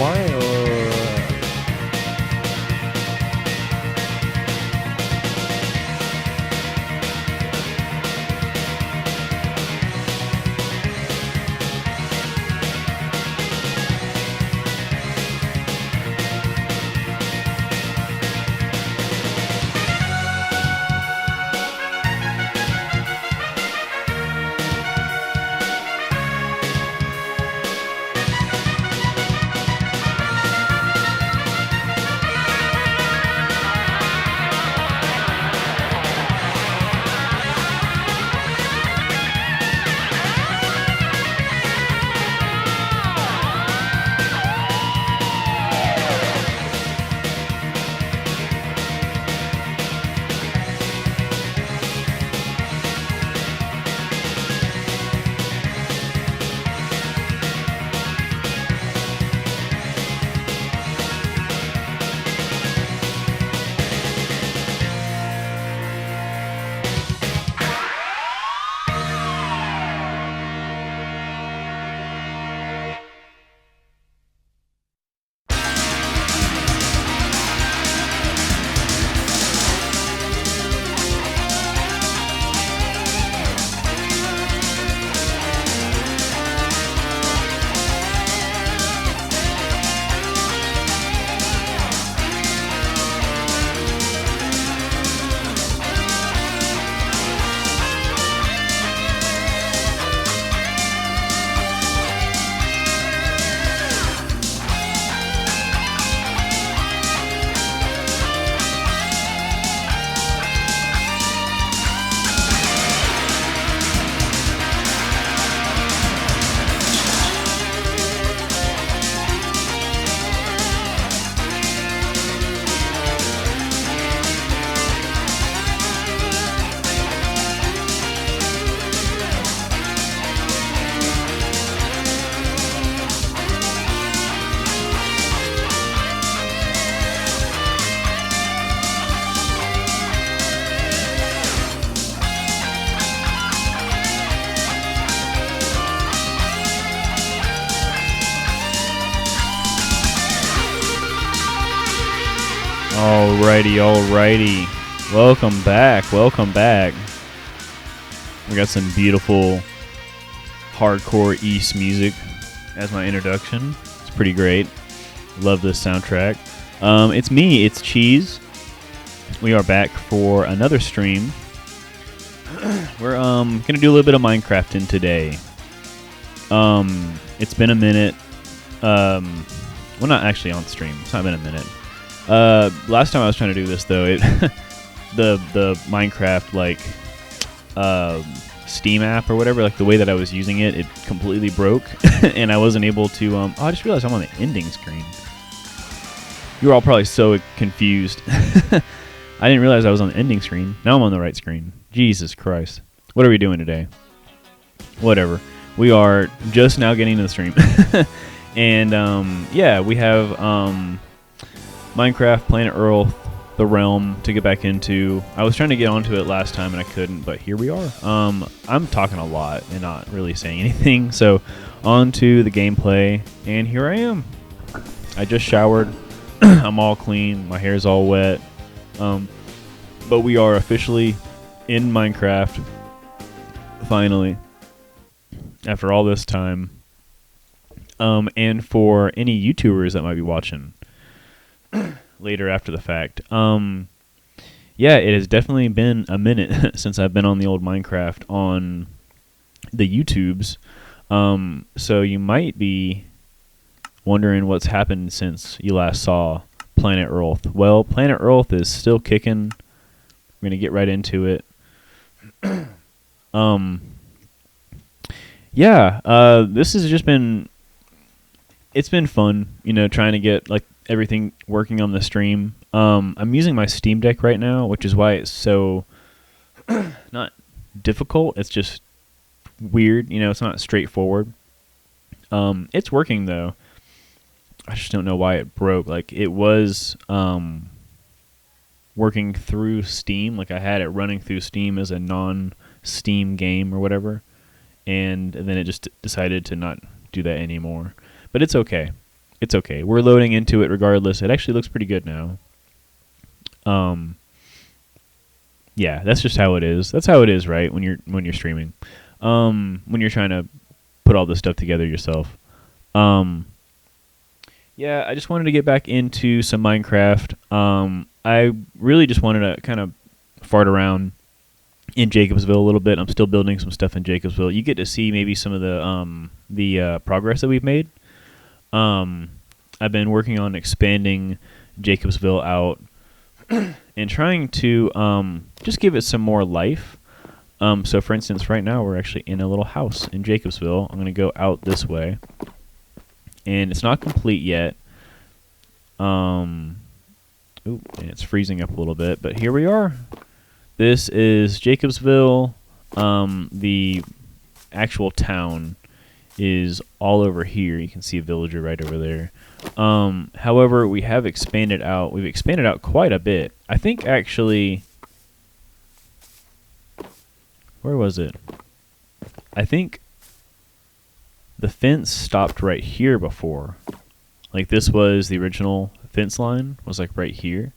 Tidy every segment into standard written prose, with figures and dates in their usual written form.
while. Alrighty. Welcome back. We got some beautiful hardcore East music as my introduction. It's pretty great. Love this soundtrack. It's Cheese. We are back for another stream. We're gonna do a little bit of Minecrafting today. It's been a minute. Well, not actually on stream. It's not been a minute. Last time I was trying to do this though, the Minecraft Steam app or whatever, like the way that I was using it completely broke, and I wasn't able to. I just realized I'm on the ending screen. You're all probably so confused. I didn't realize I was on the ending screen. Now I'm on the right screen. Jesus Christ! What are we doing today? Whatever. We are just now getting to the stream, and we have Minecraft, Planet Earlth, The Realm to get back into. I was trying to get onto it last time and I couldn't, but here we are. I'm talking a lot and not really saying anything, so on to the gameplay, and here I am. I just showered. I'm all clean. My hair's all wet. But we are officially in Minecraft, finally, after all this time. And for any YouTubers that might be watching later after the fact, it has definitely been a minute since I've been on the old Minecraft on the YouTubes. So you might be wondering what's happened since you last saw Planet Earlth. Well, Planet Earlth is still kicking. I'm gonna get right into it. This has just been. It's been fun, trying to get everything working on the stream. I'm using my Steam Deck right now, which is why it's so not difficult. It's just weird, it's not straightforward. It's working though. I just don't know why it broke. It was working through Steam. I had it running through Steam as a non-Steam game or whatever, and then it just decided to not do that anymore. But it's okay. it's okay. We're loading into it regardless. It actually looks pretty good now. Yeah, that's just how it is. That's how it is, right? When you're streaming, when you're trying to put all this stuff together yourself. Yeah, I just wanted to get back into some Minecraft. I really just wanted to kind of fart around in Jacobsville a little bit. I'm still building some stuff in Jacobsville. You get to see maybe some of the progress that we've made. I've been working on expanding Jacobsville out and trying to just give it some more life. So, for instance, right now we're actually in a little house in Jacobsville. I'm going to go out this way. And it's not complete yet. And it's freezing up a little bit, but here we are. This is Jacobsville. The actual town is all over here. You can see a villager right over there. However, we have expanded out. We've expanded out quite a bit. I think actually, where was it? I think the fence stopped right here before. Like this was the original fence line, was like right here.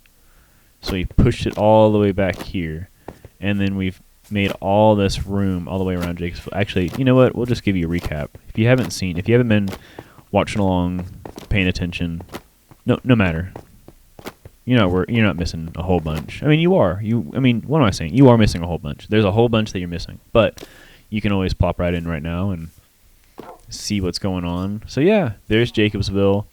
So we pushed it all the way back here. And then we've made all this room all the way around Jacobsville. Actually, you know what? We'll just give you a recap. If you haven't been watching along, paying attention, no matter. You're not missing a whole bunch. I mean, you are. What am I saying? You are missing a whole bunch. There's a whole bunch that you're missing. But you can always plop right in right now and see what's going on. So yeah, there's Jacobsville.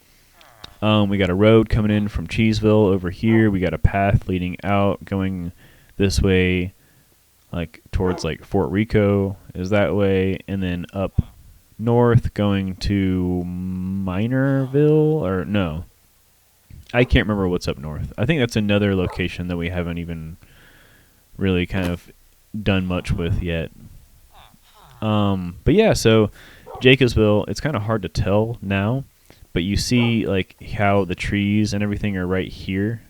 We got a road coming in from Cheeseville over here. We got a path leading out, going this way, like towards like Fort Rico is that way, and then up north going to Minorville, or no. I can't remember what's up north. I think that's another location that we haven't even really kind of done much with yet. But yeah, so Jacobsville, it's kind of hard to tell now, but you see like how the trees and everything are right here,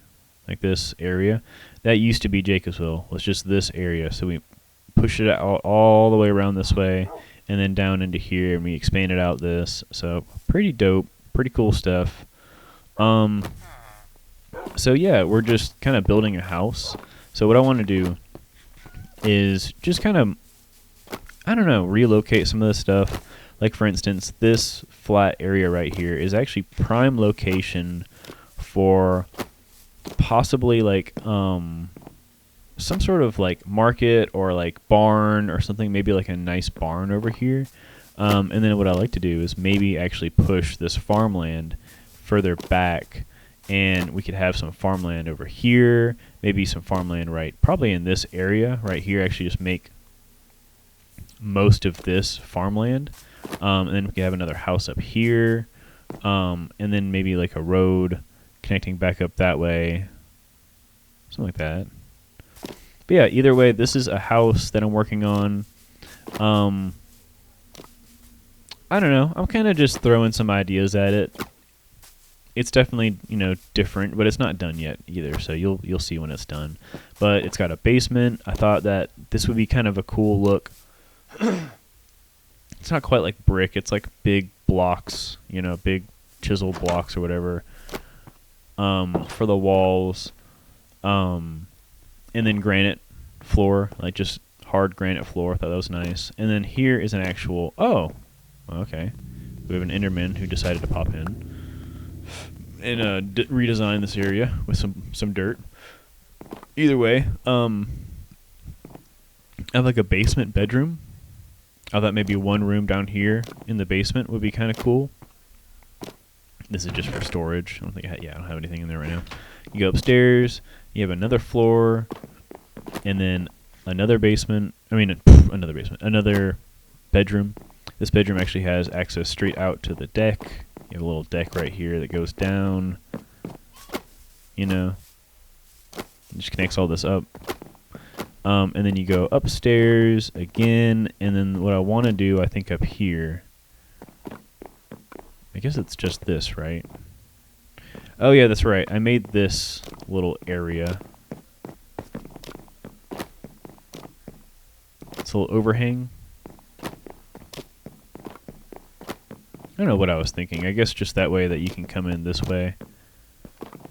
like this area. That used to be Jacobsville, was just this area. So we pushed it out all the way around this way and then down into here, and we expanded out this. So pretty dope, pretty cool stuff. So yeah, we're just kind of building a house. So what I want to do is just kind of, I don't know, relocate some of this stuff. Like for instance, this flat area right here is actually prime location for possibly like some sort of like market or like barn or something, maybe like a nice barn over here. And then what I like to do is maybe actually push this farmland further back, and we could have some farmland over here, maybe some farmland probably in this area right here. Actually just make most of this farmland, and then we could have another house up here, and then maybe like a road connecting back up that way, something like that. But yeah, either way, this is a house that I'm working on. I don't know, I'm kind of just throwing some ideas at it. It's definitely, different, but it's not done yet either, so you'll see when it's done. But it's got a basement. I thought that this would be kind of a cool look. It's not quite like brick, it's like big blocks, big chisel blocks or whatever, for the walls, and then granite floor, like just hard granite floor. I thought that was nice. And then here is an actual, okay, we have an Enderman who decided to pop in and redesign this area with some dirt. Either way, I have like a basement bedroom. I thought maybe one room down here in the basement would be kind of cool. This is just for storage. I don't have anything in there right now. You go upstairs, you have another floor, and then another basement. Another bedroom. This bedroom actually has access straight out to the deck. You have a little deck right here that goes down. It just connects all this up. And then you go upstairs again, and then what I want to do, I think up here, I guess it's just this, right? Oh yeah, that's right. I made this little area. It's a little overhang. don't know what I was thinking. I guess just that way that you can come in this way.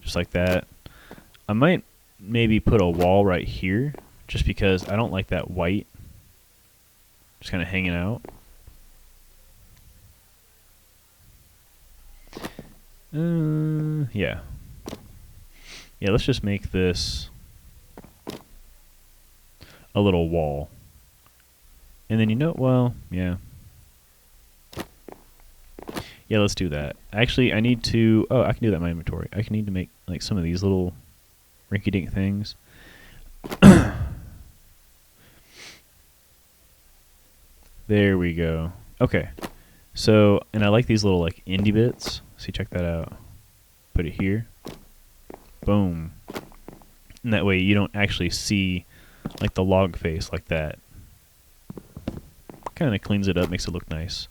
Just like that. I might maybe put a wall right here, just because I don't like that white just kind of hanging out. Yeah. Yeah, let's just make this a little wall. And then, well, yeah. Yeah, let's do that. Actually, I need to... Oh, I can do that in my inventory. I can need to make, like, some of these little rinky-dink things. There we go. Okay. So, and I like these little, like, indie bits. See, check that out. Put it here. Boom. And that way you don't actually see, like, the log face like that. Kind of cleans it up, makes it look nice.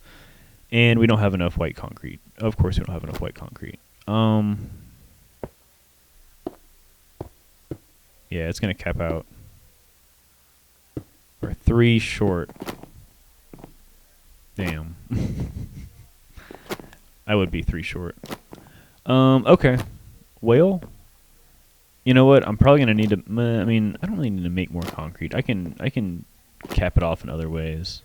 And we don't have enough white concrete. Of course we don't have enough white concrete. Yeah, it's going to cap out. We're 3 short. Damn. I would be 3 short. Okay. Well, you know what? I'm probably going to need to... I mean, I don't really need to make more concrete. I can cap it off in other ways.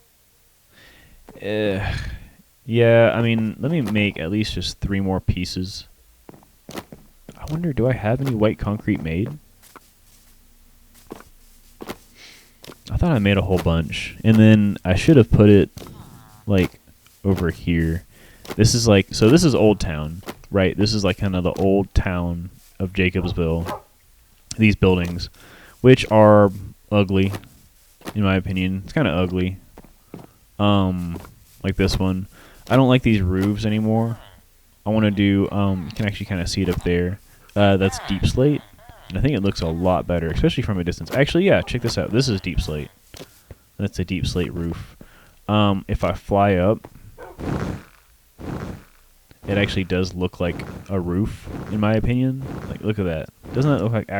Yeah, I mean, let me make at least just 3 more pieces. I wonder, do I have any white concrete made? I thought I made a whole bunch. And then I should have put it, like, over here. This is like, so this is Old Town, right? This is like kind of the old town of Jacobsville. These buildings, which are ugly, in my opinion. It's kind of ugly. Like this one. I don't like these roofs anymore. I want to do, you can actually kind of see it up there. That's deep slate. And I think it looks a lot better, especially from a distance. Actually, yeah, check this out. This is deep slate. That's a deep slate roof. If I fly up, it actually does look like a roof, in my opinion. Like, look at that. Doesn't that look like an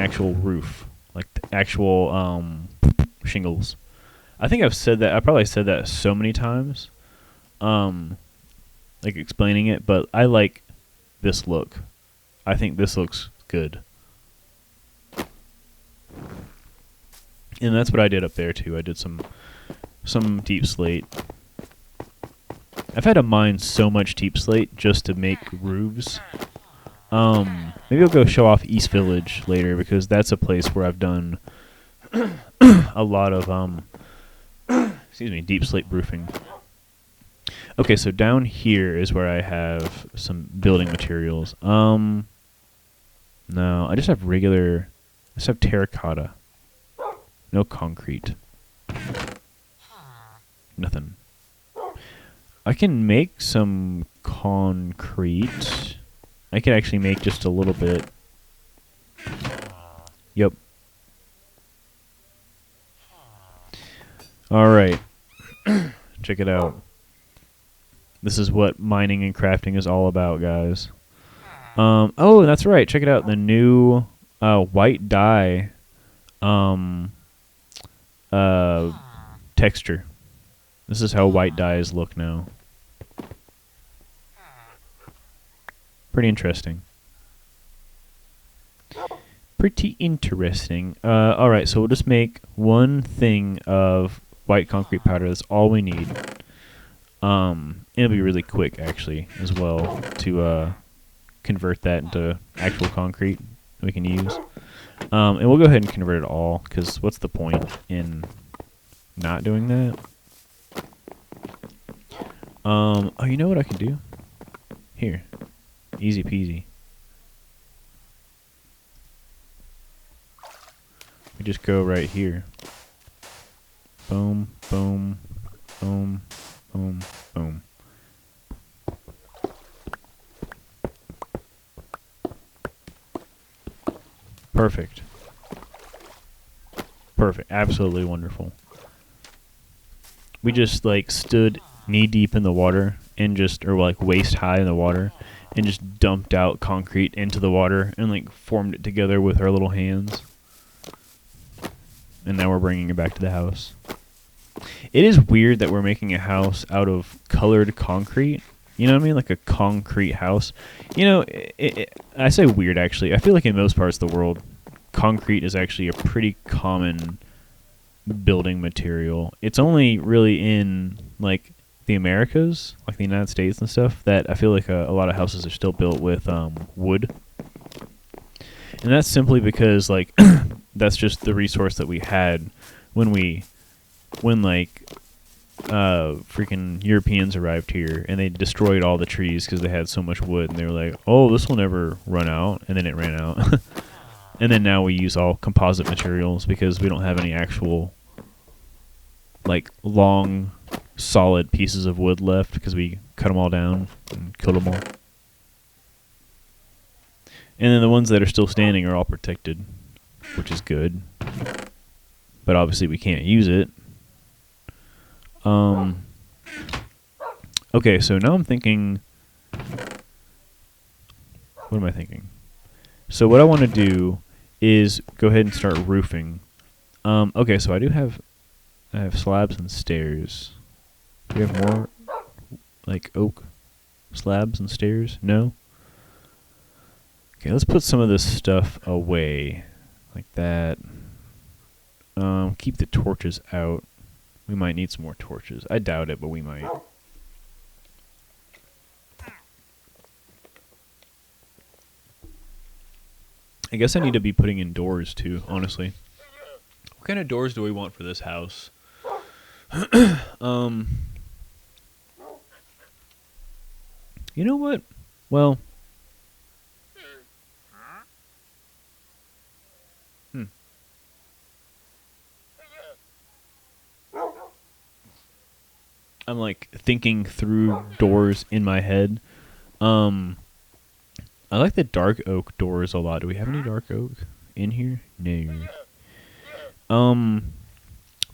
actual roof? Like the actual, shingles. I think I've said that. I probably said that so many times, like explaining it. But I like this look. I think this looks good, and that's what I did up there too. I did some deep slate. I've had to mine so much deep slate just to make roofs. Maybe I'll go show off East Village later, because that's a place where I've done a lot of excuse me, deep slate roofing. Okay, so down here is where I have some building materials. No, I just have regular. I just have terracotta. No concrete. Nothing. I can make some concrete. I can actually make just a little bit. Yep. Alright. Check it out. This is what mining and crafting is all about, guys. Oh, that's right. Check it out. The new white dye texture. This is how white dyes look now. Pretty interesting. Pretty interesting. Alright, so we'll just make 1 thing of white concrete powder. That's all we need. It'll be really quick, actually, as well, to convert that into actual concrete we can use. And we'll go ahead and convert it all, because what's the point in not doing that? Oh, you know what I can do? Here. Easy peasy. We just go right here. Boom, boom, boom, boom, boom. Perfect. Perfect. Absolutely wonderful. We just, like, stood knee deep in the water and just, or like waist high in the water, and just dumped out concrete into the water and like formed it together with our little hands. And now we're bringing it back to the house. It is weird that we're making a house out of colored concrete. You know what I mean? Like a concrete house. You know, I say weird, actually. I feel like in most parts of the world, concrete is actually a pretty common building material. It's only really in, like, the Americas, like the United States and stuff, that I feel like a lot of houses are still built with wood. And that's simply because, like, that's just the resource that we had when freaking Europeans arrived here, and they destroyed all the trees because they had so much wood, and they were like, oh, this will never run out, and then it ran out. And then now we use all composite materials because we don't have any actual, like, long, solid pieces of wood left because we cut them all down and killed them all. And then the ones that are still standing are all protected, which is good. But obviously we can't use it. Okay, so now I'm thinking... What am I thinking? So what I want to do is go ahead and start roofing. Okay, so I have slabs and stairs. Do you have more, like, oak slabs and stairs? No? Okay, let's put some of this stuff away, like that. Keep the torches out. We might need some more torches. I doubt it, but we might. I guess I need to be putting in doors, too, honestly. What kind of doors do we want for this house? You know what? Well... I'm, like, thinking through doors in my head. I like the dark oak doors a lot. Do we have any dark oak in here? No.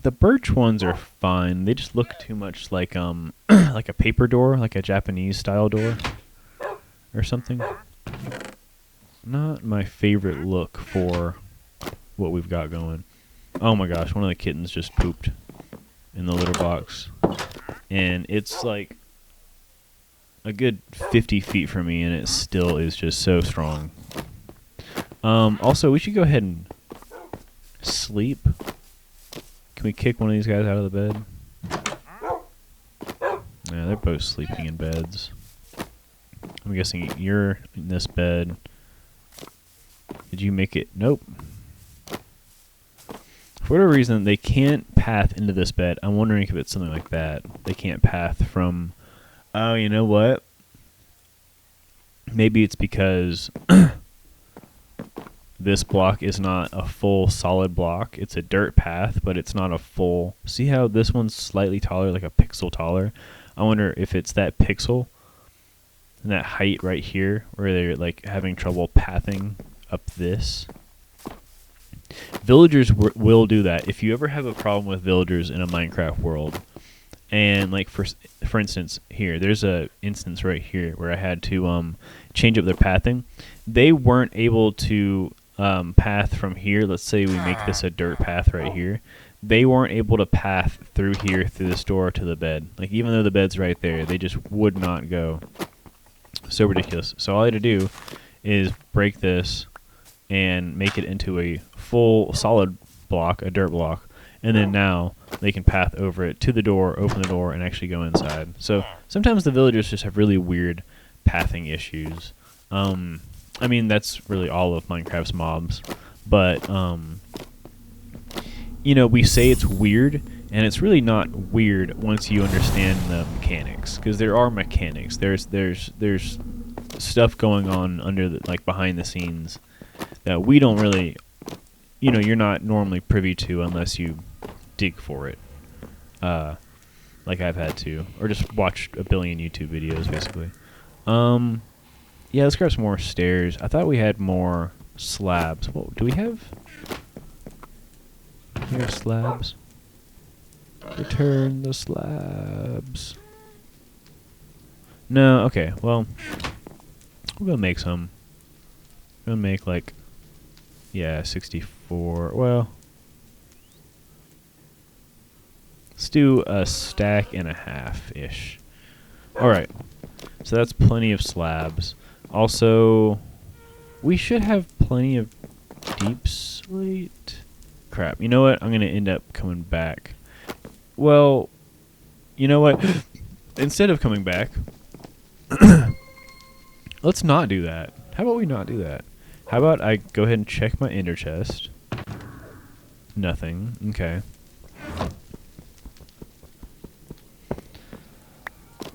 The birch ones are fine. They just look too much like like a paper door, like a Japanese style door or something. Not my favorite look for what we've got going. Oh my gosh, one of the kittens just pooped in the litter box. And it's like a good 50 feet from me, and it still is just so strong. Also, we should go ahead and sleep. Can we kick one of these guys out of the bed? Yeah, they're both sleeping in beds. I'm guessing you're in this bed. Did you make it? Nope. For whatever reason, they can't path into this bed. I'm wondering if it's something like that. They can't path from... Oh, you know what? Maybe it's because this block is not a full solid block. It's a dirt path, but it's not a full... See how this one's slightly taller, like a pixel taller? I wonder if it's that pixel and that height right here where they're like having trouble pathing up this. Villagers will do that. If you ever have a problem with villagers in a Minecraft world, and like for instance here, there's a instance right here where I had to change up their pathing. They weren't able to path from here. Let's say we make this a dirt path right here. They weren't able to path through here through this door to the bed. Like even though the bed's right there, they just would not go. So ridiculous. So all I had to do is break this and make it into a full solid block, a dirt block, and then now they can path over it to the door, open the door, and actually go inside. So sometimes the villagers just have really weird pathing issues. I mean, that's really all of Minecraft's mobs, but you know, we say it's weird, and it's really not weird once you understand the mechanics, because there are mechanics. There's stuff going on under the, like behind the scenes that we don't really, you know, you're not normally privy to unless you dig for it, like I've had to, or just watch a billion YouTube videos, basically. Yeah, let's grab some more stairs. I thought we had more slabs. Well, do we have... We have slabs. Return the slabs. No, okay, well, we're gonna make some. We're gonna make like, yeah, 64, well, Let's do a stack and a half-ish. Alright. So that's plenty of slabs. Also, we should have plenty of deep slate. Crap. You know what? I'm going to end up coming back. Well, you know what? Instead of coming back, let's not do that. How about we not do that? How about I go ahead and check my ender chest? Nothing. Okay.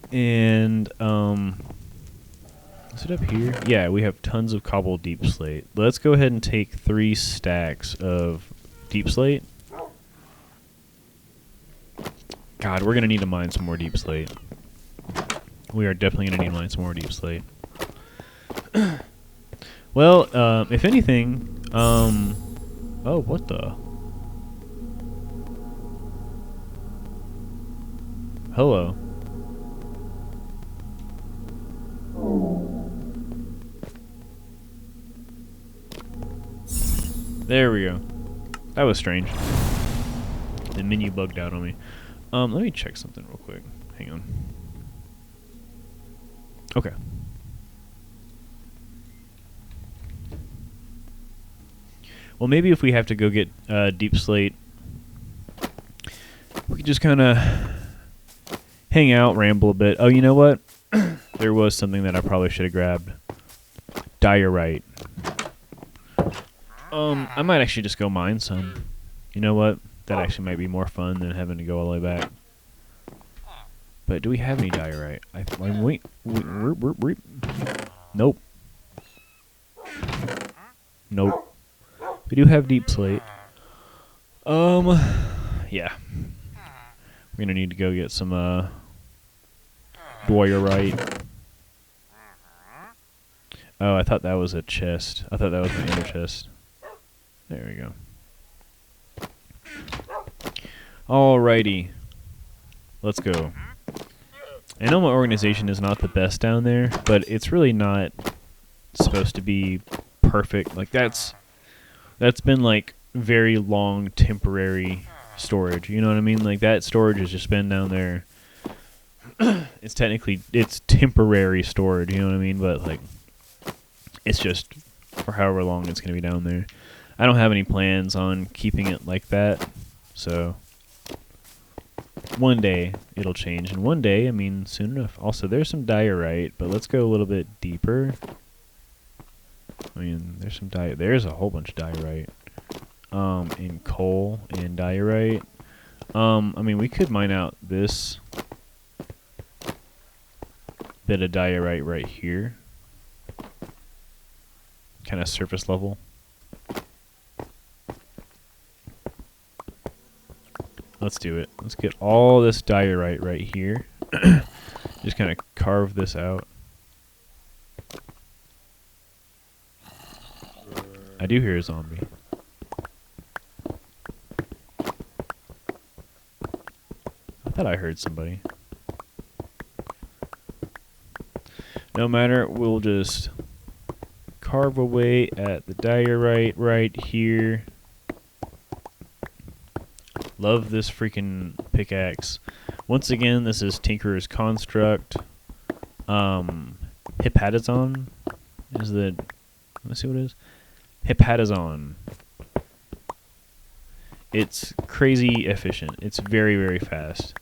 And, is it up here? Yeah, we have tons of cobble deep slate. Let's go ahead and take 3 stacks of deep slate. God, we're going to need to mine some more deep slate. We are definitely going to need to mine some more deep slate. Well, if anything, oh, what the? Hello. There we go. That was strange. The menu bugged out on me. Let me check something real quick. Hang on. Okay. Well, maybe if we have to go get deep slate, we could just kind of hang out, ramble a bit. Oh, you know what? There was something that I probably should have grabbed. Diorite. I might actually just go mine some. You know what? That actually might be more fun than having to go all the way back. But do we have any diorite? Nope. Nope. We do have deep slate. Yeah. We're gonna need to go get some, diorite. Oh, I thought that was a chest. I thought that was my inner chest. There we go. Alrighty. Let's go. I know my organization is not the best down there, but it's really not supposed to be perfect. Like, that's been, like, very long temporary storage. You know what I mean? Like, that storage has just been down there. It's temporary storage, you know what I mean? But, like, it's just for however long it's going to be down there. I don't have any plans on keeping it like that, so one day it'll change, and one day, I mean, soon enough. Also, there's some diorite, but let's go a little bit deeper. I mean, there's a whole bunch of diorite, and coal and diorite. I mean, we could mine out this bit of diorite right here, kind of surface level. Let's do it. Let's get all this diorite right here. Just kind of carve this out. I do hear a zombie. I thought I heard somebody. No matter, we'll just carve away at the diorite right here. Love this freaking pickaxe. Once again, this is Tinkerer's Construct. Hepatazon is the... Let's see what it is. Hepatazon. It's crazy efficient. It's very, very fast.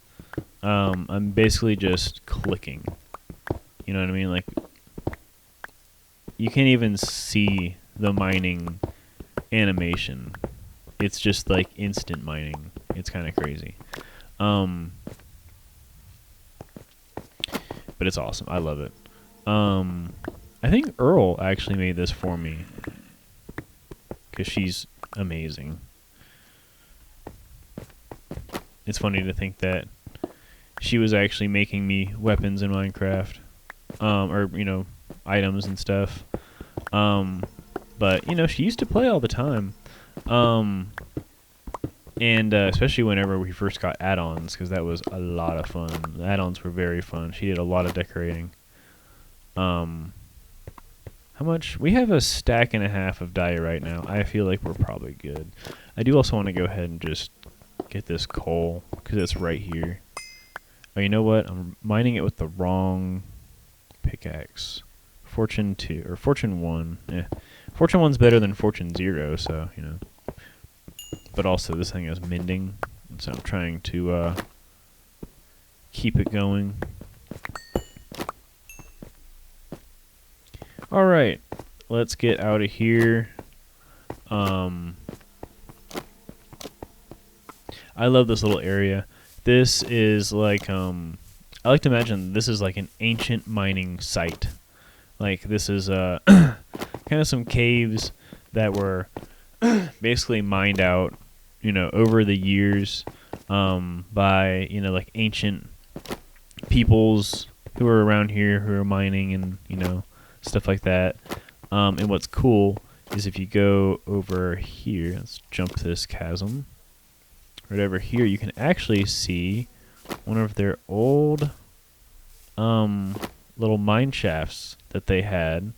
I'm basically just clicking. You know what I mean? Like, you can't even see the mining animation. It's just like instant mining. It's kind of crazy. But it's awesome. I love it. I think Earl actually made this for me, because she's amazing. It's funny to think that she was actually making me weapons in Minecraft, or, you know, items and stuff. But, you know, she used to play all the time. And especially whenever we first got add-ons, because that was a lot of fun. The add-ons were very fun. She did a lot of decorating. How much? We have a stack and a half of dye right now. I feel like we're probably good. I do also want to go ahead and just get this coal because it's right here. Oh, you know what? I'm mining it with the wrong pickaxe. Fortune 2 or Fortune 1. Yeah. Fortune 1's better than Fortune 0, so, you know. But also this thing is mending, so I'm trying to keep it going. Alright, let's get out of here. I love this little area. This is like, I like to imagine this is like an ancient mining site. Like, this is kind of some caves that were basically mined out, you know, over the years by, you know, like ancient peoples who were around here who are mining and, you know, stuff like that. And what's cool is if you go over here, let's jump this chasm. Right over here, you can actually see one of their old little mine shafts that they had. And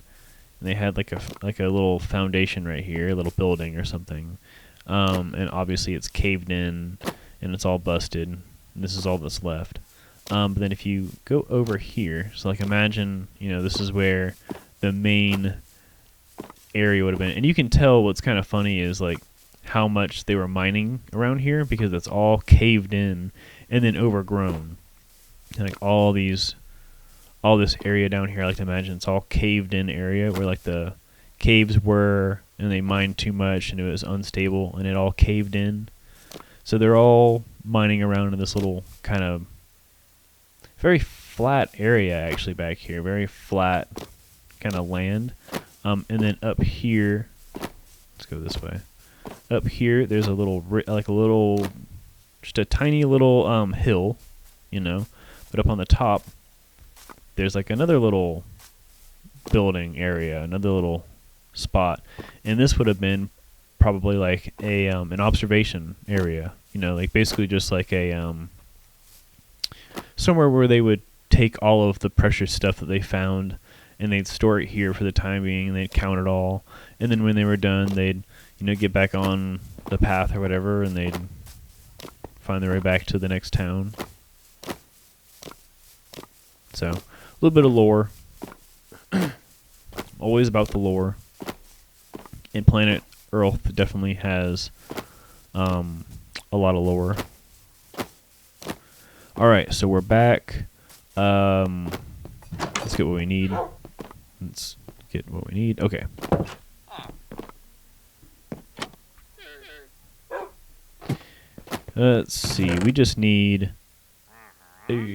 they had like a little foundation right here, a little building or something. And obviously it's caved in and it's all busted. And this is all that's left. But then if you go over here, so like imagine, you know, this is where the main area would have been. And you can tell what's kind of funny is like how much they were mining around here because it's all caved in and then overgrown. And like all this area down here, I like to imagine it's all caved in area where like the caves were and they mined too much and it was unstable and it all caved in. So they're all mining around in this little kind of very flat area actually back here, very flat kind of land. And then up here, let's go this way. Up here, there's a little, just a tiny little hill, you know. But up on the top, there's like another little building area, another little spot. And this would have been probably like a an observation area, you know, like basically just like a somewhere where they would take all of the precious stuff that they found and they'd store it here for the time being and they'd count it all. And then when they were done, they'd, you know, get back on the path or whatever and they'd find their way back to the next town. So, a little bit of lore. Always about the lore. And Planet Earlth definitely has a lot of lore. Alright, so we're back. Let's get what we need. Okay. Let's see. We just need we're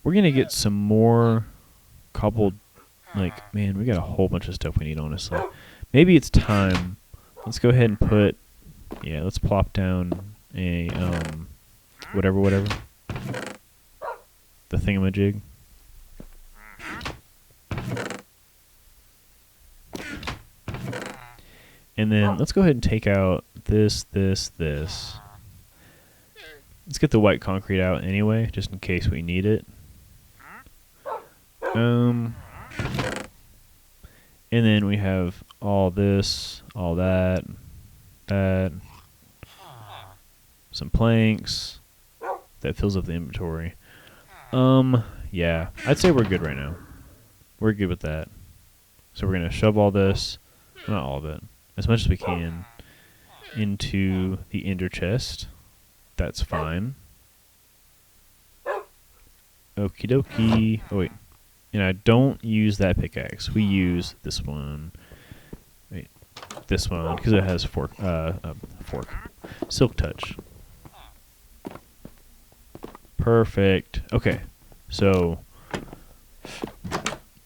gonna get some more cobbled. Like, man, we got a whole bunch of stuff we need, honestly. Maybe it's time. Let's go ahead and put, yeah, let's plop down a whatever the thingamajig. And then let's go ahead and take out this. Let's get the white concrete out anyway, just in case we need it. And then we have all this, all that, some planks. That fills up the inventory. Yeah, I'd say we're good right now. We're good with that. So we're gonna shove all this, not all of it, as much as we can, into the ender chest. That's fine. Okie dokie. Oh wait, and I don't use that pickaxe. We use this one. Wait, this one because it has fork. Silk touch. Perfect. Okay, so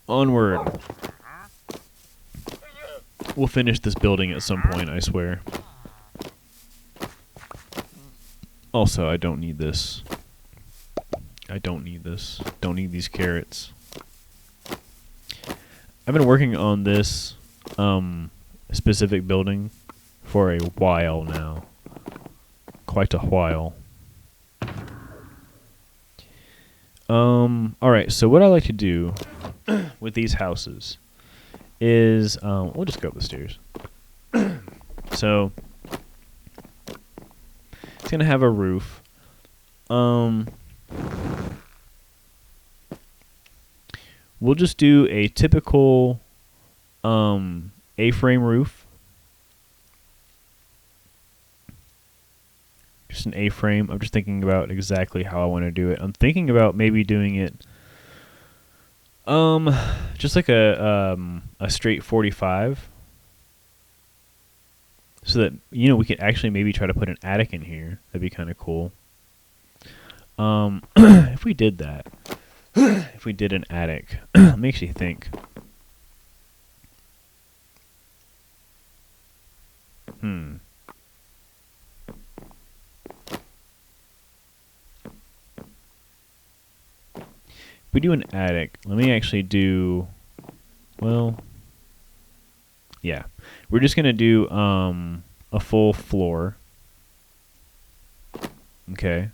onward. We'll finish this building at some point, I swear. Also, I don't need this. Don't need these carrots. I've been working on this specific building for a while now. Quite a while. Alright, so what I like to do with these houses is, we'll just go up the stairs. So it's gonna have a roof. We'll just do a typical A-frame roof. Just an A-frame. I'm just thinking about exactly how I want to do it. I'm thinking about maybe doing it just like a straight 45. So that, you know, we could actually maybe try to put an attic in here. That'd be kind of cool. If we did that, if we did an attic, it makes you think. If we do an attic, let me actually do, well, yeah. We're just going to do a full floor. Okay.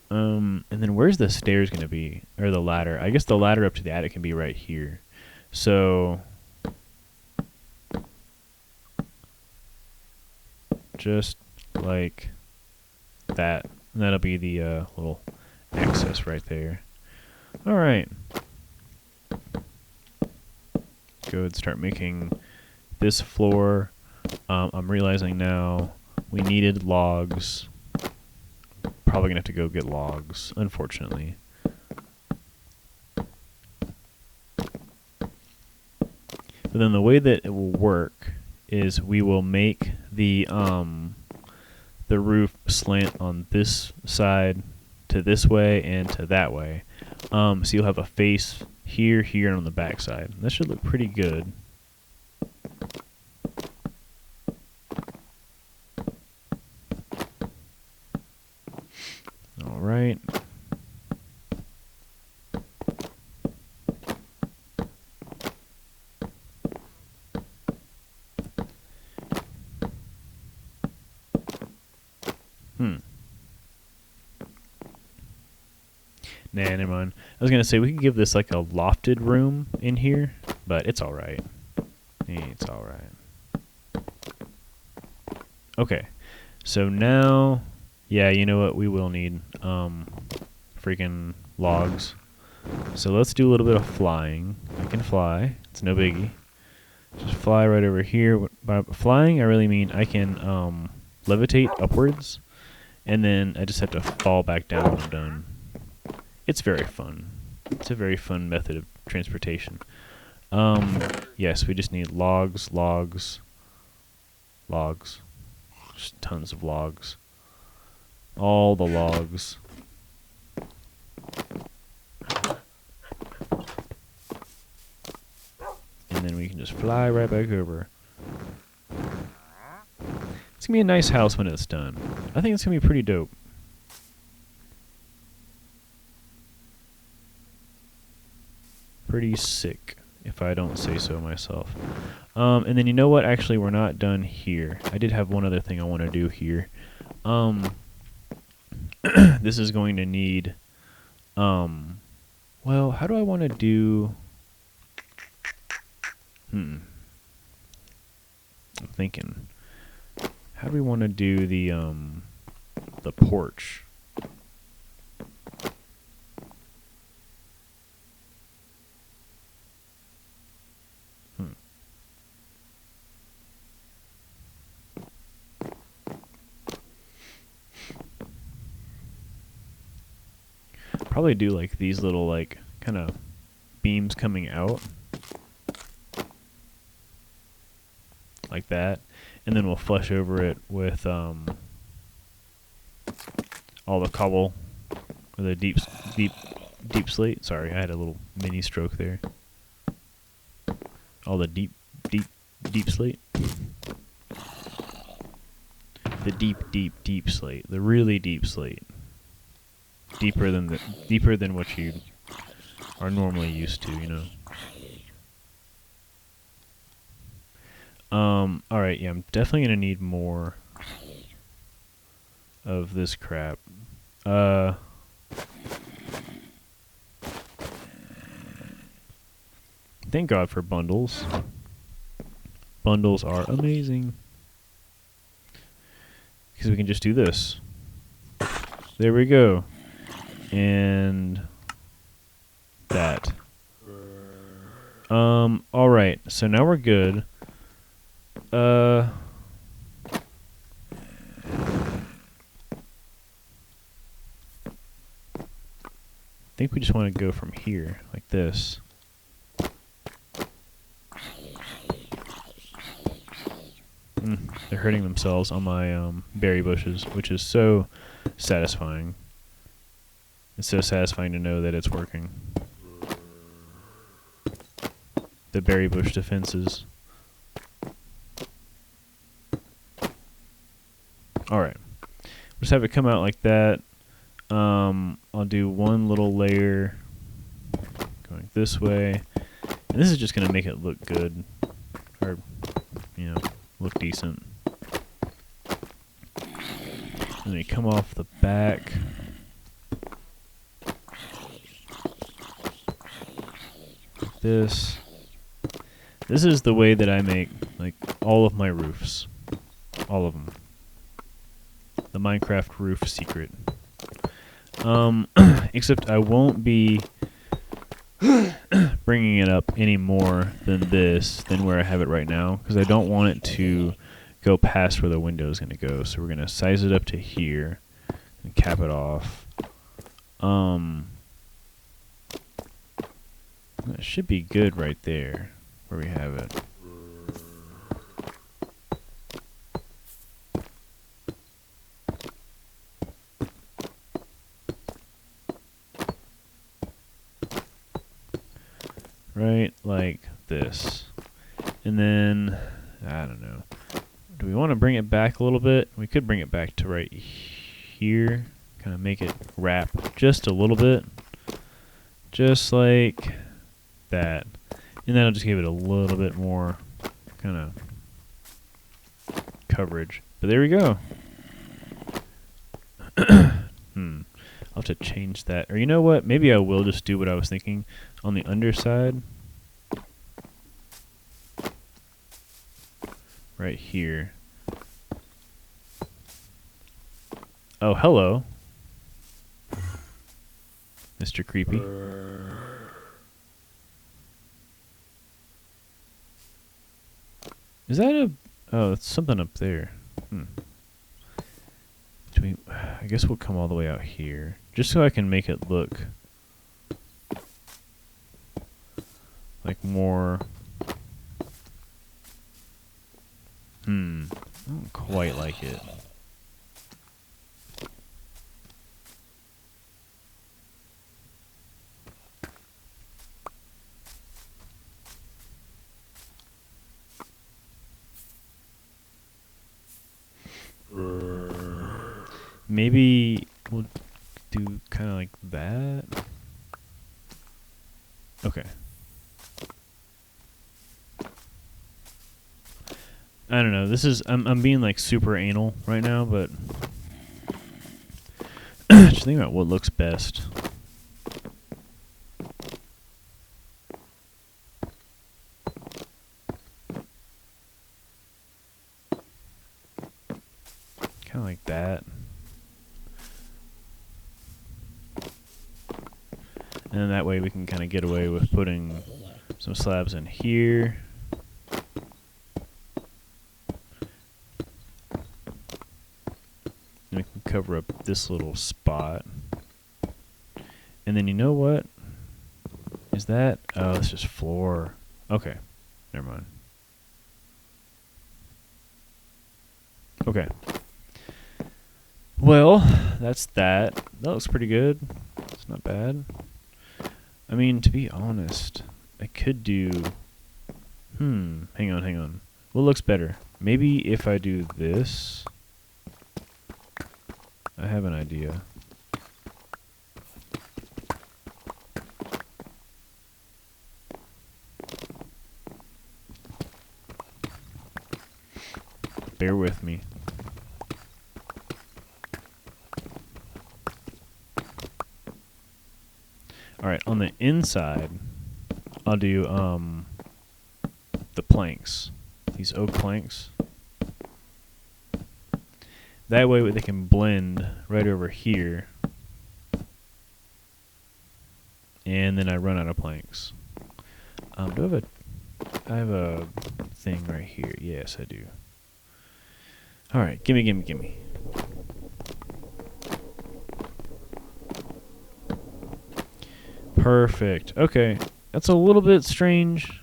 And then where's the stairs going to be? Or the ladder? I guess the ladder up to the attic can be right here. So just like that. And that'll be the little access right there. All right. Go ahead and start making this floor. I'm realizing now we needed logs. Probably gonna have to go get logs, unfortunately. But then the way that it will work is we will make the roof slant on this side to this way and to that way. So you'll have a face here, here, and on the back side. That should look pretty good. All right. Nah, never mind. I was going to say we could give this like a lofted room in here, but it's all right. It's all right. Okay. So now, yeah, you know what? We will need freaking logs. So let's do a little bit of flying. I can fly. It's no biggie. Just fly right over here. By flying, I really mean I can levitate upwards, and then I just have to fall back down when I'm done. It's very fun. It's a very fun method of transportation. Yes, we just need logs. Just tons of logs. All the logs. And then we can just fly right back over. It's going to be a nice house when it's done. I think it's going to be pretty dope. Pretty sick, if I don't say so myself. And then you know what? Actually, we're not done here. I did have one other thing I want to do here. This is going to need... well, how do I want to do... I'm thinking. How do we want to do the porch? Probably do like these little like kind of beams coming out like that, and then we'll flush over it with all the cobble or the deep slate. Sorry, I had a little mini stroke there. All the deep slate. The deep slate. The really deep slate. Deeper than what you are normally used to, you know. Alright, yeah, I'm definitely gonna need more of this crap. Thank God for bundles. bundles are amazing. Because we can just do this. There we go. And that. Alright, so now we're good. I think we just want to go from here, like this. They're hurting themselves on my berry bushes, which is so satisfying. It's so satisfying to know that it's working. The berry bush defenses. Alright. Just have it come out like that. I'll do one little layer going this way. And this is just going to make it look good. Or, you know, look decent. And then you come off the back. Like this. This is the way that I make, like, all of my roofs. All of them. The Minecraft roof secret. Except I won't be bringing it up any more than this, than where I have it right now, because I don't want it to go past where the window is going to go. So we're going to size it up to here and cap it off. That should be good right there, where we have it. Right, like this. And then, I don't know. Do we want to bring it back a little bit? We could bring it back to right here. Kind of make it wrap just a little bit. Just like that. And then I'll just give it a little bit more kind of coverage. But there we go. I'll have to change that. Or you know what? Maybe I will just do what I was thinking on the underside. Right here. Oh, hello. Mr. Creepy. Is that a... Oh, it's something up there. I guess we'll come all the way out here. Just so I can make it look like more... I don't quite like it. Maybe we'll do kind of like that. Okay. I don't know. This is I'm being like super anal right now, but just think about what looks best. Kind of like that. And then that way we can kind of get away with putting some slabs in here. And we can cover up this little spot. And then you know what? Is that... Oh, it's just floor. Okay. Never mind. Okay. Well, that's that. That looks pretty good. It's not bad. I mean, to be honest, I could do... Hang on. What looks better? Maybe if I do this... I have an idea. Bear with me. Alright, on the inside, I'll do the planks. these oak planks. That way they can blend right over here. And then I run out of planks. Do I have a thing right here? Yes, I do. Alright, gimme. Perfect. Okay, that's a little bit strange.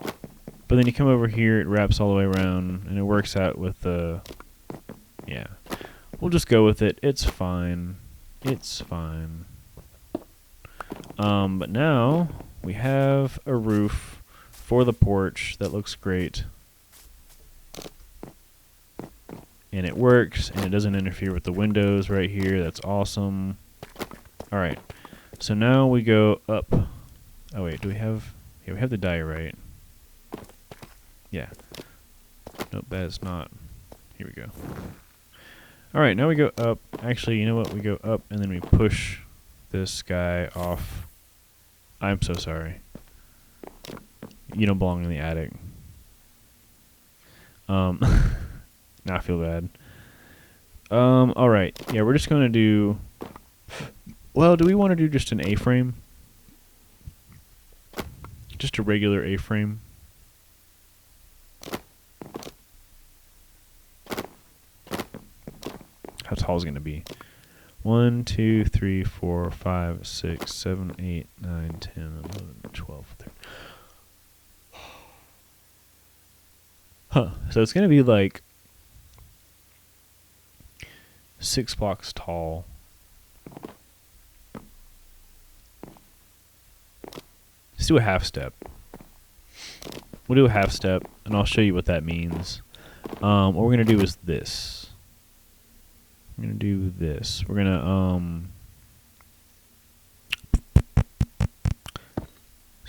But then you come over here, it wraps all the way around, and it works out with the... Yeah. We'll just go with it. It's fine. It's fine. But now we have a roof for the porch that looks great. And it works, and it doesn't interfere with the windows right here. That's awesome. Alright. So now we go up. Oh wait, do we have... Yeah, we have the diorite. Yeah. Nope, that is not. Here we go. Alright, now we go up. Actually, you know what? We go up, and then we push this guy off. I'm so sorry. You don't belong in the attic. Now I feel bad. Alright. Yeah, we're just going to do... Well, do we want to do just an A-frame? Just a regular A-frame? How tall is it going to be? 1, 2, 3, 4, 5, 6, 7, 8, 9, 10, 11, 12, 13. Huh. So it's going to be like 6 blocks tall. Let's do a half step. We'll do a half step, and I'll show you what that means. What we're going to do is this. We're going to do this. We're going to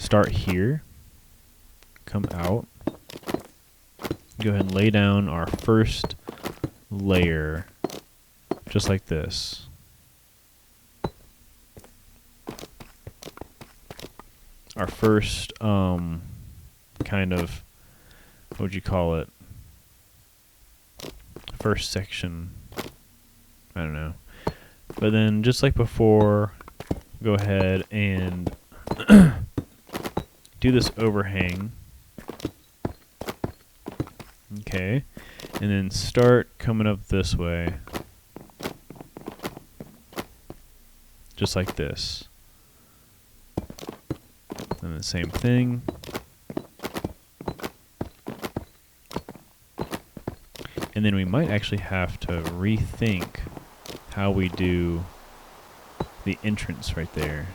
start here. Come out. Go ahead and lay down our first layer. Just like this. Our first, kind of, what would you call it? First section. I don't know. But then, just like before, go ahead and do this overhang. Okay. And then start coming up this way. Just like this. And the same thing. And then we might actually have to rethink how we do the entrance right there.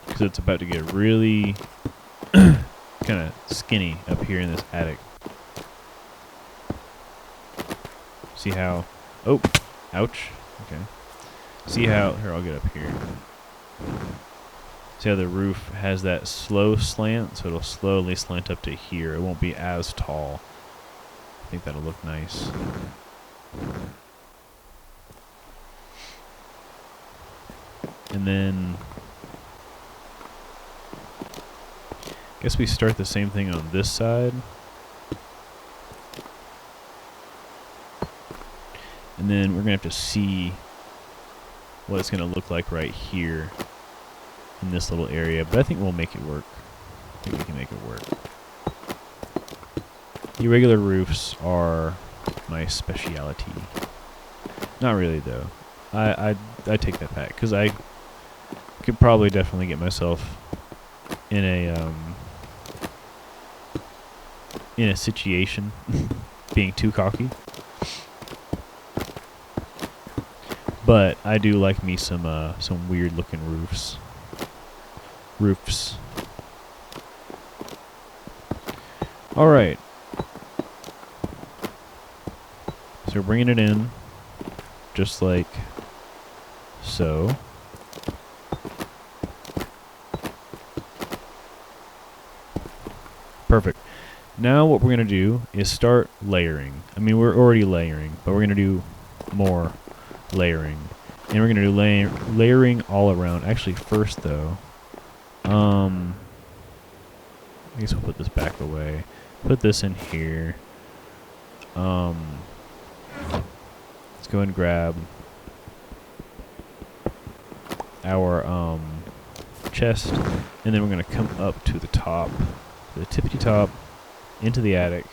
Because it's about to get really kind of skinny up here in this attic. See how... Oh, ouch. Okay. See how... Here, I'll get up here. See how the roof has that slow slant? So it'll slowly slant up to here. It won't be as tall. I think that'll look nice. And then... guess we start the same thing on this side. And then we're going to have to see what it's going to look like right here in this little area. But I think we'll make it work. I think we can make it work. Irregular roofs are my speciality. Not really, though. I take that back, because I could probably definitely get myself in a situation being too cocky. But I do like me some weird looking roofs. All right. So we're bringing it in, just like so. Perfect. Now what we're going to do is start layering. I mean, we're already layering, but we're going to do more layering. And we're going to do layering all around. Actually, first though, I guess we'll put this back away. Put this in here. Let's go and grab our chest, and then we're gonna come up to the top, to the tippity top, into the attic,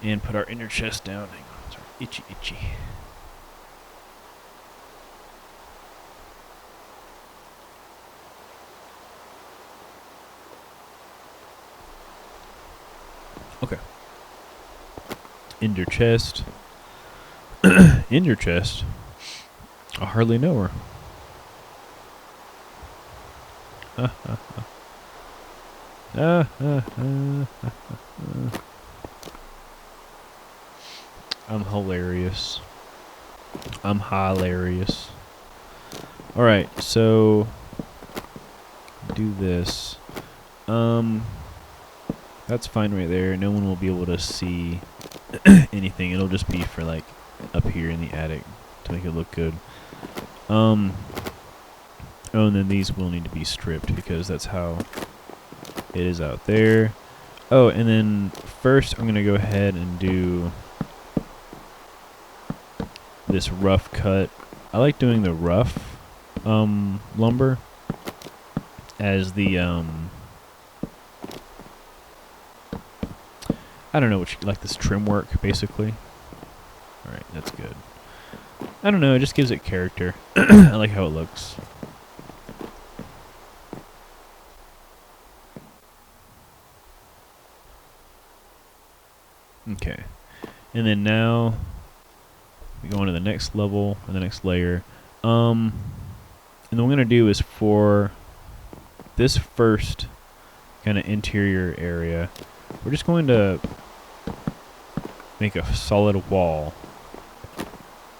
and put our inner chest down. Hang on, sorry, itchy. Okay. Inner chest. Inner chest. I hardly know her. I'm hilarious. I'm hilarious. Alright, so do this. That's fine right there. No one will be able to see anything. It'll just be for like up here in the attic to make it look good. Oh, and then these will need to be stripped because that's how it is out there. Oh, and then first I'm going to go ahead and do this rough cut. I like doing the rough lumber as the I don't know what like this trim work basically. Alright, that's good. I don't know, it just gives it character. I like how it looks. Okay. And then now we go on to the next level or the next layer. And then what we're gonna do is for this first kind of interior area, we're just going to make a solid wall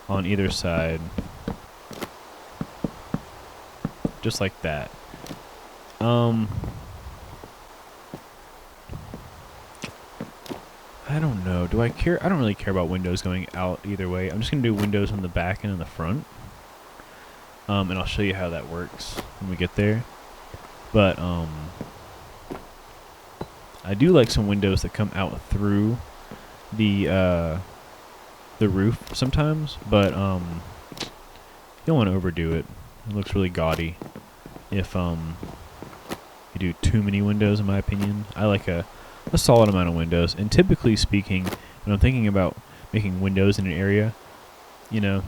on either side, just like that. I don't know. Do I care? I don't really care about windows going out either way. I'm just going to do windows on the back and in the front. And I'll show you how that works when we get there. But I do like some windows that come out through the roof sometimes, but you don't want to overdo it. It looks really gaudy if you do too many windows, in my opinion. I like a solid amount of windows, and typically speaking, when I'm thinking about making windows in an area, you know,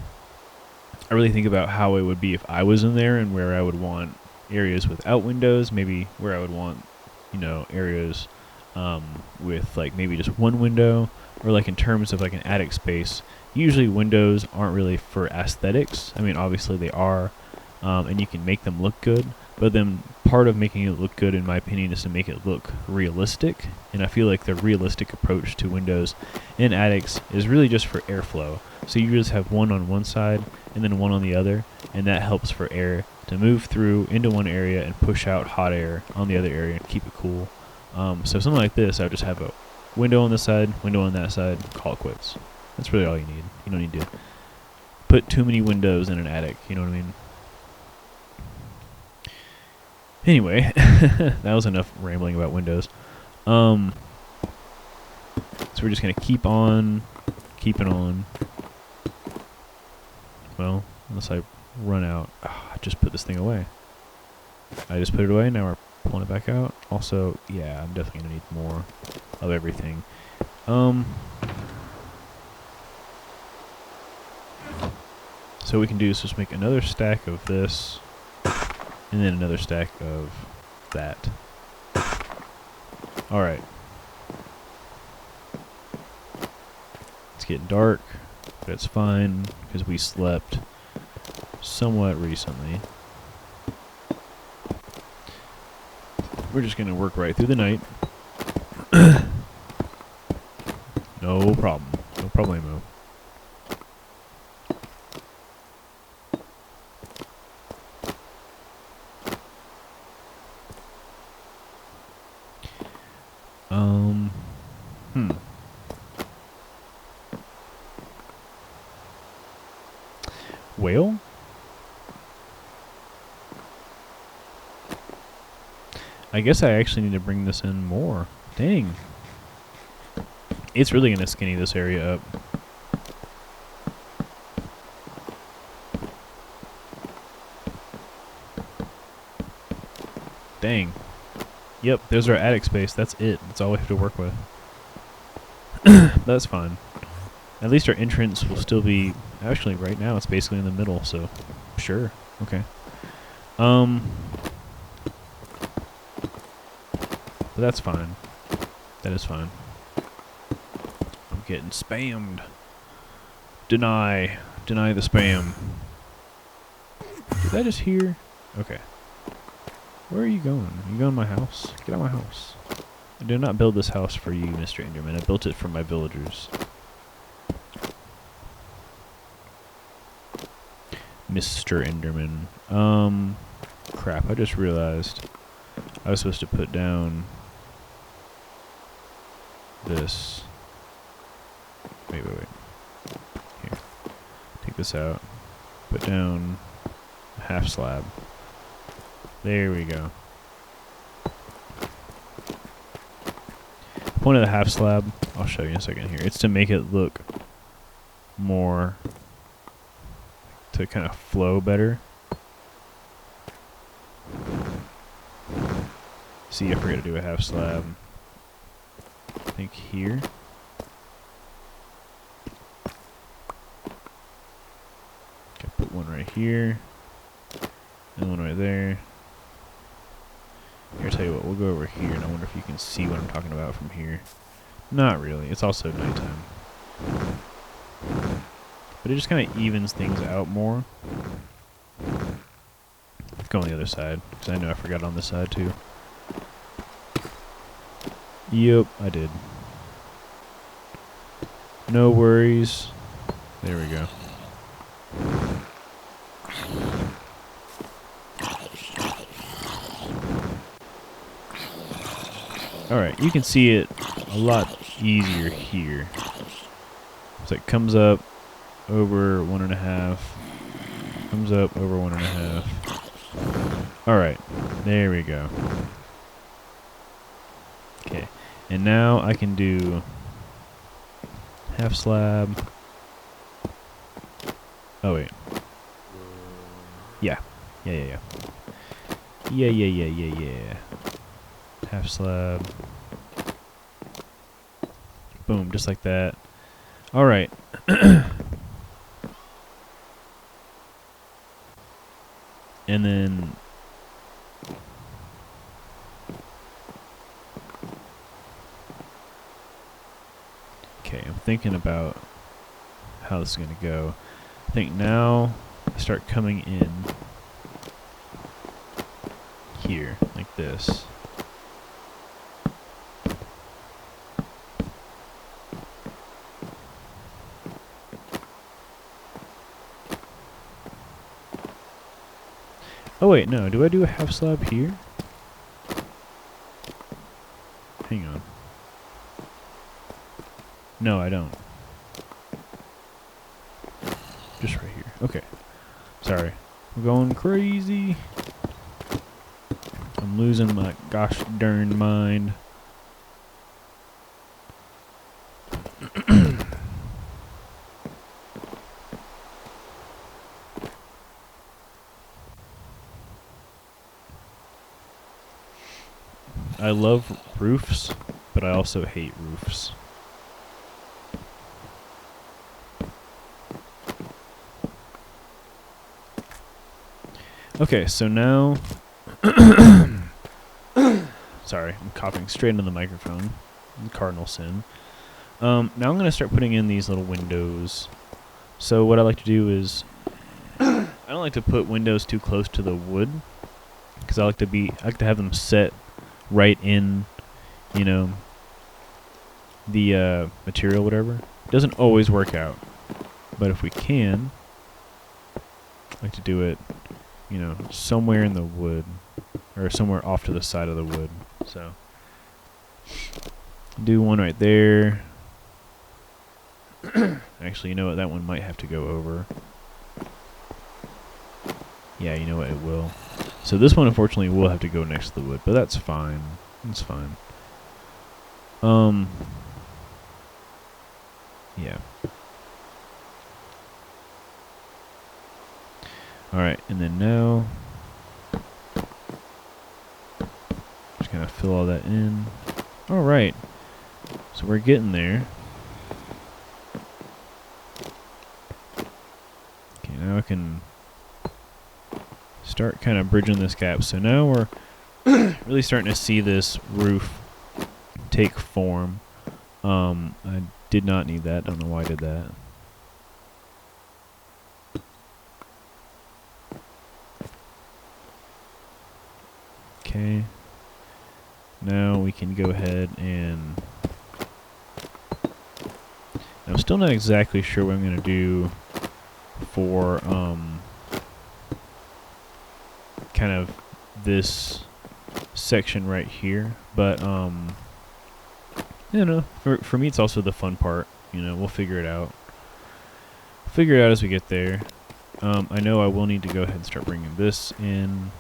I really think about how it would be if I was in there and where I would want areas without windows, maybe where I would want, you know, areas with like maybe just one window, or like in terms of like an attic space. Usually windows aren't really for aesthetics. I mean, obviously they are, and you can make them look good, but then part of making it look good, in my opinion, is to make it look realistic. And I feel like the realistic approach to windows in attics is really just for airflow. So you just have one on one side and then one on the other, and that helps for air to move through into one area and push out hot air on the other area and keep it cool. So something like this, I would just have a window on this side, window on that side, call it quits. That's really all you need. You don't need to put too many windows in an attic, you know what I mean? Anyway, that was enough rambling about windows. So we're just going to keep on keeping on. Well, unless I run out. I just put this thing away. I just put it away, now we're pulling it back out. Also, yeah, I'm definitely going to need more of everything. So what we can do is just make another stack of this, and then another stack of that. Alright. It's getting dark, but it's fine, because we slept somewhat recently. We're just going to work right through the night. No problem. No problemo. Well, I guess I actually need to bring this in more. Dang. It's really going to skinny this area up. Dang. Yep, there's our attic space. That's it. That's all we have to work with. That's fine. At least our entrance will still be... Actually, right now it's basically in the middle, so... Sure. Okay. But that's fine. That is fine. I'm getting spammed. Deny. Deny the spam. Did I just hear? Okay. Where are you going? Are you going to my house? Get out of my house. I did not build this house for you, Mr. Enderman. I built it for my villagers. Mr. Enderman. Crap, I just realized I was supposed to put down this. Wait. Here. Take this out. Put down a half slab. There we go. The point of the half slab, I'll show you in a second here. It's to make it look more, to kind of flow better. See, I forgot to do a half slab. I think here. Okay, put one right here. And one right there. Here, I'll tell you what, we'll go over here, and I wonder if you can see what I'm talking about from here. Not really. It's also nighttime. But it just kind of evens things out more. Let's go on the other side, because I know I forgot on this side, too. Yep, I did. No worries. There we go. Alright, you can see it a lot easier here. So it comes up over 1.5. Comes up over 1.5. Alright, there we go. Okay, and now I can do half slab. Oh wait. Yeah. Yeah. Half slab. Boom, just like that. Alright. And then okay, I'm thinking about how this is going to go. I think now I start coming in here, like this. Oh wait, no, do I do a half slab here? Hang on. No, I don't. Just right here. Okay. Sorry. I'm going crazy. I'm losing my gosh darn mind. I love roofs, but I also hate roofs. Okay, so now... Sorry, I'm coughing straight into the microphone. Cardinal sin. Now I'm going to start putting in these little windows. So what I like to do is... I don't like to put windows too close to the wood, because I like to have them set right in, you know, the material, whatever. It doesn't always work out, but if we can, I like to do it, you know, somewhere in the wood, or somewhere off to the side of the wood. So, do one right there. Actually, you know what? That one might have to go over. Yeah, you know what? It will. So this one, unfortunately, will have to go next to the wood, but that's fine. It's fine. Yeah. Alright, and then now, just kind of fill all that in. Alright. So we're getting there. Okay, now I can start kind of bridging this gap. So now we're really starting to see this roof take form. I did not need that. I don't know why I did that. Okay. Now we can go ahead and... I'm still not exactly sure what I'm going to do for kind of this section right here, but you know, for me it's also the fun part. You know, we'll figure it out. Figure it out as we get there. I know I will need to go ahead and start bringing this in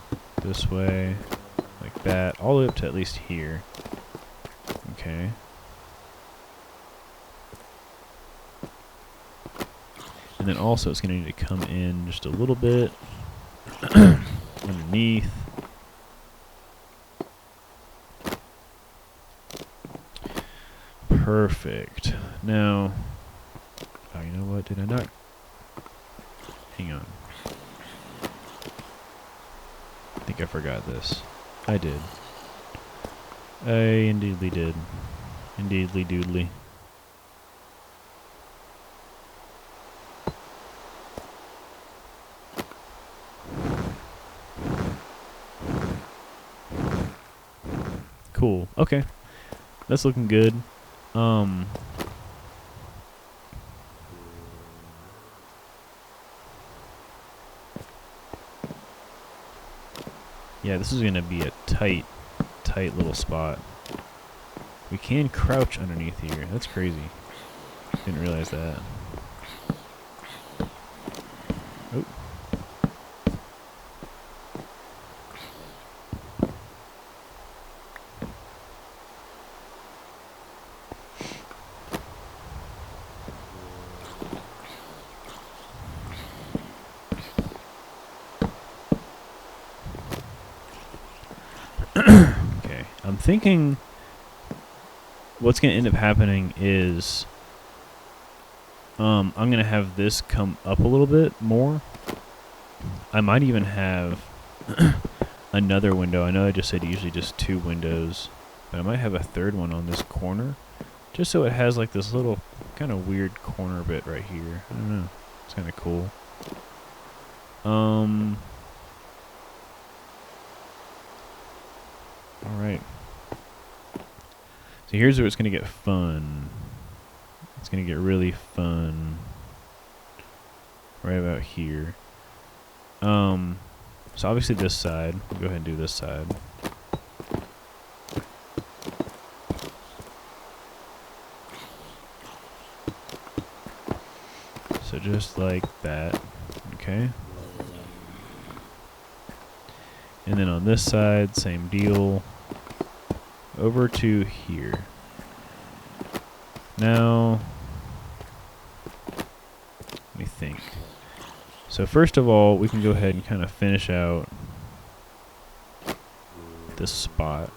this way, like that, all the way up to at least here. Okay. And then also it's going to need to come in just a little bit underneath. Perfect. Now, oh, you know what? Did I not? Hang on. I think I forgot this. I did. I indeedly did. Indeedly doodly. Cool. Okay. That's looking good. Yeah, this is going to be a tight little spot. We can crouch underneath here. That's crazy. Didn't realize that. Oh. Okay, I'm thinking what's going to end up happening is I'm going to have this come up a little bit more. I might even have another window. I know I just said usually just 2 windows, but I might have a third one on this corner, just so it has like this little kind of weird corner bit right here. I don't know. It's kind of cool. Alright. So here's where it's going to get fun. It's going to get really fun. Right about here. So obviously this side. We'll go ahead and do this side. So just like that. Okay. And then on this side, same deal. Over to here. Now, let me think. So first of all, we can go ahead and kind of finish out this spot.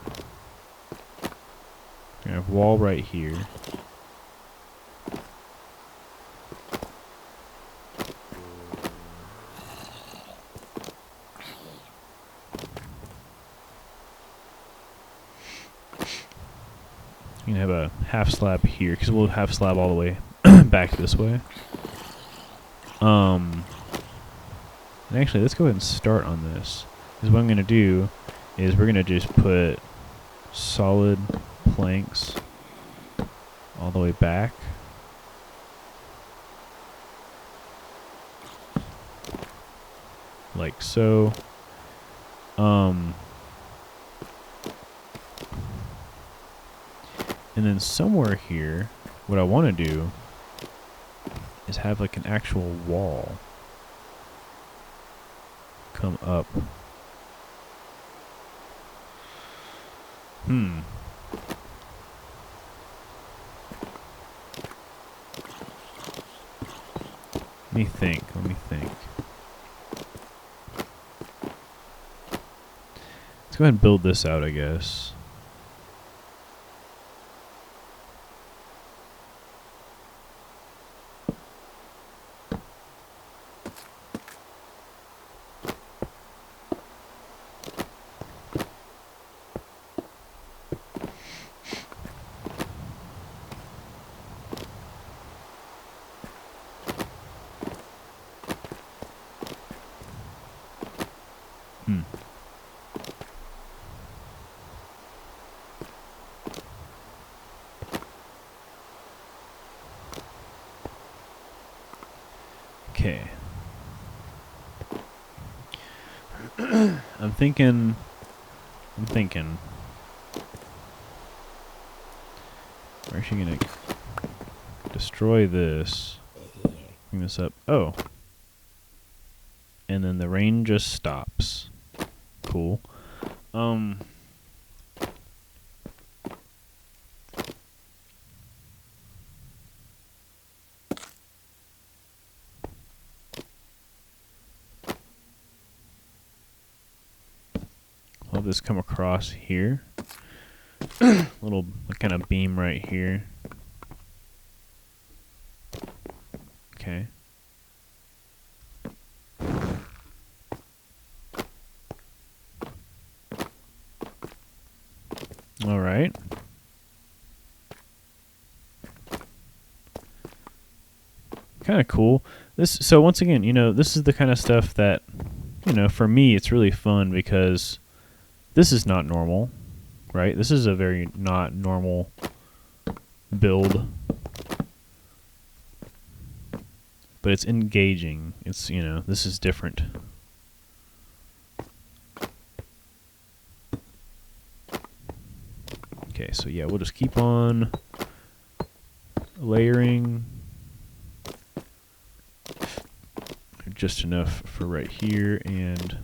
We have a wall right here. You can have a half slab here, because we'll half slab all the way back this way. And actually, let's go ahead and start on this. Because what I'm going to do is we're going to just put solid planks all the way back. Like so. And then somewhere here, what I want to do is have like an actual wall come up. Let me think. Let's go ahead and build this out, I guess. Okay. I'm thinking. We're actually gonna destroy this. Bring this up. Oh. And then the rain just stops. Cool. I'll have this come across here. Little kind of beam right here. Okay. All right. Kind of cool. So once again, this is the kind of stuff that, for me, it's really fun because this is not normal, right? This is a very not normal build, but it's engaging. It's, this is different. Okay, so yeah, we'll just keep on layering. Just enough for right here, and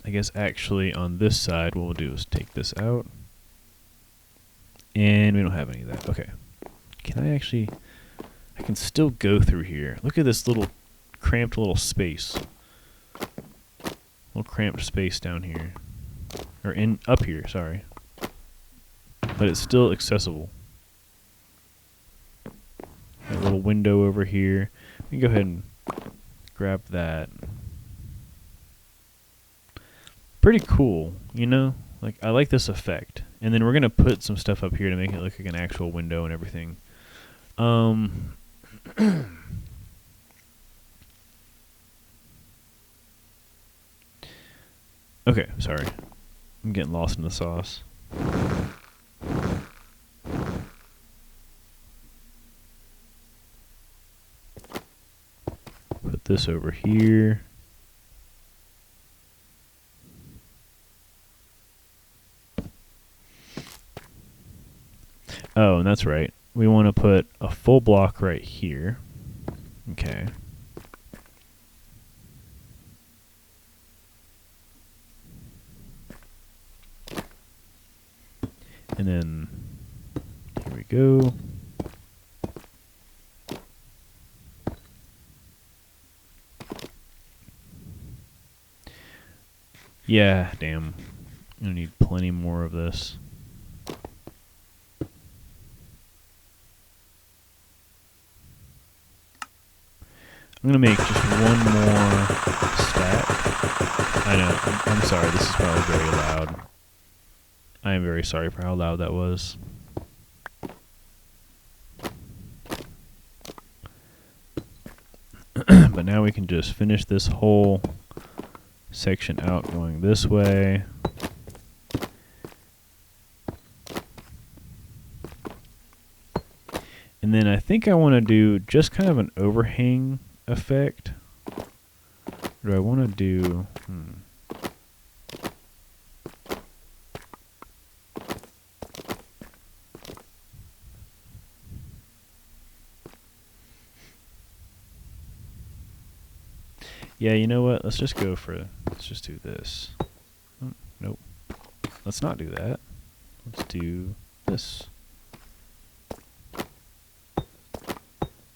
I guess actually on this side what we'll do is take this out. And we don't have any of that. Okay. I can still go through here. Look at this little cramped little space. Little cramped space down here. Or up here, sorry. But it's still accessible. Got a little window over here. We can go ahead and grab that. Pretty cool, Like, I like this effect. And then we're going to put some stuff up here to make it look like an actual window and everything. Okay, sorry. I'm getting lost in the sauce. Put this over here. Oh, and that's right. We want to put a full block right here. Okay. And then, here we go. Yeah, damn. I'm gonna need plenty more of this. I'm gonna make just one more stack. I know, I'm sorry, this is probably very loud. I am very sorry for how loud that was. But now we can just finish this whole section out going this way. And then I think I want to do just kind of an overhang effect. What do I want to do? Yeah, you know what? Let's just do this. Oh, nope. Let's not do that. Let's do this.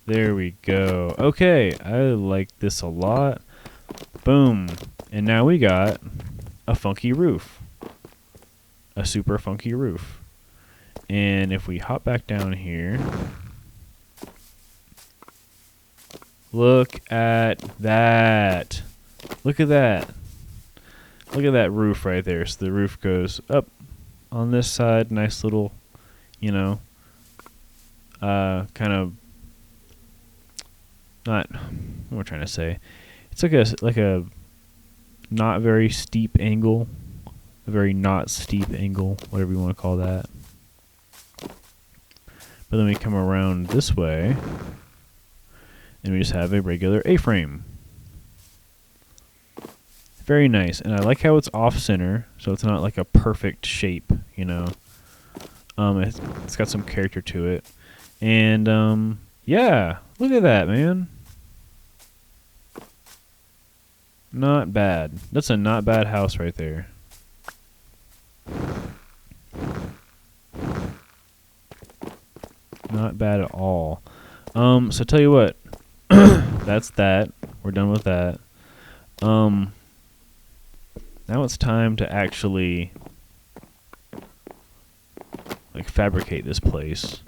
There we go. Okay, I like this a lot. Boom. And now we got a funky roof. A super funky roof. And if we hop back down here, look at that. Look at that. Look at that roof right there. So the roof goes up on this side. Nice little, you know, kind of not, what am I trying to say? It's like a not very steep angle. A very not steep angle, whatever you want to call that. But then we come around this way, and we just have a regular A-frame. Very nice, and I like how it's off-center, so it's not like a perfect shape, you know. It's got some character to it. And, yeah, look at that, man. Not bad. That's a not bad house right there. Not bad at all. So tell you what, that's that. We're done with that. Now it's time to actually like fabricate this place.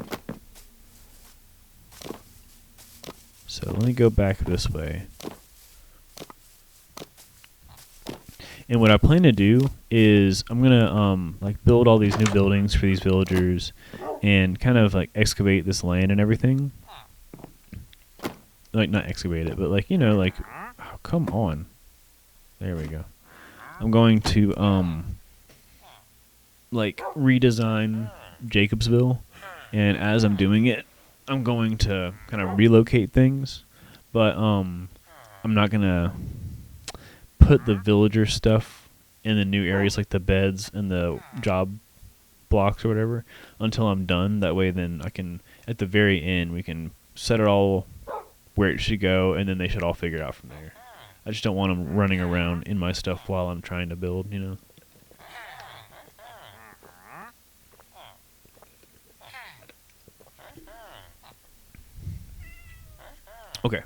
So let me go back this way. And what I plan to do is I'm gonna like build all these new buildings for these villagers and kind of like excavate this land and everything. Like not excavate it, but like, you know, like, oh, come on. There we go. I'm going to like redesign Jacobsville, and as I'm doing it, I'm going to kind of relocate things, but I'm not gonna put the villager stuff in the new areas like the beds and the job blocks or whatever until I'm done. That way then I can, at the very end, we can set it all where it should go, and then they should all figure it out from there. I just don't want them running around in my stuff while I'm trying to build, you know. Okay.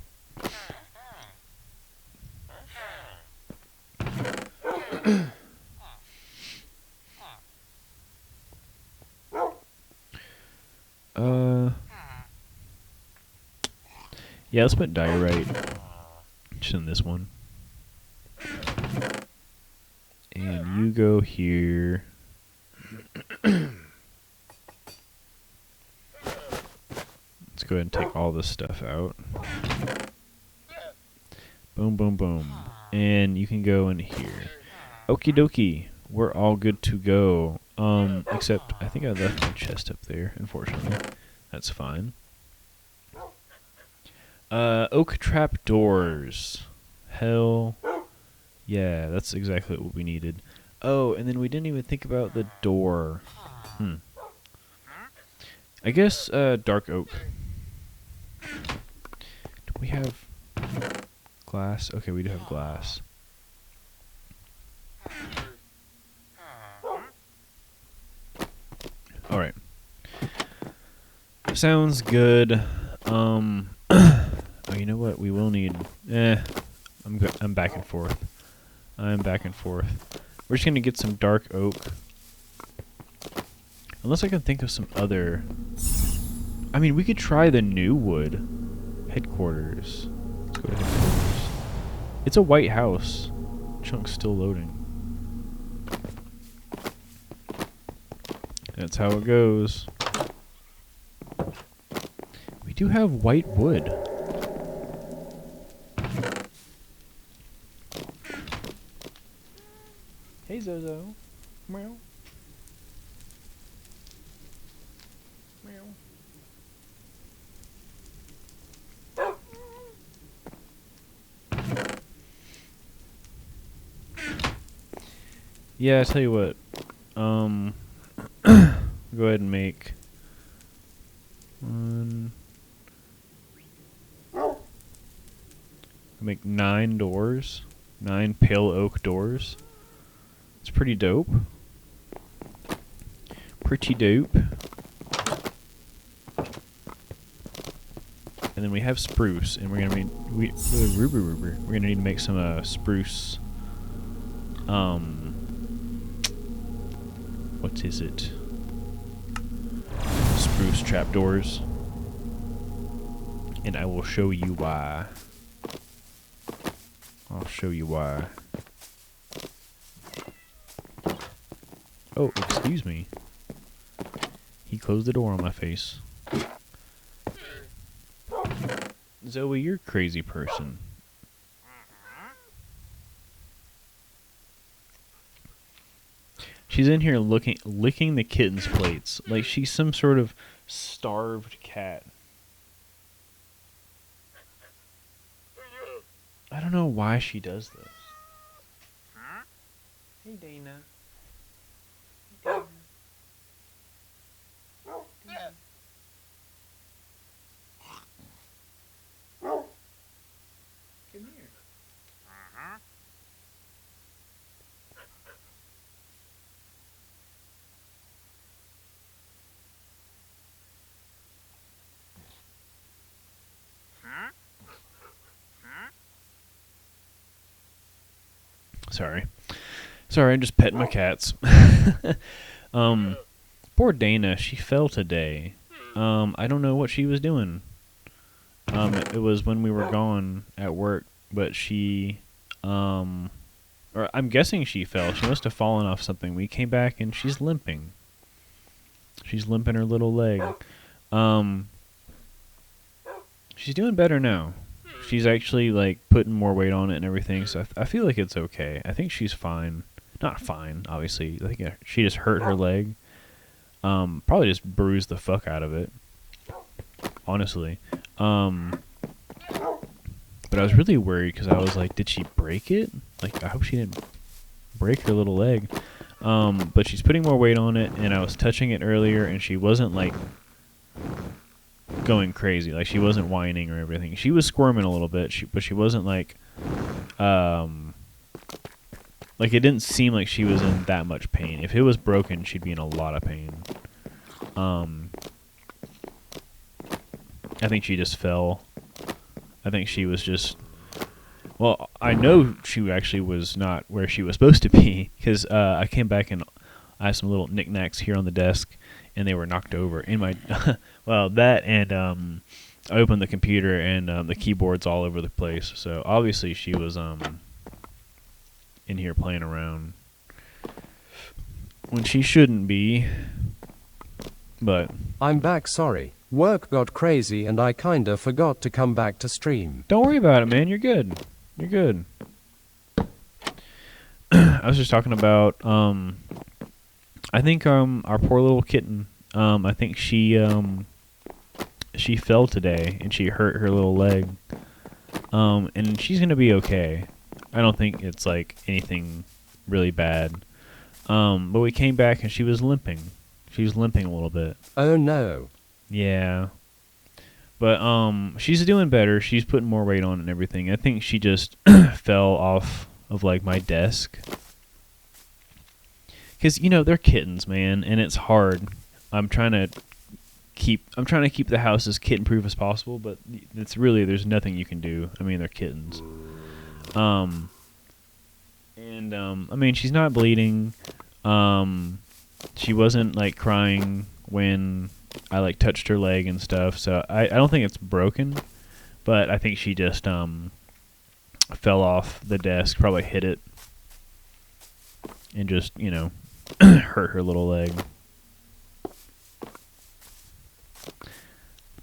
Yeah, let's put diorite just in this one. And you go here. Let's go ahead and take all this stuff out. Boom, boom, boom. And you can go in here. Okie dokie. We're all good to go. Except I think I left my chest up there, unfortunately. That's fine. Oak trap doors. Hell yeah, that's exactly what we needed. Oh, and then we didn't even think about the door. I guess dark oak. Do we have glass? Okay, we do have glass. Alright. Sounds good. Oh, you know what? We will need... I'm back and forth. I'm back and forth. We're just going to get some dark oak. Unless I can think of some other... I mean, we could try the new wood. Headquarters. Let's go to headquarters. It's a white house. Chunk's still loading. That's how it goes. We do have white wood. Hey, Zozo. Meow. Meow. Yeah, I tell you what. Go ahead and make one. Make 9 doors. 9 pale oak doors. It's pretty dope. Pretty dope. And then we have spruce, and we're gonna need we're gonna need to make some spruce. What is it? Spruce trapdoors. And I will show you why. I'll show you why. Oh, excuse me. He closed the door on my face. Zoe, you're a crazy person. She's in here licking the kitten's plates like she's some sort of starved cat. I don't know why she does this. Hey, Dana. Dana. Dana. Come here. Sorry. Sorry, I'm just petting my cats. Poor Dana, she fell today. I don't know what she was doing. It was when we were gone at work, but she, or I'm guessing she fell. She must have fallen off something. We came back and she's limping. She's limping her little leg. She's doing better now. She's actually like putting more weight on it and everything, so I feel like it's okay. I think she's fine. Not fine, obviously. I think she just hurt her leg. Probably just bruised the fuck out of it. Honestly. But I was really worried because I was like, did she break it? Like, I hope she didn't break her little leg. But she's putting more weight on it, and I was touching it earlier, and she wasn't like going crazy. Like, she wasn't whining or everything. She was squirming a little bit, but she wasn't like it didn't seem like she was in that much pain. If it was broken, she'd be in a lot of pain. I think she just fell. I think she was just... Well, I know she actually was not where she was supposed to be, because I came back and I had some little knickknacks here on the desk, and they were knocked over. In my... well, that and I opened the computer, and the keyboard's all over the place. So, obviously, she was in here playing around when she shouldn't be. But... I'm back, sorry. Work got crazy and I kinda forgot to come back to stream. Don't worry about it, man. You're good. You're good. I was just talking about, I think, our poor little kitten, I think she fell today and she hurt her little leg. And she's gonna be okay. I don't think it's, like, anything really bad. But we came back and she was limping. She was limping a little bit. Oh no. Yeah. But she's doing better. She's putting more weight on it and everything. I think she just fell off of like my desk. Cuz you know, they're kittens, man, and it's hard. I'm trying to keep the house as kitten proof as possible, but it's really there's nothing you can do. I mean, they're kittens. I mean, she's not bleeding. She wasn't like crying when I like touched her leg and stuff, so I don't think it's broken, but I think she just fell off the desk, probably hit it, and just, you know, hurt her little leg.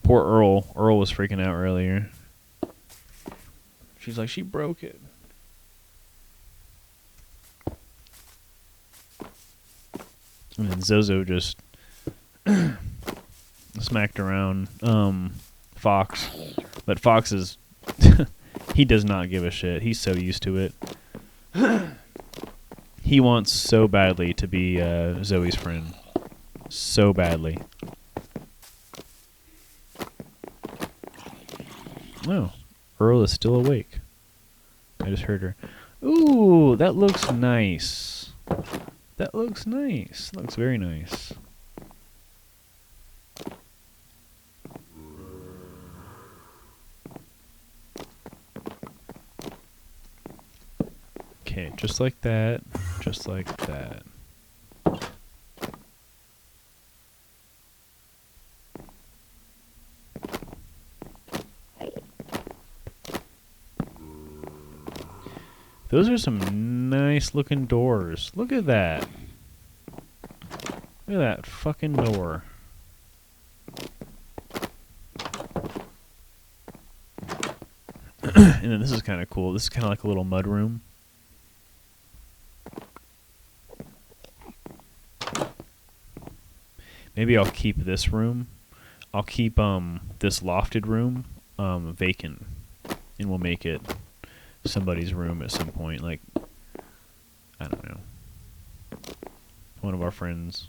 Poor Earl. Earl was freaking out earlier. She's like, she broke it. And then Zozo just smacked around Fox. But Fox is... he does not give a shit. He's so used to it. He wants so badly to be Zoe's friend. So badly. Oh, Earl is still awake. I just heard her. Ooh, that looks nice. That looks nice. Looks very nice. Okay, just like that. Just like that. Those are some nice looking doors. Look at that. Look at that fucking door. And then this is kind of cool. This is kind of like a little mud room. Maybe I'll keep this room. I'll keep this lofted room vacant, and we'll make it somebody's room at some point. Like, I don't know, one of our friends.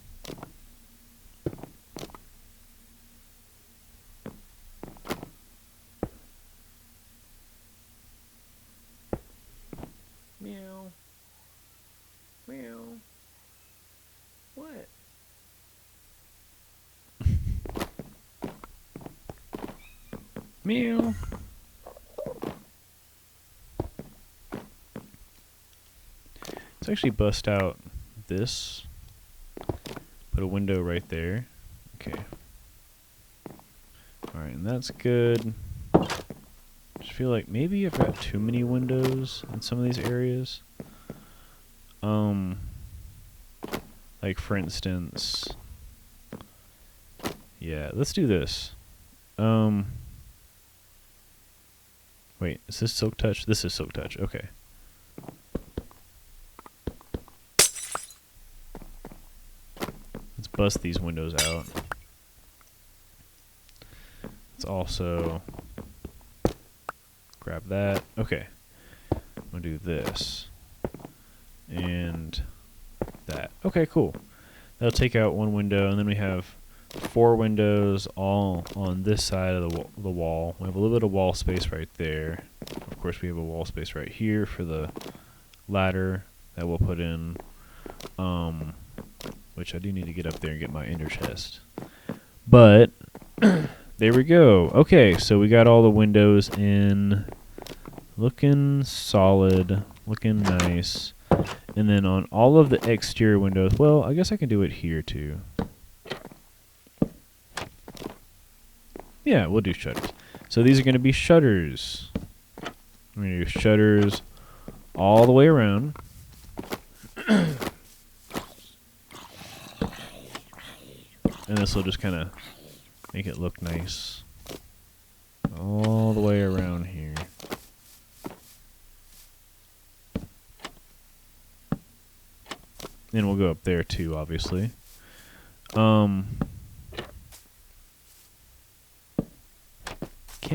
Meow. Meow. What? Meow. Let's actually bust out this. Put a window right there. Okay. Alright, and that's good. Just feel like maybe I've got too many windows in some of these areas. Like for instance, yeah, let's do this. Wait, is this Silk Touch? This is Silk Touch, okay. Let's bust these windows out. Let's also grab that. Okay. I'm gonna do this. And that. Okay, cool. That'll take out one window, and then we have 4 windows all on this side of the wall. We have a little bit of wall space right there. Of course, we have a wall space right here for the ladder that we'll put in. Which I do need to get up there and get my ender chest. But there we go. Okay, so we got all the windows in, looking solid, looking nice. And then on all of the exterior windows, well, I guess I can do it here too. Yeah, we'll do shutters. So these are going to be shutters. I'm going to do shutters all the way around. And this will just kind of make it look nice. All the way around here. And we'll go up there too, obviously. Can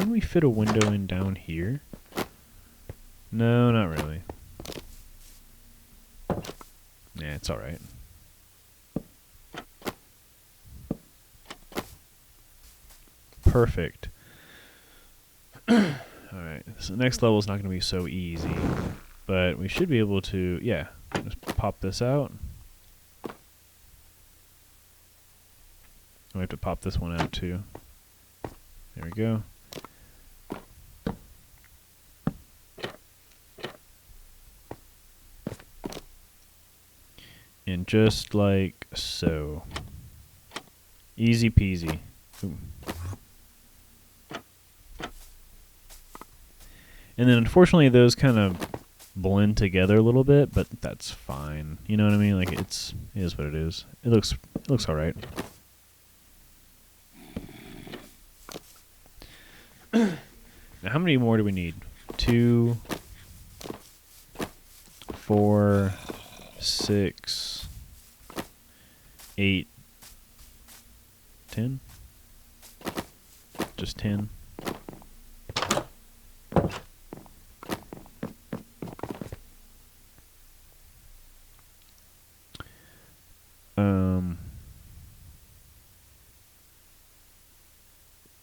we fit a window in down here? No, not really. Yeah, it's alright. Perfect. Alright, so the next level is not going to be so easy. But we should be able to, yeah, just pop this out. We have to pop this one out too. There we go. And just like so. Easy peasy. Ooh. And then unfortunately those kind of blend together a little bit, but that's fine. You know what I mean? Like it is what it is. It looks all right. Now how many more do we need? 2, 4, 6, 8, 10? Just 10.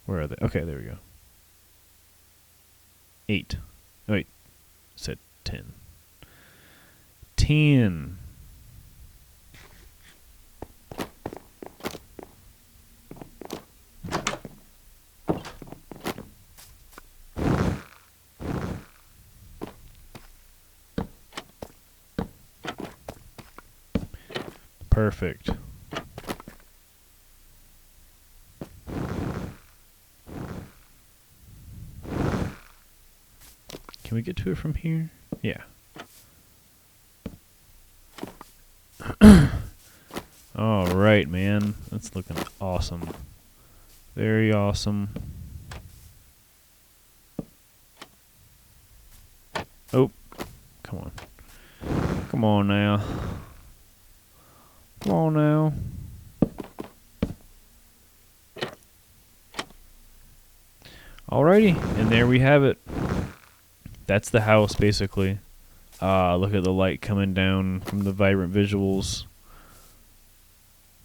Where are they? Okay, there we go. 8. Oh, wait. said 10. 10. Perfect. Can we get to it from here? Yeah. All right, man. That's looking awesome. Very awesome. Oh, come on. Come on now. Come on now. Alrighty, and there we have it. That's the house, basically. Look at the light coming down from the vibrant visuals.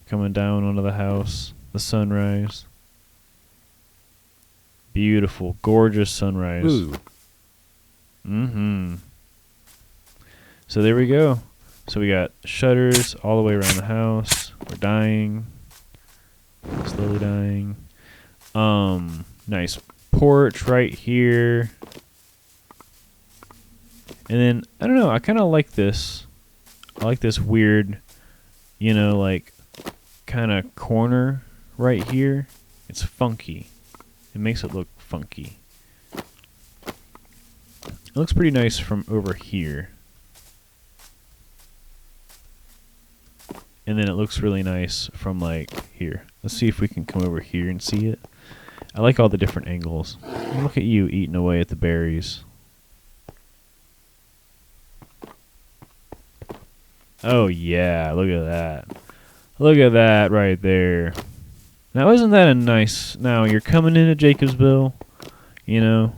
Coming down onto the house. The sunrise. Beautiful, gorgeous sunrise. Ooh. Mm-hmm. So there we go. So we got shutters all the way around the house. We're dying. Slowly dying. Nice porch right here. And then, I don't know, I kind of like this. I like this weird, you know, like, kind of corner right here. It's funky. It makes it look funky. It looks pretty nice from over here. And then it looks really nice from, like, here. Let's see if we can come over here and see it. I like all the different angles. Look at you eating away at the berries. Oh, yeah. Look at that. Look at that right there. Now, isn't that a nice... Now, you're coming into Jacobsville. You know,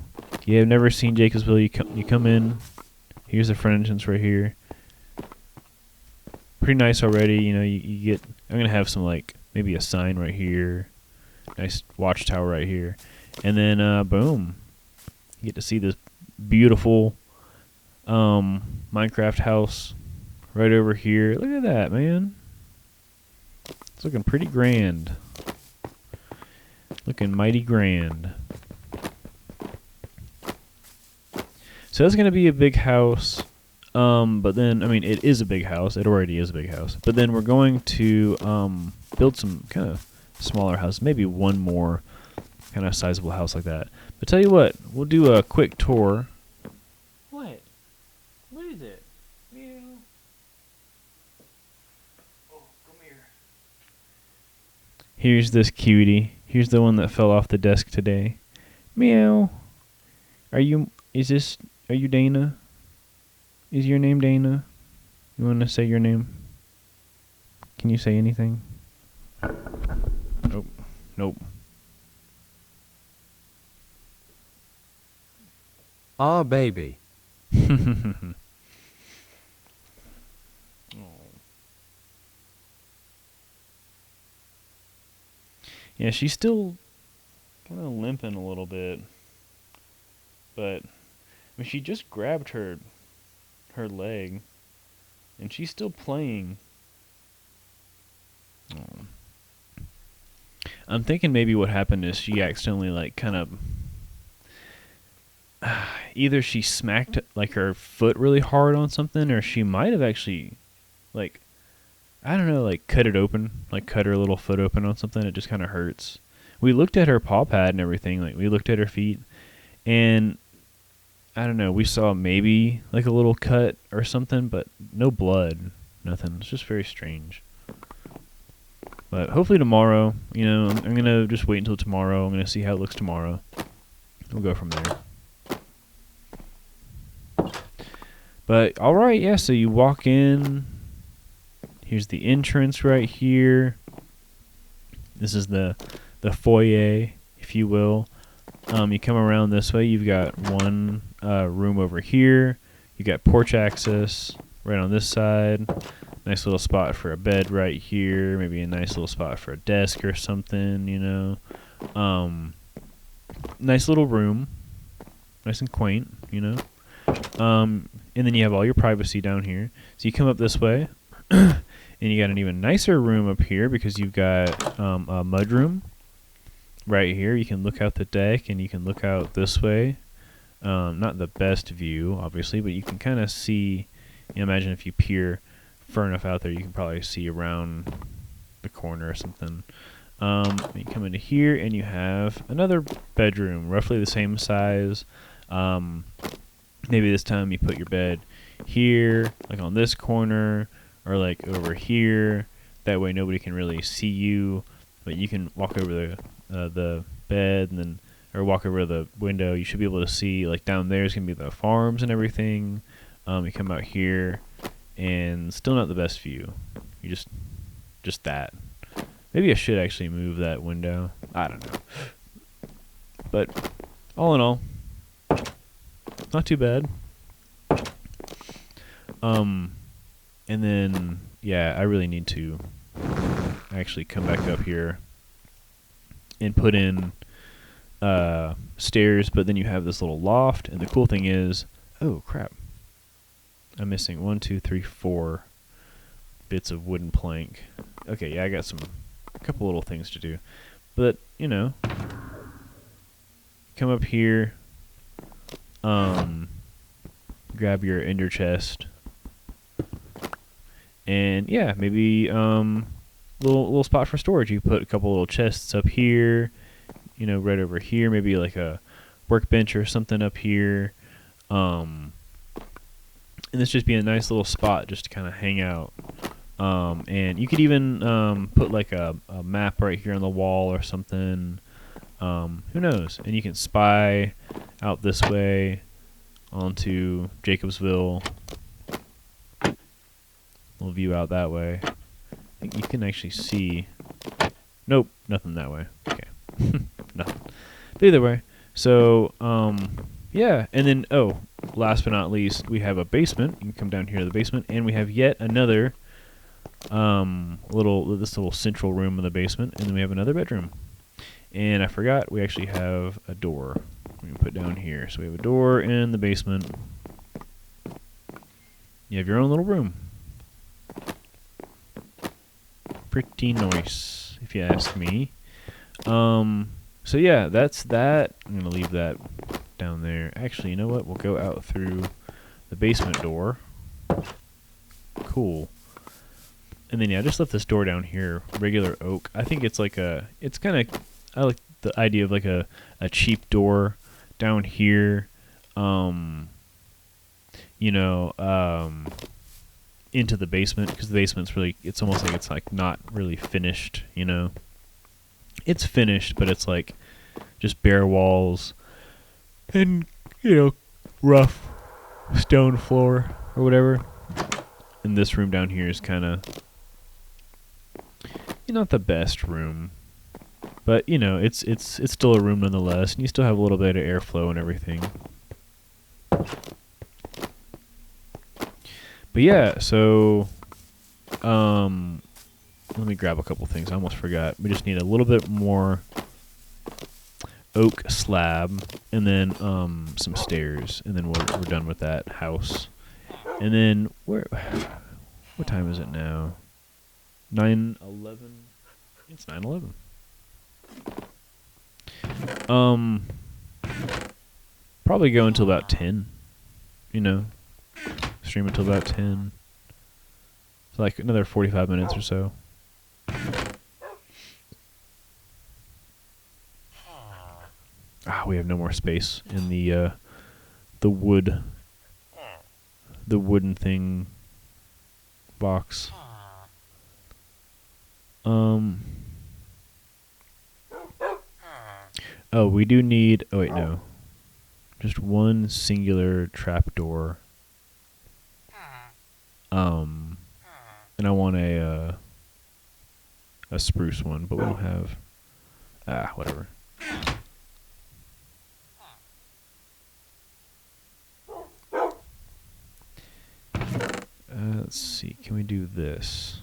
you have never seen Jacobsville. You come in. Here's the front entrance right here. Pretty nice already. You know, you get... I'm going to have some, like, maybe a sign right here. Nice watchtower right here. And then, boom. You get to see this beautiful Minecraft house right over here. Look at that, man. It's looking pretty grand. Looking mighty grand. So that's going to be a big house. But then, I mean, it is a big house. It already is a big house. But then we're going to build some kind of smaller house. Maybe one more kind of sizable house like that. But tell you what, we'll do a quick tour. What? What is it? Meow. Oh, come here. Here's this cutie. Here's the one that fell off the desk today. Meow. Are you Dana? Is your name Dana? You want to say your name? Can you say anything? Nope. Nope. Ah, baby. Oh. Yeah, she's still kind of limping a little bit. But I mean, she just grabbed her leg, and she's still playing. Oh. I'm thinking maybe what happened is she accidentally, like, kind of either she smacked like her foot really hard on something, or she might have actually, like, I don't know, like cut it open, like cut her little foot open on something. It just kind of hurts. We looked at her paw pad and everything, like we looked at her feet, and I don't know, we saw maybe like a little cut or something, but no blood, nothing. It's just very strange. But hopefully tomorrow, you know, I'm going to just wait until tomorrow. I'm going to see how it looks tomorrow. We'll go from there. But, alright, yeah, so you walk in. Here's the entrance right here. This is the foyer, if you will. You come around this way. You've got one room over here. You got porch access right on this side. Nice little spot for a bed right here. Maybe a nice little spot for a desk or something, you know. Nice little room. Nice and quaint, you know. And then you have all your privacy down here. So you come up this way, and you got an even nicer room up here because you've got a mudroom right here. You can look out the deck, and you can look out this way. Not the best view, obviously, but you can kind of see. Imagine if you peer far enough out there, you can probably see around the corner or something. You come into here, and you have another bedroom, roughly the same size. Maybe this time you put your bed here, like on this corner, or like over here. That way nobody can really see you, but you can walk over the bed and then, or walk over the window. You should be able to see, like down there is gonna be the farms and everything. You come out here, and still not the best view. You just that. Maybe I should actually move that window. I don't know. But all in all, not too bad. And then, yeah, I really need to actually come back up here and put in stairs, but then you have this little loft, and the cool thing is, oh crap, I'm missing 1, 2, 3, 4 bits of wooden plank. Okay, yeah, I got a couple little things to do, but you know, come up here, grab your ender chest, and yeah, maybe little spot for storage. You put a couple little chests up here, you know, right over here, maybe like a workbench or something up here, and this just be a nice little spot just to kind of hang out. And you could even put like a map right here on the wall or something. Who knows? And you can spy out this way onto Jacobsville. Little view out that way. I think you can actually see. Nope, nothing that way. Okay, nothing. But either way, so yeah, and then last but not least, we have a basement. You can come down here to the basement, and we have yet another this little central room in the basement, and then we have another bedroom. And I forgot we actually have a door we can put down here. So we have a door in the basement. You have your own little room. Pretty nice, if you ask me. So yeah, that's that. I'm gonna leave that down there. Actually, you know what? We'll go out through the basement door. Cool. And then yeah, I just left this door down here, regular oak. I think it's like it's kind of, I like the idea of like a cheap door down here. You know, into the basement, because the basement's really, it's almost like it's like not really finished, you know. It's finished, but it's like just bare walls and, you know, rough stone floor or whatever. And this room down here is kind of, not the best room, but you know, it's still a room nonetheless, and you still have a little bit of airflow and everything. But yeah, so let me grab a couple things. I almost forgot. We just need a little bit more oak slab, and then some stairs, and then we're done with that house. And then what time is it now? 9:11. It's 9:11. Probably go until about 10. You know, stream until about 10. So like another 45 minutes or so. We have no more space in the wooden thing box. We do need, oh wait, no. Just one singular trapdoor. And I want a spruce one, but we don't have, whatever. Let's see, can we do this?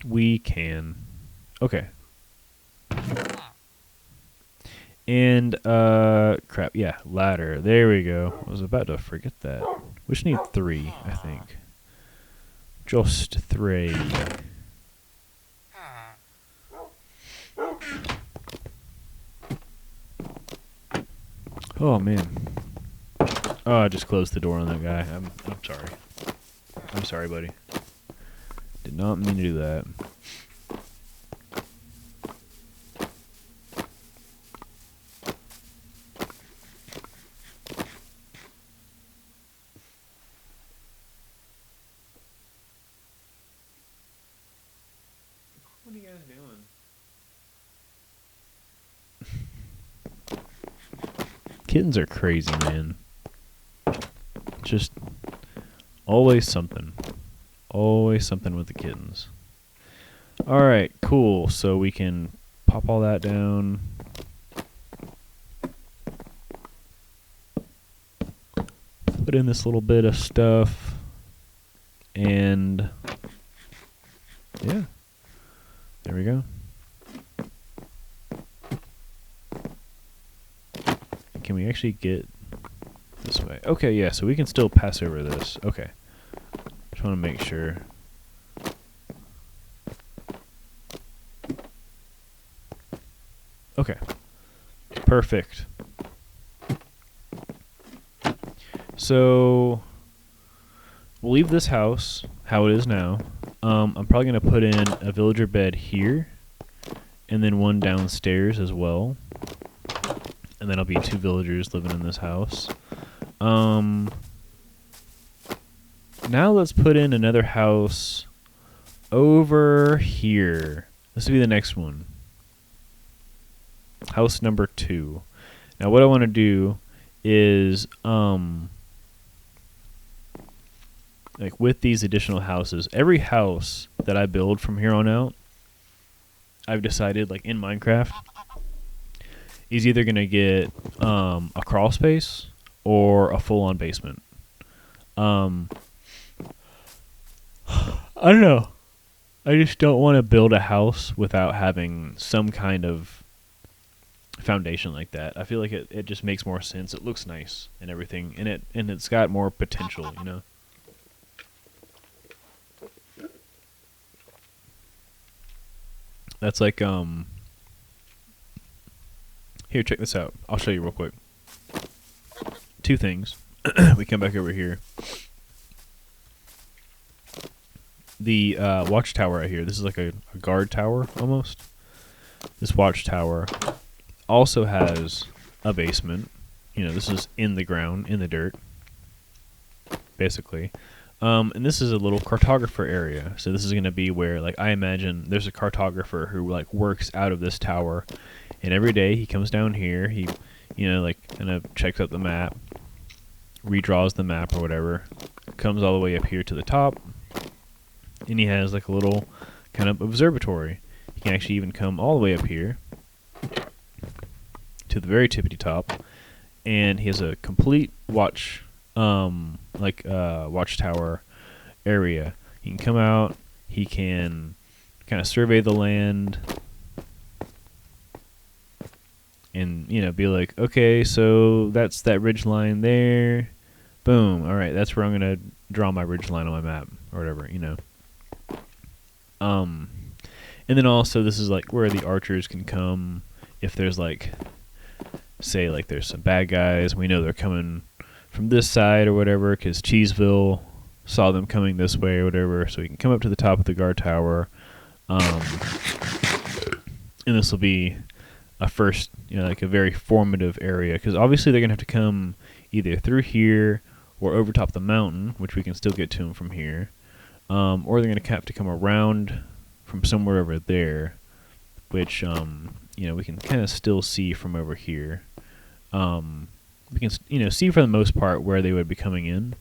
We can. Okay. And, crap, yeah, ladder. There we go. I was about to forget that. We just need 3, I think. Just 3. Oh, man. Oh, I just closed the door on that guy. I'm sorry. I'm sorry, buddy. Did not mean to do that. What are you guys doing? Kittens are crazy, man. Just always something. Always something with the kittens. Alright, cool. So we can pop all that down. Put in this little bit of stuff. And yeah. There we go. Can we actually get this way? Okay, yeah, so we can still pass over this. Okay. Just want to make sure. Okay. Perfect. So we'll leave this house how it is now. I'm probably going to put in a villager bed here and then one downstairs as well. And then there'll be 2 villagers living in this house. Now let's put in another house over here. This will be the next one. House number 2. Now what I want to do is, like with these additional houses, every house that I build from here on out, I've decided, like in Minecraft, is either going to get a crawl space or a full-on basement. I don't know. I just don't want to build a house without having some kind of foundation like that. I feel like it just makes more sense. It looks nice and everything, and it's got more potential, you know. That's like here, check this out. I'll show you real quick. 2 things. We come back over here. The watchtower right here. This is like a guard tower almost. This watchtower also has a basement. You know, this is in the ground, in the dirt, basically. And this is a little cartographer area. So this is going to be where, like, I imagine there's a cartographer who, like, works out of this tower. And every day he comes down here. He, you know, like, kind of checks out the map, redraws the map or whatever, comes all the way up here to the top. And he has, like, a little kind of observatory. He can actually even come all the way up here to the very tippity top. And he has a complete watchtower area. He can come out, he can kind of survey the land and, you know, be like, okay, so that's that ridge line there. Boom. All right, that's where I'm going to draw my ridge line on my map or whatever, you know. And then also this is like where the archers can come if there's like, say like there's some bad guys. We know they're coming from this side or whatever because Cheeseville saw them coming this way or whatever, so we can come up to the top of the guard tower. And this will be a first, you know, like a very formative area because obviously they're going to have to come either through here or over top the mountain, which we can still get to them from here, or they're going to have to come around from somewhere over there, which, you know, we can kind of still see from over here. We can, you know, see for the most part where they would be coming in.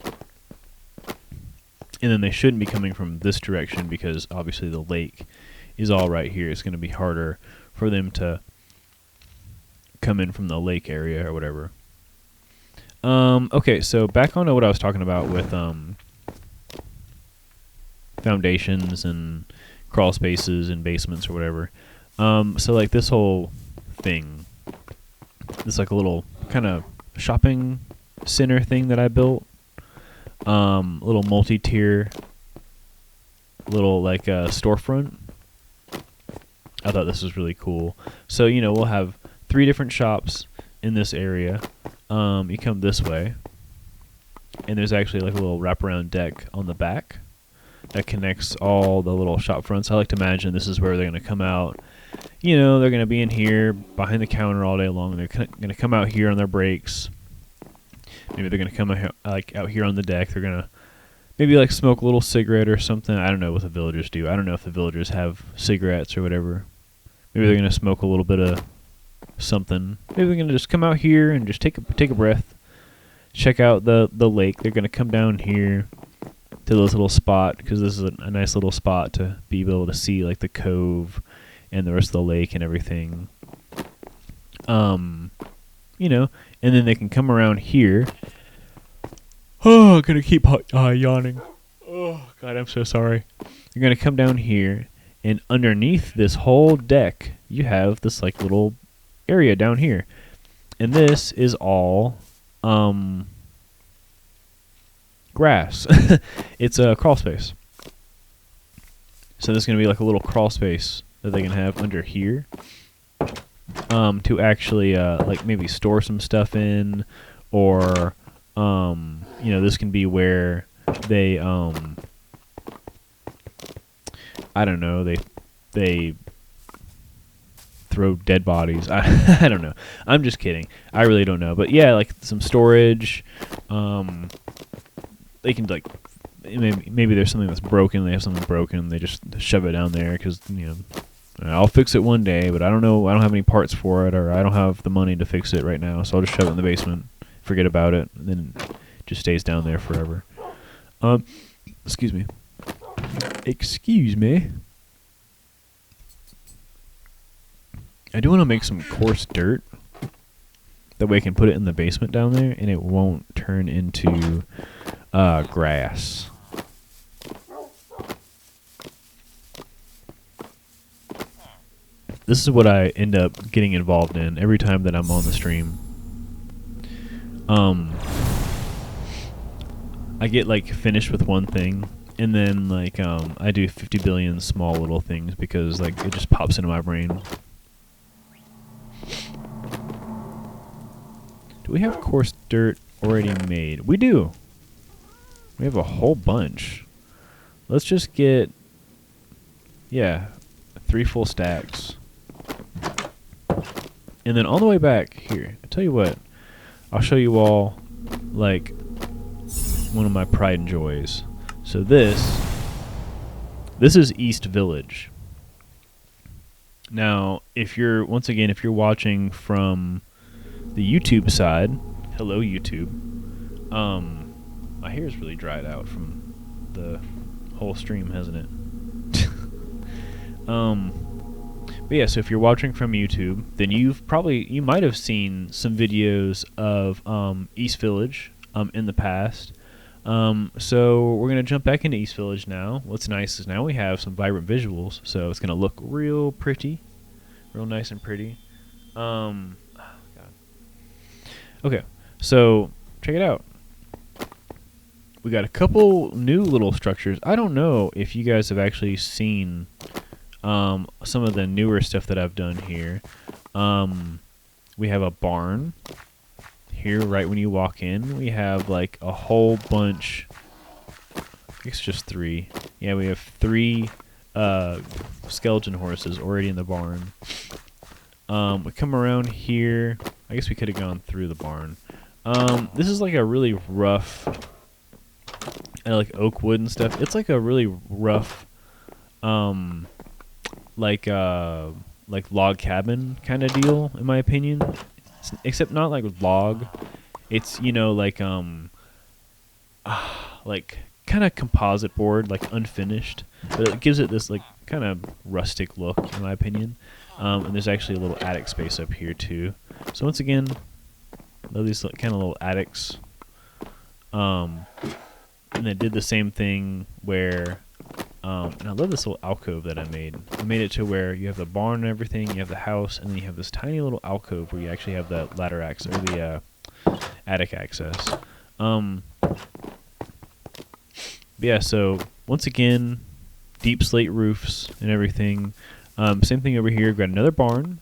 And then they shouldn't be coming from this direction because obviously the lake is all right here. It's going to be harder for them to come in from the lake area or whatever. Okay, so back on to what I was talking about with foundations and crawl spaces and basements or whatever. So like this whole thing, this like a little kind of shopping center thing that I built. Little multi-tier, little like storefront. I thought this was really cool. So we'll have 3 different shops in this area. You come this way, and there's actually like a little wraparound deck on the back that connects all the little shop fronts. I like to imagine this is where they're going to come out. They're going to be in here behind the counter all day long. They're going to come out here on their breaks. Maybe they're going to come out here on the deck. They're going to maybe like smoke a little cigarette or something. I don't know what the villagers do. I don't know if the villagers have cigarettes or whatever. Maybe they're going to smoke a little bit of something. Maybe they're going to just come out here and just take a breath. Check out the lake. They're going to come down here to this little spot because this is a nice little spot to be able to see like the cove and the rest of the lake and everything. And then they can come around here. Oh, I'm gonna keep yawning. Oh God, I'm so sorry. You're gonna come down here, and underneath this whole deck, you have this like little area down here, and this is all grass. It's a crawl space. So there's gonna be like a little crawl space that they can have under here. To actually like maybe store some stuff in, or this can be where they I don't know, they throw dead bodies. I don't know. I'm just kidding. I really don't know. But yeah, like some storage. They can like maybe there's something that's broken. They have something broken. They just shove it down there because I'll fix it one day, but I don't know. I don't have any parts for it, or I don't have the money to fix it right now, so I'll just shove it in the basement, forget about it, and then it just stays down there forever. Excuse me. Excuse me. I do want to make some coarse dirt. That way I can put it in the basement down there, and it won't turn into grass. This is what I end up getting involved in every time that I'm on the stream. I get like finished with one thing, and then like I do 50 billion small little things because like it just pops into my brain. Do we have coarse dirt already made? We do. We have a whole bunch. Let's just get 3 full stacks. And then all the way back here, I tell you what, I'll show you all like one of my pride and joys. So this is East Village. Now, if you're watching from the YouTube side, hello YouTube. My hair's really dried out from the whole stream, hasn't it? But yeah, so if you're watching from YouTube, then you might have seen some videos of East Village in the past. So we're gonna jump back into East Village now. What's nice is now we have some vibrant visuals, so it's gonna look real pretty, real nice and pretty. God. Okay, so check it out. We got a couple new little structures. I don't know if you guys have actually seen some of the newer stuff that I've done here. We have a barn here right when you walk in. We have like a whole bunch, I guess just 3. Yeah, we have 3 skeleton horses already in the barn. We come around here. I guess we could have gone through the barn. This is like a really rough, like oak wood and stuff. It's like a really rough, like log cabin kind of deal, in my opinion. Except not like log. It's like kind of composite board, like unfinished, but it gives it this like kind of rustic look, in my opinion. And there's actually a little attic space up here too. So once again, love these kind of little attics. And they did the same thing where And I love this little alcove that I made. I made it to where you have the barn and everything, you have the house, and then you have this tiny little alcove where you actually have the ladder access, or the attic access. Yeah, so once again, deep slate roofs and everything. Same thing over here. Got another barn,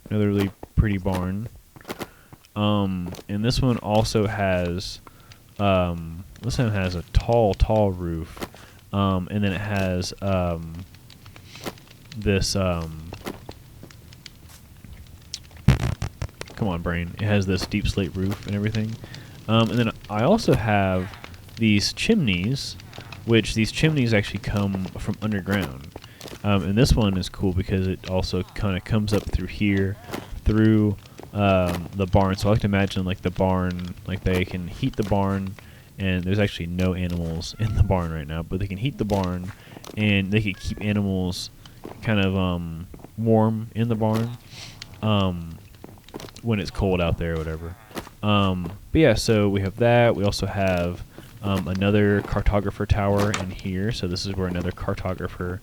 another really pretty barn. And this one also has, a tall roof. And then it has this. Come on, brain! It has this deep slate roof and everything. And then I also have these chimneys, which these chimneys actually come from underground. And this one is cool because it also kind of comes up through here, through the barn. So I like to imagine like the barn, like they can heat the barn, and there's actually no animals in the barn right now, but they can heat the barn, and they can keep animals kind of warm in the barn when it's cold out there or whatever. But yeah, so we have that. We also have another cartographer tower in here. So this is where another cartographer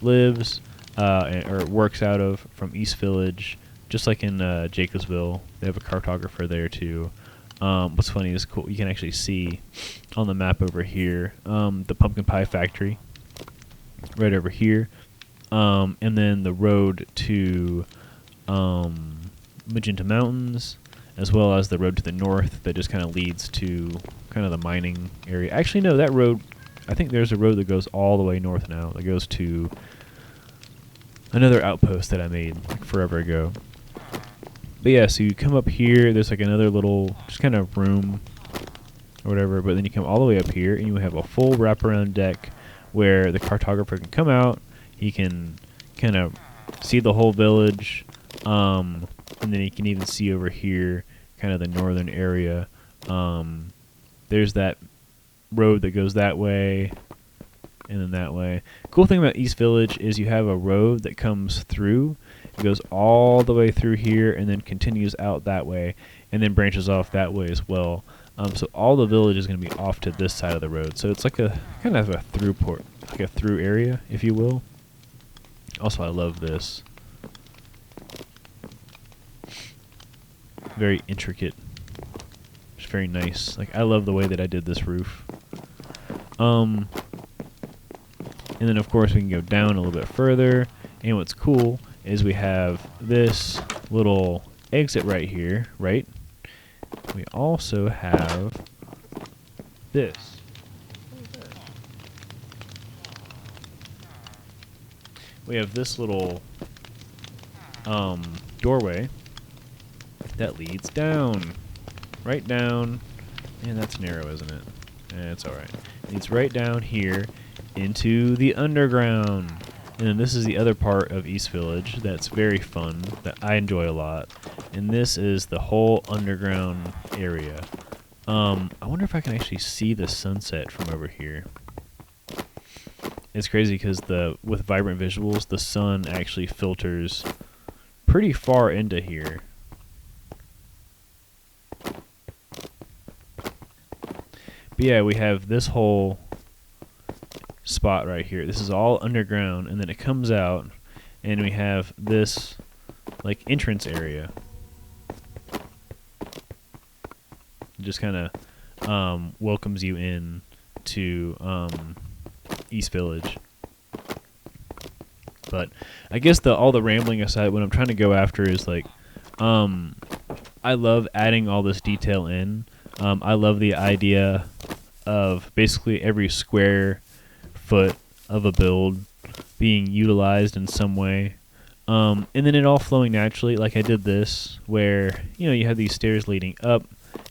lives or works out of, from East Village. Just like in Jacobsville, they have a cartographer there too. What's funny is cool. You can actually see on the map over here the pumpkin pie factory right over here, and then the road to Magenta Mountains, as well as the road to the north that just kind of leads to kind of the mining area. Actually, no, that road, I think there's a road that goes all the way north now, that goes to another outpost that I made like forever ago. But yeah, so you come up here, there's like another little just kind of room or whatever, but then you come all the way up here and you have a full wraparound deck where the cartographer can come out, he can kind of see the whole village, and then you can even see over here kind of the northern area. There's that road that goes that way and then that way. Cool thing about East Village is you have a road that comes through. It goes all the way through here and then continues out that way and then branches off that way as well. So all the village is going to be off to this side of the road. So it's like a kind of a through port, like a through area, if you will. Also, I love this. Very intricate. It's very nice. Like, I love the way that I did this roof. And then, of course, we can go down a little bit further. And what's cool is we have this little exit right here, right? We also have this. We have this little doorway that leads down, right down, and that's narrow, isn't it? It's alright. It leads right down here into the underground. And then this is the other part of East Village that's very fun, that I enjoy a lot. And this is the whole underground area. I wonder if I can actually see the sunset from over here. It's crazy because with vibrant visuals, the sun actually filters pretty far into here. But yeah, we have this whole spot right here. This is all underground, and then it comes out, and we have this like entrance area. It just kind of welcomes you in to East Village. But I guess all the rambling aside, what I'm trying to go after is like, I love adding all this detail in. I love the idea of basically every square foot of a build being utilized in some way. And then it all flowing naturally, like I did this, where, you have these stairs leading up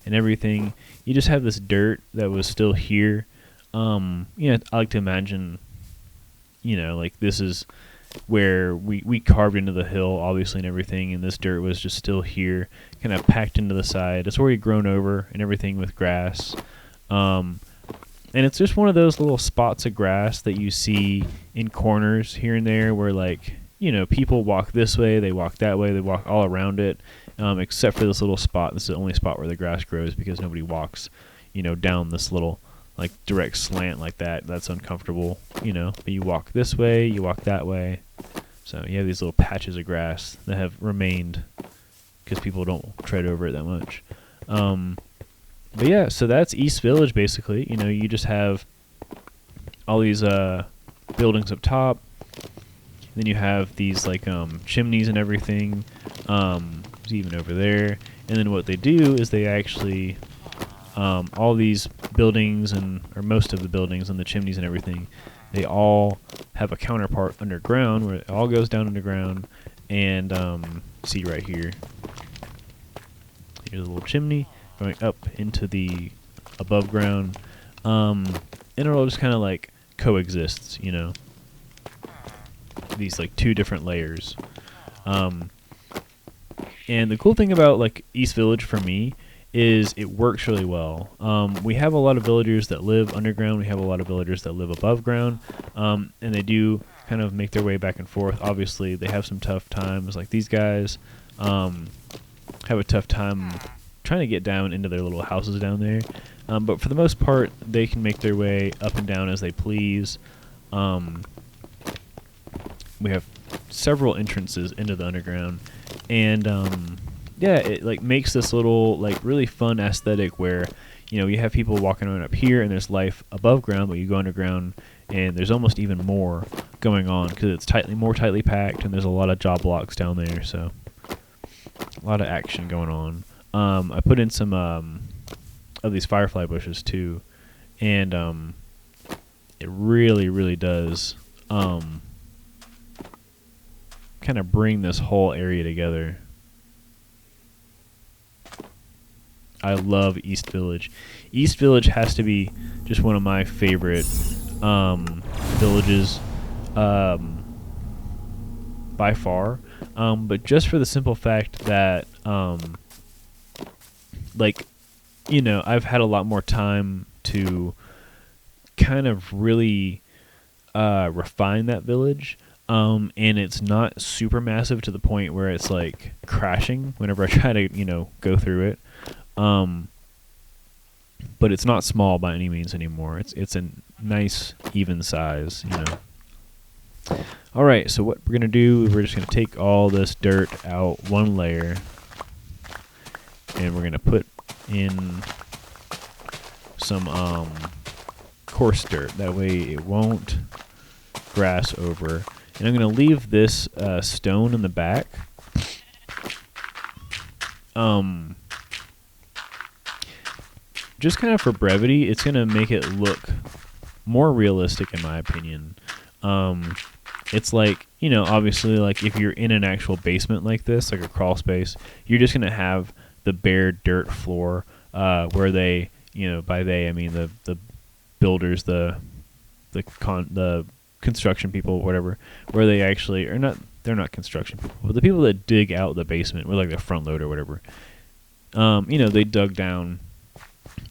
and everything. You just have this dirt that was still here. I like to imagine, like this is where we carved into the hill, obviously, and everything, and this dirt was just still here, kind of packed into the side. It's already grown over and everything with grass. And it's just one of those little spots of grass that you see in corners here and there where, like, people walk this way, they walk that way, they walk all around it, except for this little spot. This is the only spot where the grass grows because nobody walks, down this little like direct slant like that. That's uncomfortable, you know. But you walk this way, you walk that way. So you have these little patches of grass that have remained because people don't tread over it that much. But yeah, so that's East Village basically. You know, you just have all these buildings up top. Then you have these like chimneys and everything. Even over there. And then what they do is they actually all these buildings or most of the buildings and the chimneys and everything, they all have a counterpart underground where it all goes down underground. And see right here, here's a little chimney going up into the above ground, and it all just kind of like coexists, you know, these like two different layers. And the cool thing about like East Village for me is it works really well. We have a lot of villagers that live underground. We have a lot of villagers that live above ground, and they do kind of make their way back and forth. Obviously, they have some tough times. Like these guys have a tough time trying to get down into their little houses down there. But for the most part, they can make their way up and down as they please. We have several entrances into the underground, and yeah, it like makes this little like really fun aesthetic where, you know, you have people walking around up here and there's life above ground, but you go underground and there's almost even more going on because it's more tightly packed, and there's a lot of job blocks down there, so a lot of action going on. I put in some of these firefly bushes too, and it really does kind of bring this whole area together. I love East Village. East Village has to be just one of my favorite villages by far. But just for the simple fact that like, you know, I've had a lot more time to kind of really refine that village. And it's not super massive to the point where it's like crashing whenever I try to, you know, go through it. But it's not small by any means anymore. It's a nice even size, you know. All right, so what we're gonna do is we're just gonna take all this dirt out one layer, and we're gonna put in some coarse dirt. That way it won't grass over. And I'm going to leave this stone in the back. Just kind of for brevity, it's going to make it look more realistic in my opinion. It's like, you know, obviously like if you're in an actual basement like this, like a crawl space, you're just going to have the bare dirt floor where they, you know, by they I mean the builders, the construction people, whatever, where they actually are not, they're not construction people, but the people that dig out the basement with like the front load or whatever, you know, they dug down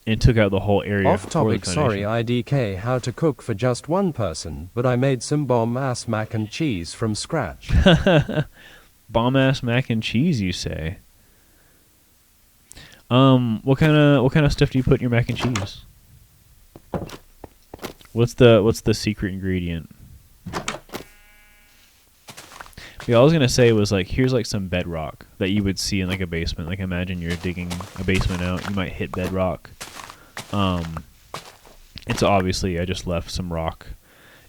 and took out the whole area. Off topic, sorry IDK, how to cook for just one person, but I made some bomb-ass mac and cheese from scratch. Bomb-ass mac and cheese, you say? What kind of stuff do you put in your mac and cheese? What's the secret ingredient? Yeah, all I was gonna say was like, here's like some bedrock that you would see in like a basement. Like imagine you're digging a basement out, you might hit bedrock. And so obviously I just left some rock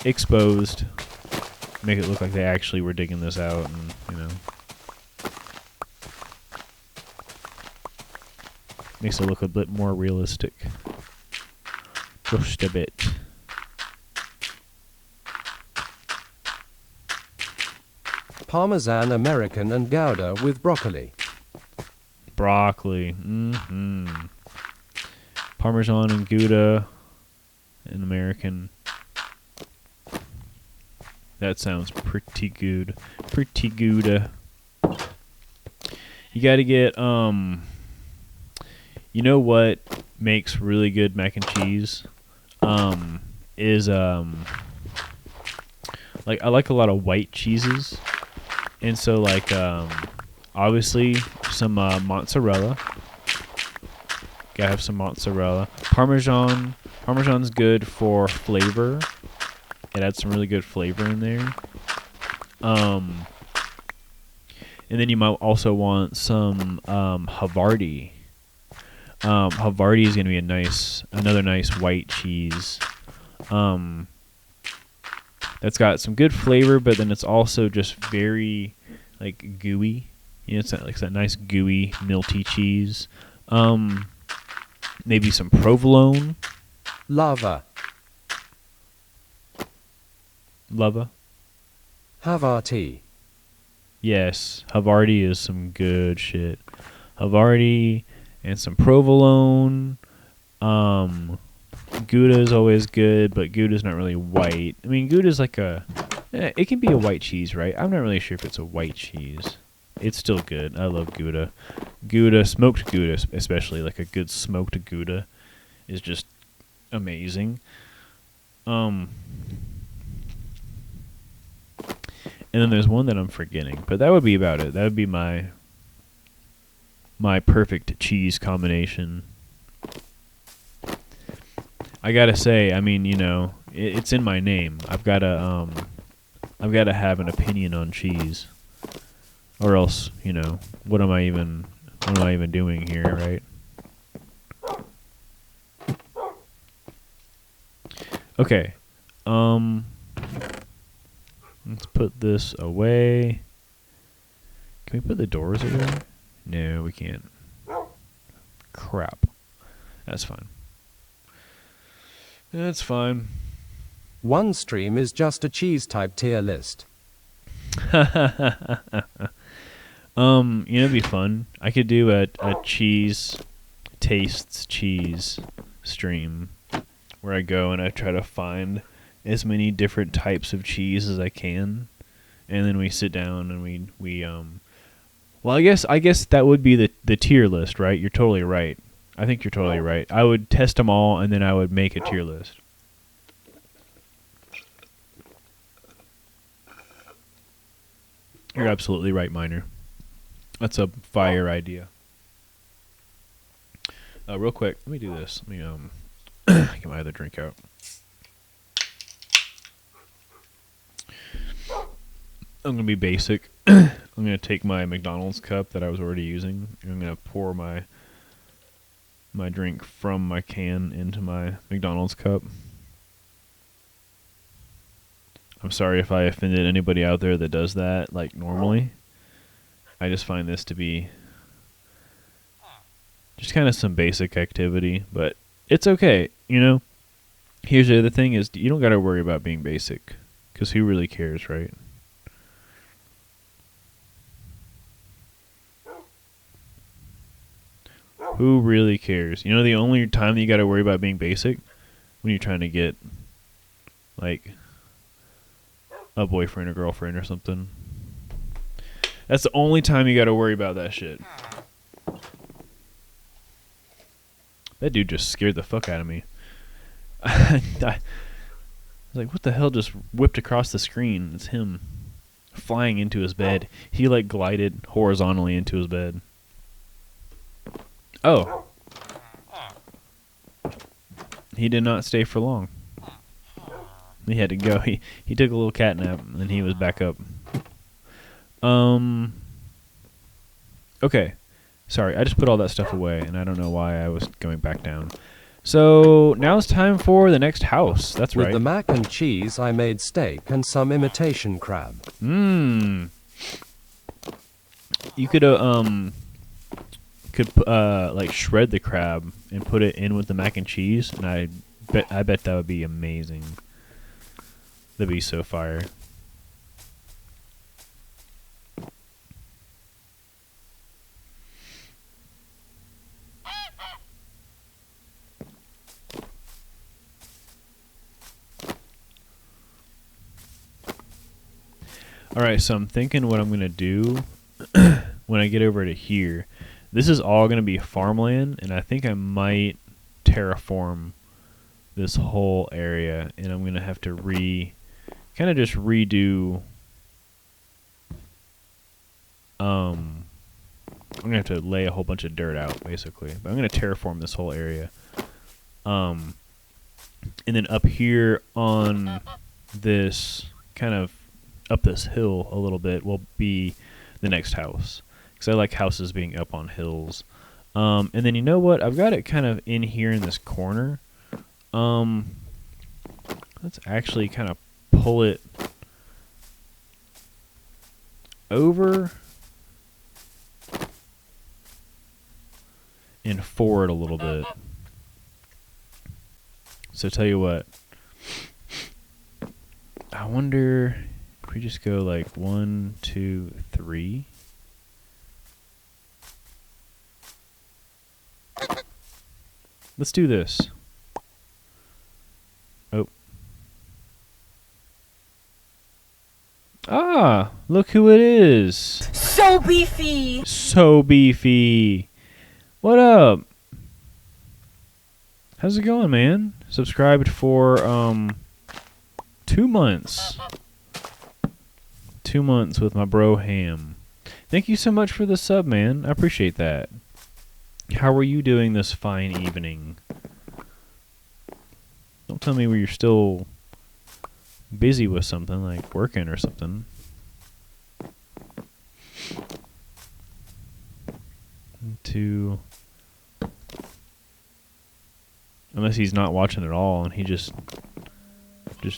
exposed, make it look like they actually were digging this out, and you know, makes it look a bit more realistic. Just a bit. Parmesan American and Gouda with broccoli. Broccoli. Parmesan and Gouda and American. That sounds pretty good. Pretty good. You gotta get, you know what makes really good mac and cheese? Is, like, I like a lot of white cheeses. And so, like, obviously, some mozzarella. Gotta have some mozzarella. Parmesan Parmesan's good for flavor. It adds some really good flavor in there. And then you might also want some Havarti. Havarti is going to be another nice white cheese. That's got some good flavor, but then it's also just very like gooey. You know, it's that nice gooey, milty cheese. Maybe some provolone. Lava. Havarti. Yes, Havarti is some good shit. Havarti and some provolone. Gouda is always good, but Gouda's not really white. I mean, Gouda's like it can be a white cheese, right? I'm not really sure if it's a white cheese. It's still good. I love Gouda. Smoked Gouda especially, like a good smoked Gouda is just amazing. And then there's one that I'm forgetting, but that would be about it. That would be my perfect cheese combination. I gotta say, I mean, you know, it's in my name. I've gotta have an opinion on cheese, or else, you know, what am I even doing here, right? Okay, let's put this away. Can we put the doors away? No, we can't. Crap. That's fine. That's fine. One stream is just a cheese type tier list. You know, it'd be fun. I could do a cheese tastes cheese stream where I go and I try to find as many different types of cheese as I can, and then we sit down and we well, I guess that would be the tier list, right? You're totally right. I think you're totally right. I would test them all and then I would make a tier list. You're absolutely right, Miner. That's a fire idea. Real quick, let me do this. Let me get my other drink out. I'm gonna be basic. I'm gonna take my McDonald's cup that I was already using, and I'm gonna pour my drink from my can into my McDonald's cup. I'm sorry if I offended anybody out there that does that, like, normally. I just find this to be just kind of some basic activity, but it's okay, you know? Here's the other thing is you don't gotta worry about being basic, because who really cares, right? Who really cares? You know, the only time that you got to worry about being basic when you're trying to get, like, a boyfriend or girlfriend or something. That's the only time you got to worry about that shit. That dude just scared the fuck out of me. I was like, what the hell just whipped across the screen? It's him flying into his bed. He, like, glided horizontally into his bed. Oh. He did not stay for long. He had to go. He took a little cat nap, and then he was back up. Okay. Sorry, I just put all that stuff away, and I don't know why I was going back down. So, now it's time for the next house. That's right. With the mac and cheese, I made steak and some imitation crab. You could, like shred the crab and put it in with the mac and cheese, and I bet that would be amazing. That'd be so fire. Alright, so I'm thinking what I'm gonna do when I get over to here. This is all going to be farmland, and I think I might terraform this whole area, and I'm going to have to kind of just redo, I'm going to have to lay a whole bunch of dirt out, basically, but I'm going to terraform this whole area. And then up here on this kind of up this hill a little bit will be the next house, because I like houses being up on hills. And then you know what? I've got it kind of in here in this corner. Let's actually kind of pull it over and forward a little bit. So tell you what, I wonder if we just go like 1, 2, 3. Let's do this. Oh. Ah, look who it is. So beefy. So beefy. What up? How's it going, man? Subscribed for 2 months. 2 months with my bro Ham. Thank you so much for the sub, man. I appreciate that. How are you doing this fine evening? Don't tell me you're still busy with something, like working or something. Unless he's not watching at all and he just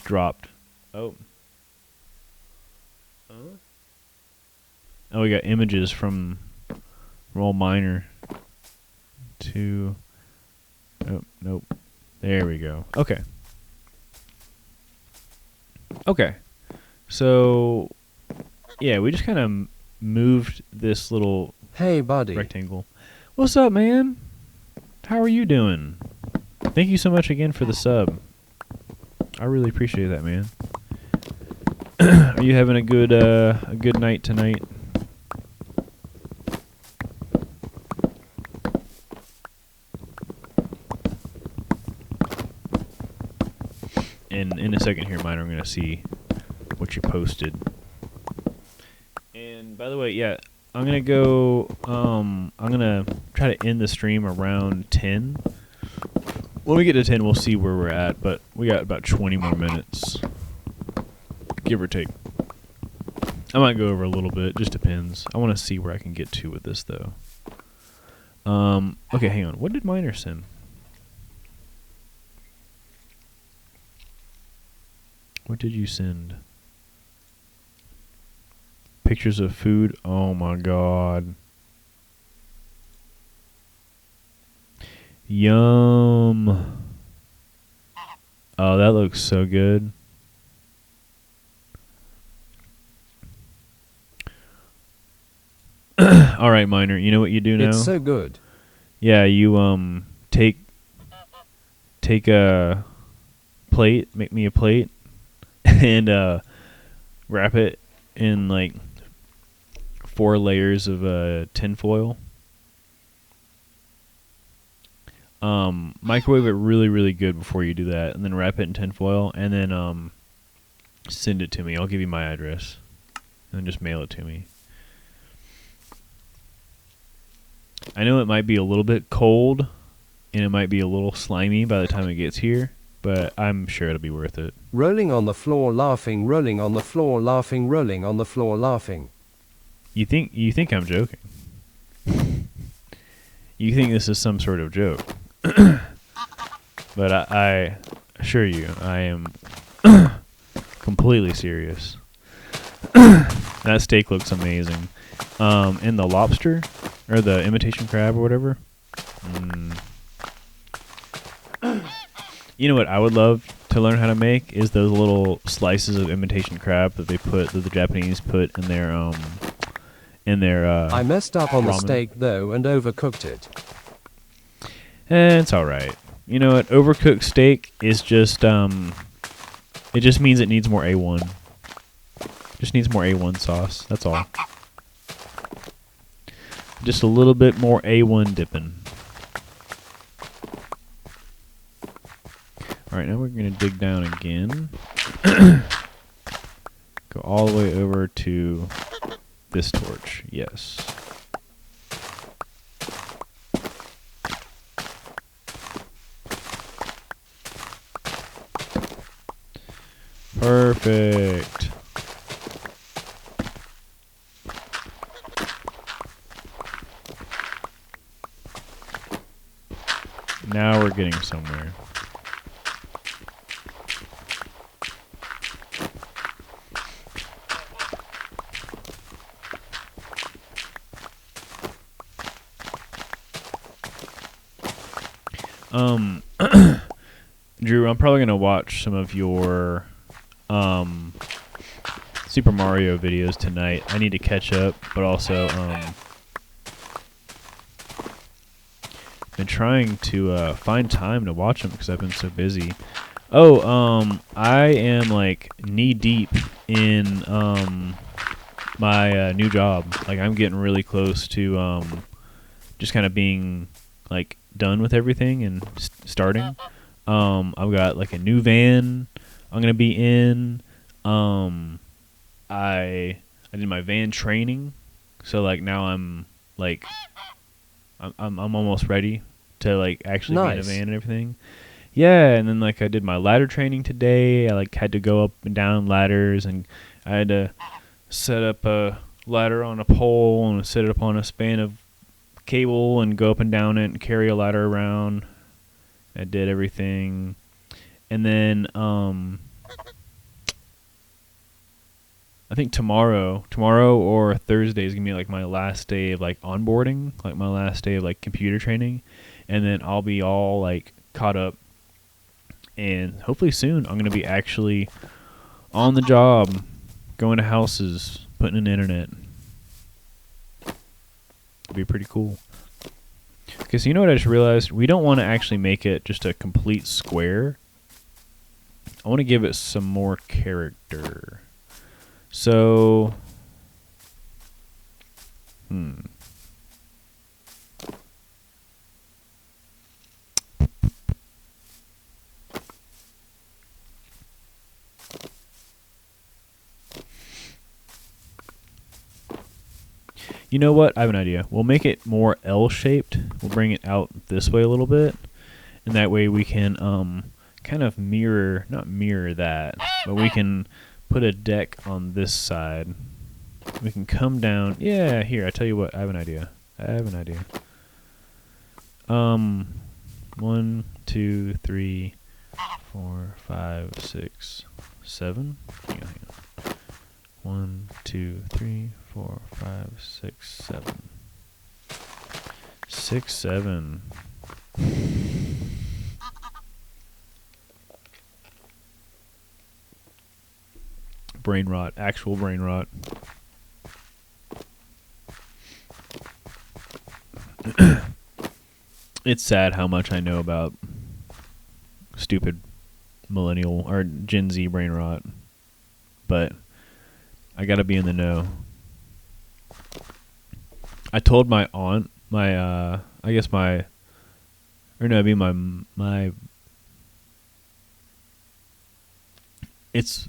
dropped. Oh. Oh, we got images from Roll Minor. Oh, nope. There we go. Okay. Okay. So, yeah, we just kind of moved this little Hey, buddy. rectangle. What's up, man? How are you doing? Thank you so much again for the sub. I really appreciate that, man. Are you having a good night tonight? And in a second here, Minor, I'm going to see what you posted. And by the way, yeah, I'm going to go, I'm going to try to end the stream around 10. When we get to 10, we'll see where we're at, but we got about 20 more minutes, give or take. I might go over a little bit, just depends. I want to see where I can get to with this, though. Okay, hang on. What did Minor send? What did you send? Pictures of food? Oh my god. Yum. Oh, that looks so good. All right, Minor. You know what you do now? It's so good. Yeah, you take a plate, make me a plate, and wrap it in like 4 layers of tin foil. Microwave it really, really good before you do that, and then wrap it in tin foil, and then send it to me. I'll give you my address, and then just mail it to me. I know it might be a little bit cold, and it might be a little slimy by the time it gets here, but I'm sure it'll be worth it. Rolling on the floor laughing, rolling on the floor laughing, rolling on the floor laughing. You think I'm joking? You think this is some sort of joke? But I assure you, I am completely serious. That steak looks amazing. And the lobster, or the imitation crab or whatever. You know what I would love to learn how to make is those little slices of imitation crab that the Japanese put in their I messed up on the ramen. steak though and overcooked it. It's all right. You know what? Overcooked steak is just it just means it needs more A1. Just needs more A1 sauce. That's all. Just a little bit more A1 dipping. All right, now we're going to dig down again. Go all the way over to this torch. Yes. Perfect. Now we're getting somewhere. Drew, I'm probably gonna watch some of your Super Mario videos tonight. I need to catch up, but also been trying to find time to watch them because I've been so busy. Oh, I am like knee deep in my new job. Like I'm getting really close to just kind of being like done with everything and starting. I've got like a new van I'm gonna be in. I did my van training, so like now I'm like I'm almost ready to like actually be in a van and everything. Yeah, and then like I did my ladder training today. I like had to go up and down ladders, and I had to set up a ladder on a pole and set it up on a span of cable and go up and down it and carry a ladder around. I did everything, and then I think tomorrow or Thursday is gonna be like my last day of like onboarding, like my last day of like computer training, and then I'll be all like caught up, and hopefully soon I'm gonna be actually on the job, going to houses, putting in internet. It'd be pretty cool. Okay, so you know what I just realized? We don't want to actually make it just a complete square. I want to give it some more character. So, you know what? I have an idea. We'll make it more L-shaped. We'll bring it out this way a little bit, and that way we can kind of not mirror that, but we can put a deck on this side. We can come down. Yeah, here, I tell you what, I have an idea. 1, 2, 3, 4, 5, 6, 7. Hang on. 1, 2, 3, 4, 5, 6, 7. 6, 7. Brain rot. Actual brain rot. It's sad how much I know about stupid millennial or Gen Z brain rot, but I gotta be in the know. I told my aunt, it's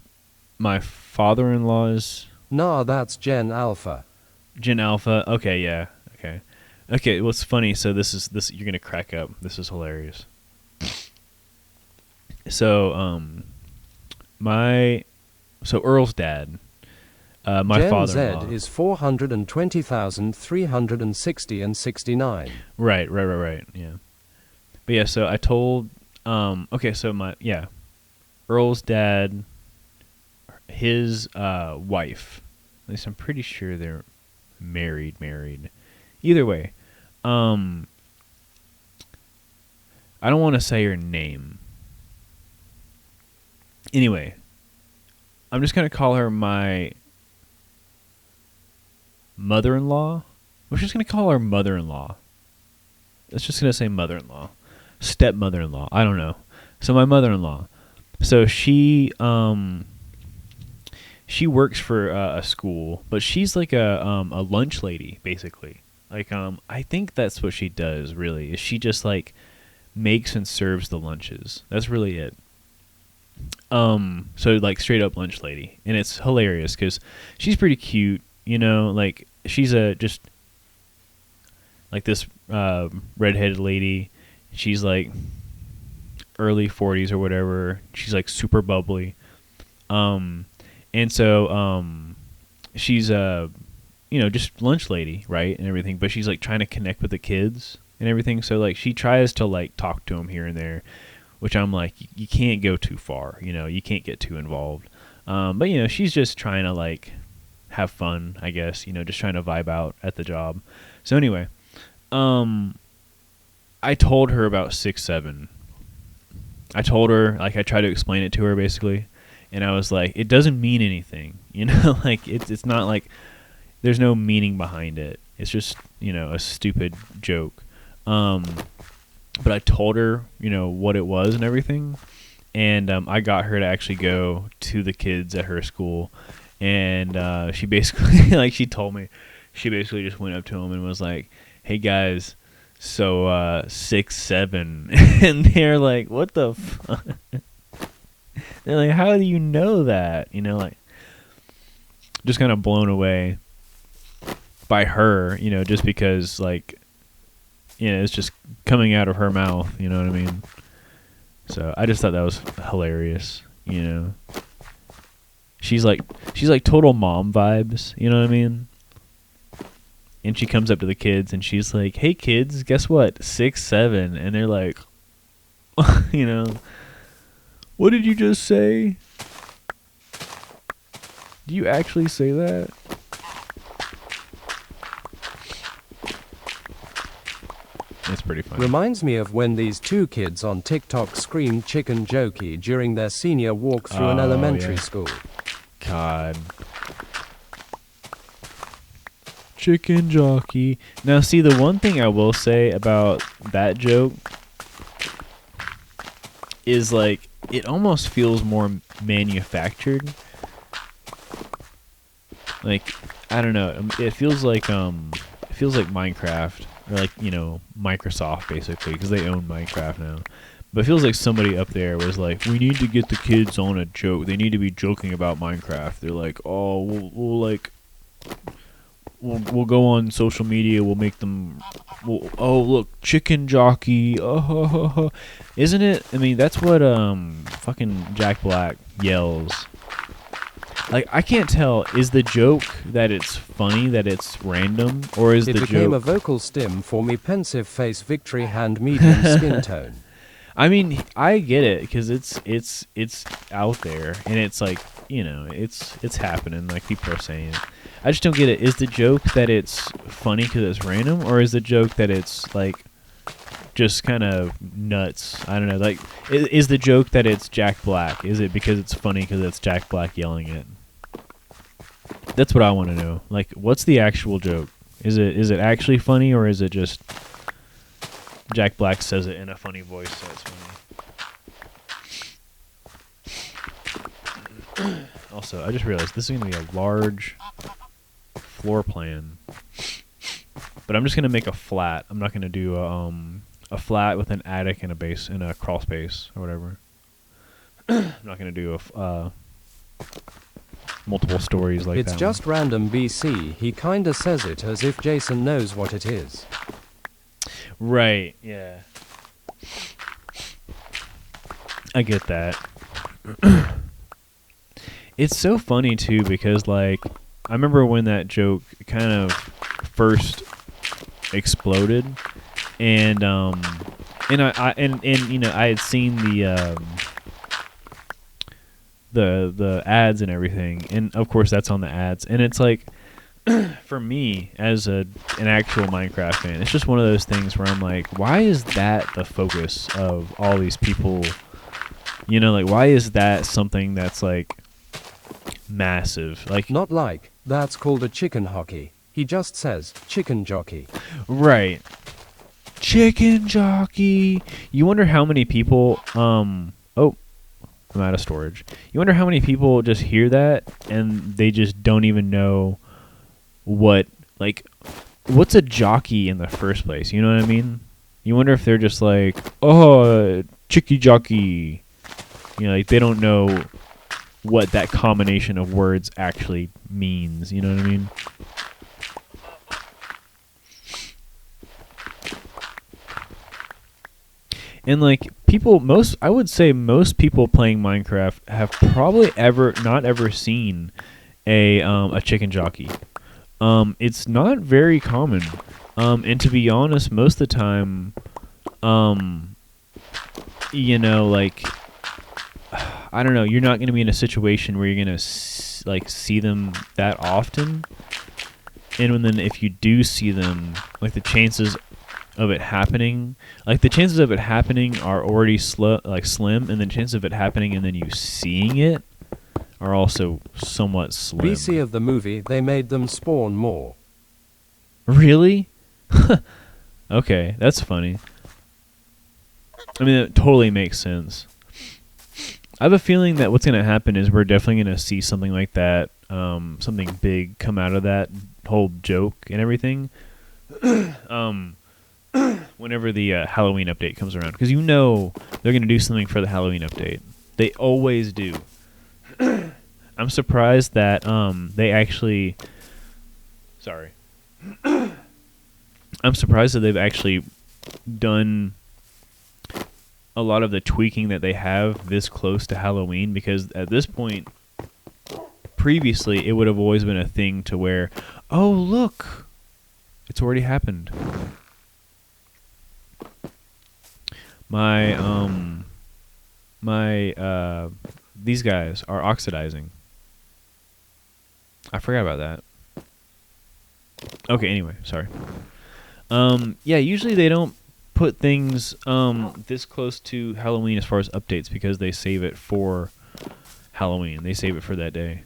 my father-in-law's. Nah, that's Gen Alpha. Gen Alpha. Okay, yeah. Okay. What's funny? So this you're gonna crack up. This is hilarious. So Earl's dad, my Gen father-in-law. Z is 420,360 and 69. Right. Yeah. But yeah, so I told. Okay, so Earl's dad, his wife. At least I'm pretty sure they're married. Either way, I don't want to say her name. Anyway, I'm just gonna call her my mother-in-law. We're just gonna call her mother-in-law. It's just gonna say mother-in-law, stepmother-in-law. I don't know. So my mother-in-law. So she works for a school, but she's like a lunch lady basically. Like I think that's what she does really. Is she just like makes and serves the lunches. That's really it. So like straight up lunch lady, and it's hilarious because she's pretty cute. You know, like she's just like this redheaded lady. She's like early 40s or whatever. She's like super bubbly. And so she's just lunch lady, right, and everything, but she's like trying to connect with the kids and everything. So like she tries to like talk to them here and there, which I'm like, you can't go too far, you can't get too involved. But she's just trying to like have fun, I guess, just trying to vibe out at the job. So anyway, I told her about 6'7". I told her, like, I tried to explain it to her basically, and I was like, it doesn't mean anything, like it's not like there's no meaning behind it. It's just, a stupid joke. But I told her, what it was and everything, and I got her to actually go to the kids at her school, and she basically, like, she told me, she basically just went up to them and was like, "Hey guys, so 6'7", and they're like, "What the fuck?" They're like, "How do you know that?" Like, just kind of blown away by her, just because, like, it's just coming out of her mouth, you know what I mean? So I just thought that was hilarious, She's like total mom vibes, you know what I mean? And she comes up to the kids and she's like, "Hey kids, guess what? 6'7", and they're like, "What did you just say? Do you actually say that?" It's pretty funny. Reminds me of when these two kids on TikTok screamed chicken jokey during their senior walk through an elementary school. God. Chicken jockey. Now, see, the one thing I will say about that joke is, like, it almost feels more manufactured. Like, I don't know. It feels like Minecraft, or like, Microsoft basically, because they own Minecraft now. But it feels like somebody up there was like, "We need to get the kids on a joke. They need to be joking about Minecraft." They're like, "Oh, we'll go on social media. We'll make them. Oh, look, chicken jockey. Oh, isn't it? I mean, that's what fucking Jack Black yells. Like, I can't tell. Is the joke that it's funny, that it's random, or is the joke... It became a vocal stim for me, pensive face, victory hand, medium skin tone. I mean, I get it, because it's out there, and it's like, it's happening, like people are saying. I just don't get it. Is the joke that it's funny because it's random, or is the joke that it's, like, just kind of nuts? I don't know. Like, is the joke that it's Jack Black? Is it because it's funny because it's Jack Black yelling it? That's what I want to know. Like, what's the actual joke? Is it actually funny, or is it just Jack Black says it in a funny voice, so it's funny? Also, I just realized this is going to be a large floor plan, but I'm just going to make a flat. I'm not going to do a flat with an attic and a base and a crawl space or whatever. I'm not going to do a multiple stories like that. It's just random BC. He kinda says it as if Jason knows what it is. Right, yeah. I get that. It's so funny too, because, like, I remember when that joke kind of first exploded, and I had seen the ads and everything, and of course that's on the ads, and it's like, for me as an actual Minecraft fan, it's just one of those things where I'm like, why is that the focus of all these people? Like, why is that something that's like massive? Like, Not like, that's called a chicken hockey. He just says, chicken jockey. right. Chicken jockey. You wonder how many people, oh, I'm out of storage. You wonder how many people just hear that and they just don't even know what's a jockey in the first place? You know what I mean? You wonder if they're just like, "Oh, chicky jockey." Like, they don't know what that combination of words actually means. You know what I mean? And like I would say most people playing Minecraft have probably not ever seen a chicken jockey. It's not very common. And to be honest, most of the time, you know, like, I don't know, you're not going to be in a situation where you're going to see them that often. And then if you do see them, like the chances of it happening are already slim, and the chances of it happening and then you seeing it are also somewhat slim. VC of the movie, they made them spawn more. Really? Okay, that's funny. I mean, it totally makes sense. I have a feeling that what's going to happen is we're definitely going to see something like that, something big come out of that whole joke and everything. Whenever the Halloween update comes around, because you know they're going to do something for the Halloween update. They always do. I'm surprised that they actually. Sorry. I'm surprised that they've actually done a lot of the tweaking that they have this close to Halloween, because at this point, previously, it would have always been a thing to where, oh, look, it's already happened. These guys are oxidizing. I forgot about that. Okay, anyway, sorry. Yeah, usually they don't put things this close to Halloween as far as updates, because they save it for Halloween. They save it for that day,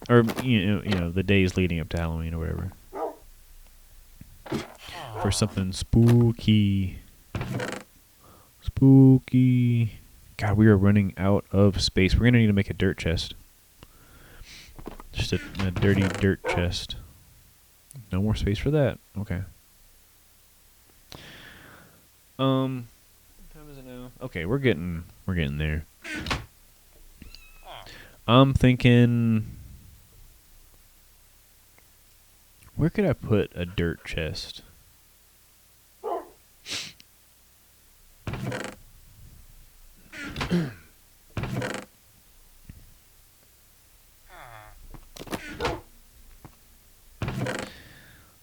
or you know the days leading up to Halloween or whatever, for something spooky. Spooky. God, we are running out of space. We're gonna need to make a dirt chest. Just a dirty dirt chest. No more space for that. Okay. What time is it now? Okay, we're getting there. I'm thinking, where could I put a dirt chest?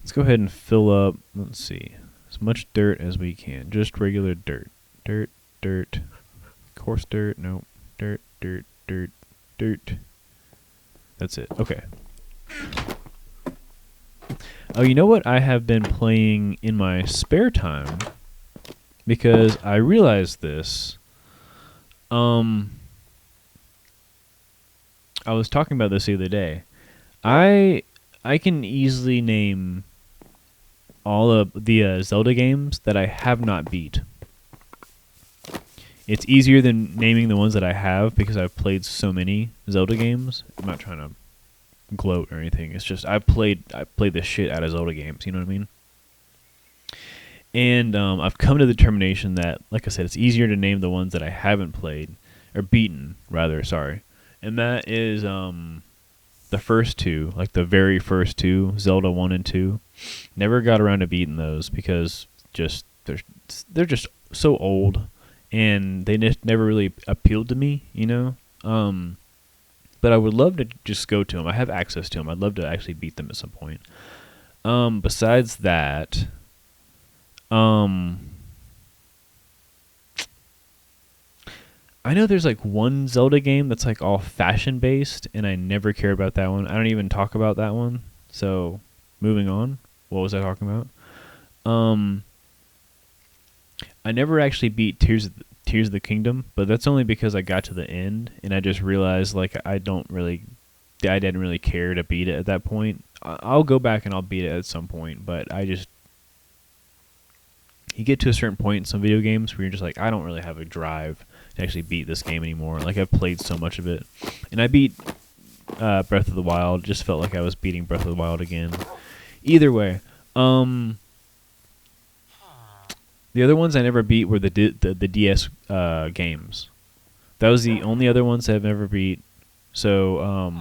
Let's go ahead and fill up, let's see, as much dirt as we can. Just regular dirt. Dirt, dirt. Coarse dirt, nope. Dirt, dirt, dirt, dirt. That's it. Okay. Oh, you know what I have been playing in my spare time? Because I realized this. I was talking about this the other day. I can easily name all of the Zelda games that I have not beat. It's easier than naming the ones that I have, because I've played so many Zelda games. I'm not trying to gloat or anything. It's just I played the shit out of Zelda games. You know what I mean? And I've come to the determination that, like I said, it's easier to name the ones that I haven't played, or beaten, rather, sorry. And that is the first two, like the very first two, Zelda 1 and 2. Never got around to beating those, because just they're just so old, and they never really appealed to me, you know? But I would love to just go to them. I have access to them. I'd love to actually beat them at some point. Besides that, I know there's like one Zelda game that's like all fashion based, and I never care about that one. I don't even talk about that one. So, moving on. What was I talking about? I never actually beat Tears of the Kingdom, but that's only because I got to the end and I just realized like I didn't really care to beat it at that point. I'll go back and I'll beat it at some point, but you get to a certain point in some video games where you're just like, I don't really have a drive to actually beat this game anymore. Like, I've played so much of it. And I beat Breath of the Wild. Just felt like I was beating Breath of the Wild again. Either way, the other ones I never beat were the DS games. That was the only other ones I've ever beat. So,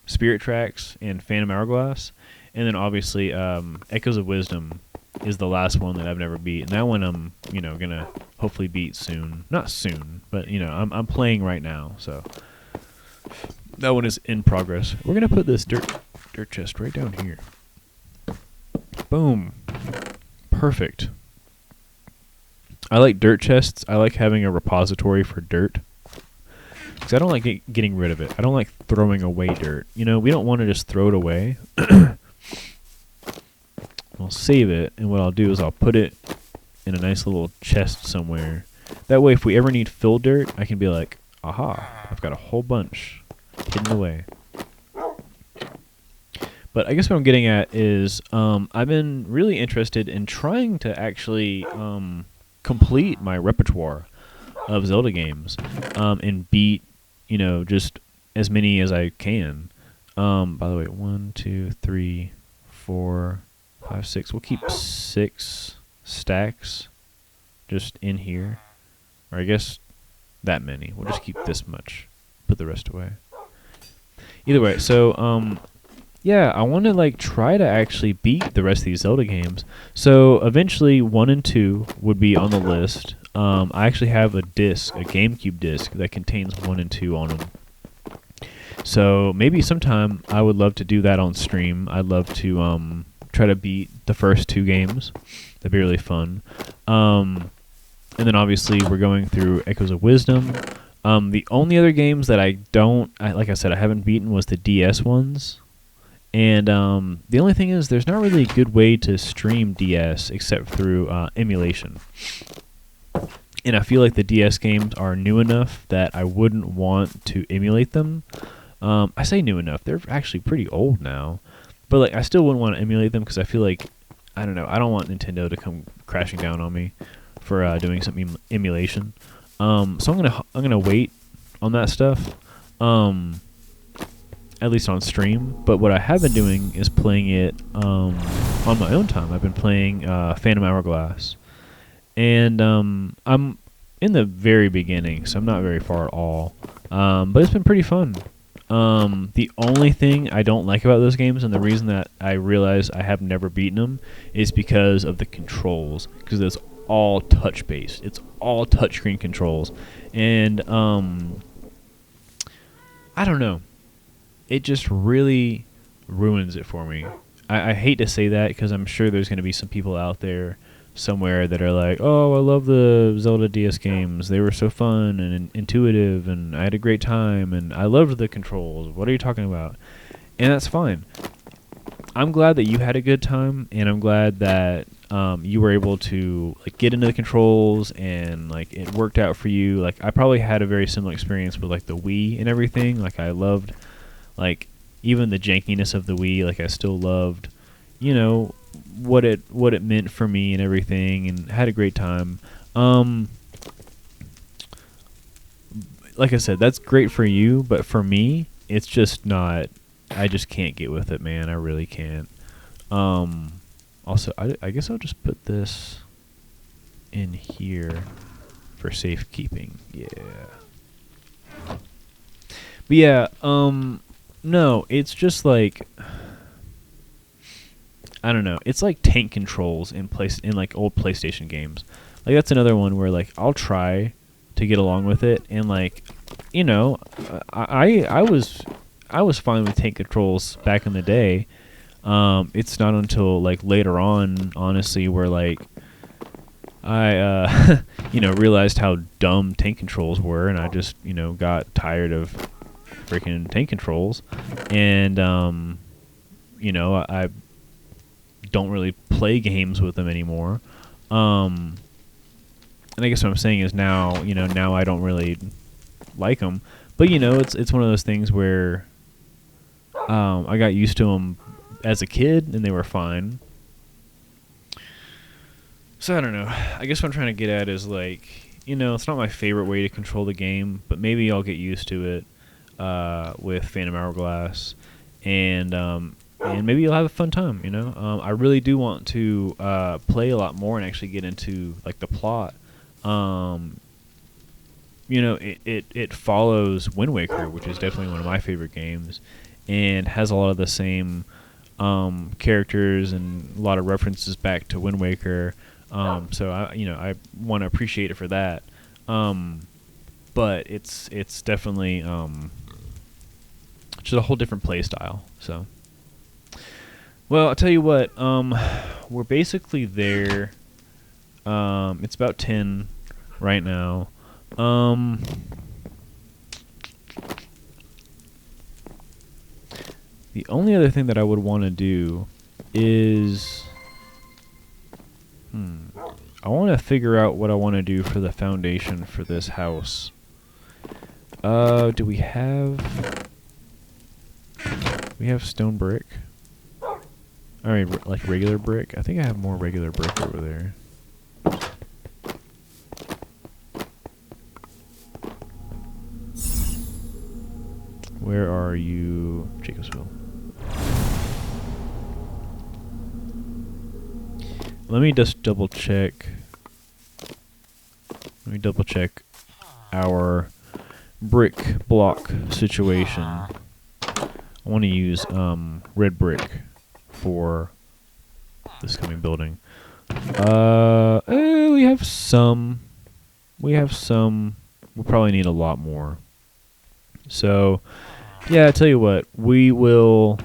Spirit Tracks and Phantom Hourglass. And then, obviously, Echoes of Wisdom is the last one that I've never beat, and that one I'm gonna hopefully beat soon. Not soon, but I'm playing right now, so that one is in progress. We're gonna put this dirt chest right down here. Boom. Perfect. I like dirt chests. I like having a repository for dirt. Because I don't like getting rid of it. I don't like throwing away dirt. We don't want to just throw it away. I'll save it, and what I'll do is I'll put it in a nice little chest somewhere. That way, if we ever need fill dirt, I can be like, aha, I've got a whole bunch hidden away. But I guess what I'm getting at is I've been really interested in trying to actually complete my repertoire of Zelda games and beat, just as many as I can. By the way, 1, 2, 3, 4, 5, 6. We'll keep 6 stacks just in here. Or I guess that many. We'll just keep this much. Put the rest away. Either way, so yeah, I want to try to actually beat the rest of these Zelda games. So eventually 1 and 2 would be on the list. I actually have a disc, a GameCube disc that contains 1 and 2 on them. So maybe sometime I would love to do that on stream. I'd love to try to beat the first 2 games. That'd be really fun. And then obviously we're going through Echoes of Wisdom. The only other games that like I said, I haven't beaten was the DS ones. And the only thing is there's not really a good way to stream DS except through emulation. And I feel like the DS games are new enough that I wouldn't want to emulate them. I say new enough. They're actually pretty old now. But I still wouldn't want to emulate them because I feel like, I don't know, I don't want Nintendo to come crashing down on me for doing some emulation. So I'm gonna wait on that stuff. At least on stream. But what I have been doing is playing it on my own time. I've been playing Phantom Hourglass. And I'm in the very beginning, so I'm not very far at all. But it's been pretty fun. The only thing I don't like about those games, and the reason that I realize I have never beaten them, is because of the controls. Because it's all touch-based. It's all touchscreen controls. And I don't know. It just really ruins it for me. I hate to say that because I'm sure there's going to be some people out there somewhere that are like, oh, I love the Zelda DS games. They were so fun and intuitive, and I had a great time, and I loved the controls. What are you talking about? And that's fine. I'm glad that you had a good time, and I'm glad that you were able to get into the controls and it worked out for you. I probably had a very similar experience with the Wii and everything. I loved even the jankiness of the Wii. I still loved, what it meant for me and everything, and had a great time. Like I said, that's great for you, but for me, it's just not. I just can't get with it, man. I really can't. Also, I guess I'll just put this in here for safekeeping. Yeah. But yeah, no, it's just I don't know. It's like tank controls in old PlayStation games. That's another one where I'll try to get along with it, and I was fine with tank controls back in the day. It's not until later on, honestly, where I realized how dumb tank controls were, and I just got tired of freaking tank controls, and I don't really play games with them anymore. And I guess what I'm saying is now I don't really like them, but it's one of those things where I got used to them as a kid and they were fine. So I don't know. I guess what I'm trying to get at is it's not my favorite way to control the game, but maybe I'll get used to it with Phantom Hourglass, and maybe you'll have a fun time. I really do want to play a lot more and actually get into the plot. It follows Wind Waker, which is definitely one of my favorite games, and has a lot of the same characters and a lot of references back to Wind Waker. So I want to appreciate it for that. But it's definitely just a whole different play style. So, well, I'll tell you what. We're basically there. It's about 10 right now. The only other thing that I would want to do is I want to figure out what I want to do for the foundation for this house. Do we have stone brick? I mean, like regular brick? I think I have more regular brick over there. Where are you, Jacobsville? Let me just double check. Let me double check our brick block situation. I want to use red brick for this coming building. We have some. We'll probably need a lot more. So, yeah, I tell you what, we will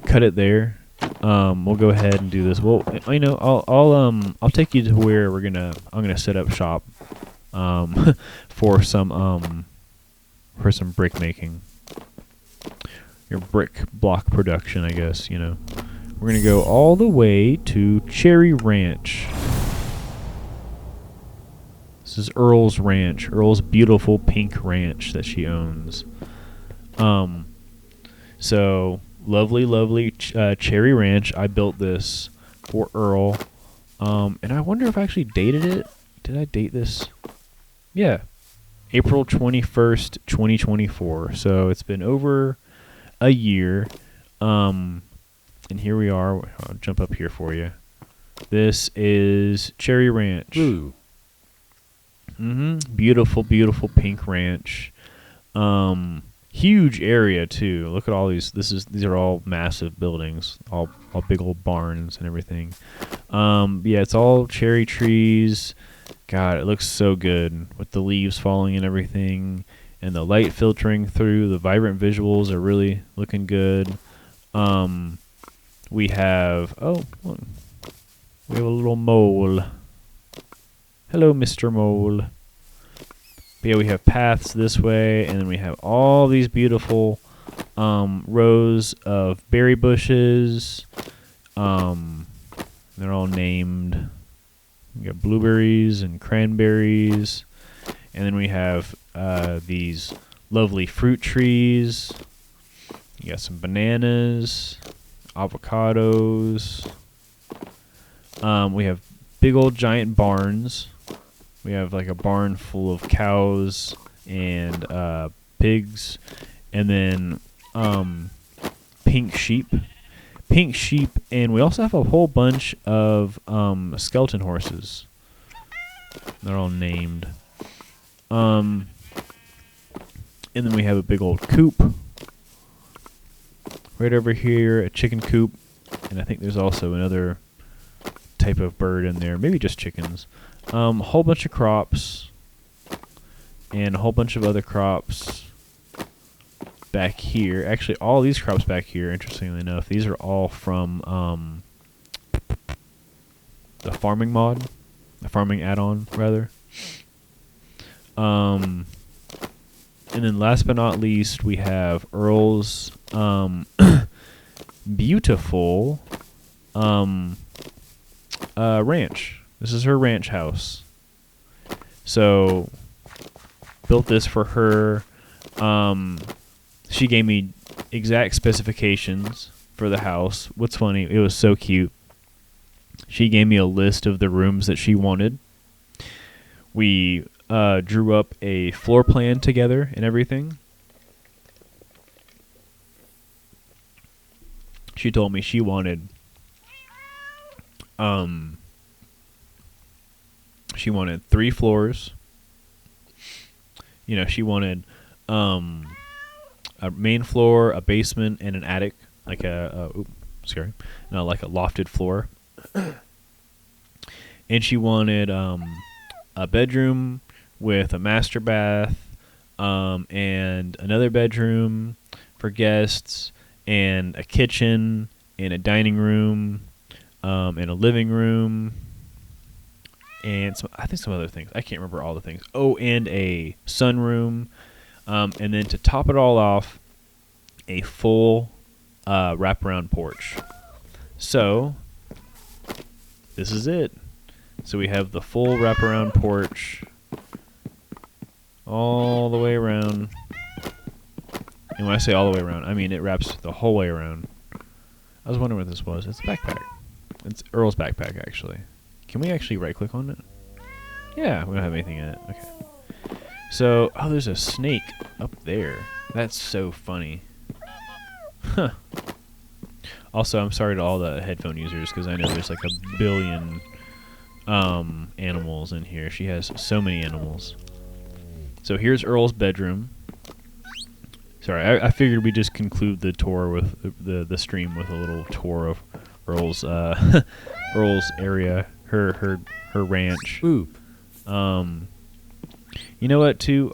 cut it there. We'll go ahead and do this. Well, I'll take you to where I'm gonna set up shop for some brick making. Your brick block production, I guess, We're gonna go all the way to Cherry Ranch. This is Earl's ranch, Earl's beautiful pink ranch that she owns. So lovely Cherry Ranch. I built this for Earl. And I wonder if I actually dated it. Did I date this? Yeah. April 21st, 2024. So it's been over a year. And here we are. I'll jump up here for you. This is Cherry Ranch. Ooh. Beautiful pink ranch. Huge area too. Look at all these. These are all massive buildings, all big old barns and everything. Yeah, it's all cherry trees. God, it looks so good with the leaves falling and everything, and the light filtering through. The vibrant visuals are really looking good. We have a little mole. Hello, Mr. Mole. But yeah, we have paths this way, and then we have all these beautiful rows of berry bushes. They're all named. We got blueberries and cranberries. And then we have these lovely fruit trees. You got some bananas, avocados. We have big old giant barns. We have like a barn full of cows and pigs, and then pink sheep, and we also have a whole bunch of skeleton horses. They're all named. And then we have a big old coop right over here, a chicken coop, and I think there's also another type of bird in there, maybe just chickens. A whole bunch of crops and a whole bunch of other crops back here. Actually, all these crops back here, interestingly enough, these are all from the farming mod, the farming add-on, rather. And then last but not least, we have Earl's beautiful ranch. This is her ranch house. So, built this for her. She gave me exact specifications for the house. What's funny, it was so cute. She gave me a list of the rooms that she wanted. We drew up a floor plan together and everything. She told me she wanted 3 floors. She wanted a main floor, a basement, and an attic, like like a lofted floor. And she wanted a bedroom with a master bath, and another bedroom for guests, and a kitchen, and a dining room, and a living room, and I think some other things. I can't remember all the things. Oh, and a sunroom, and then to top it all off, a full wraparound porch. So this is it. So we have the full wraparound porch all the way around. And when I say all the way around, I mean it wraps the whole way around. I was wondering what this was. It's a backpack. It's Earl's backpack, actually. Can we actually right-click on it? Yeah, we don't have anything in it. Okay. So, oh, there's a snake up there. That's so funny. Huh. Also, I'm sorry to all the headphone users, because I know there's like a billion animals in here. She has so many animals. So here's Earl's bedroom. Sorry, I figured we'd just conclude the tour with the stream with a little tour of Earl's Earl's area, her ranch. Oop. You know what? Too.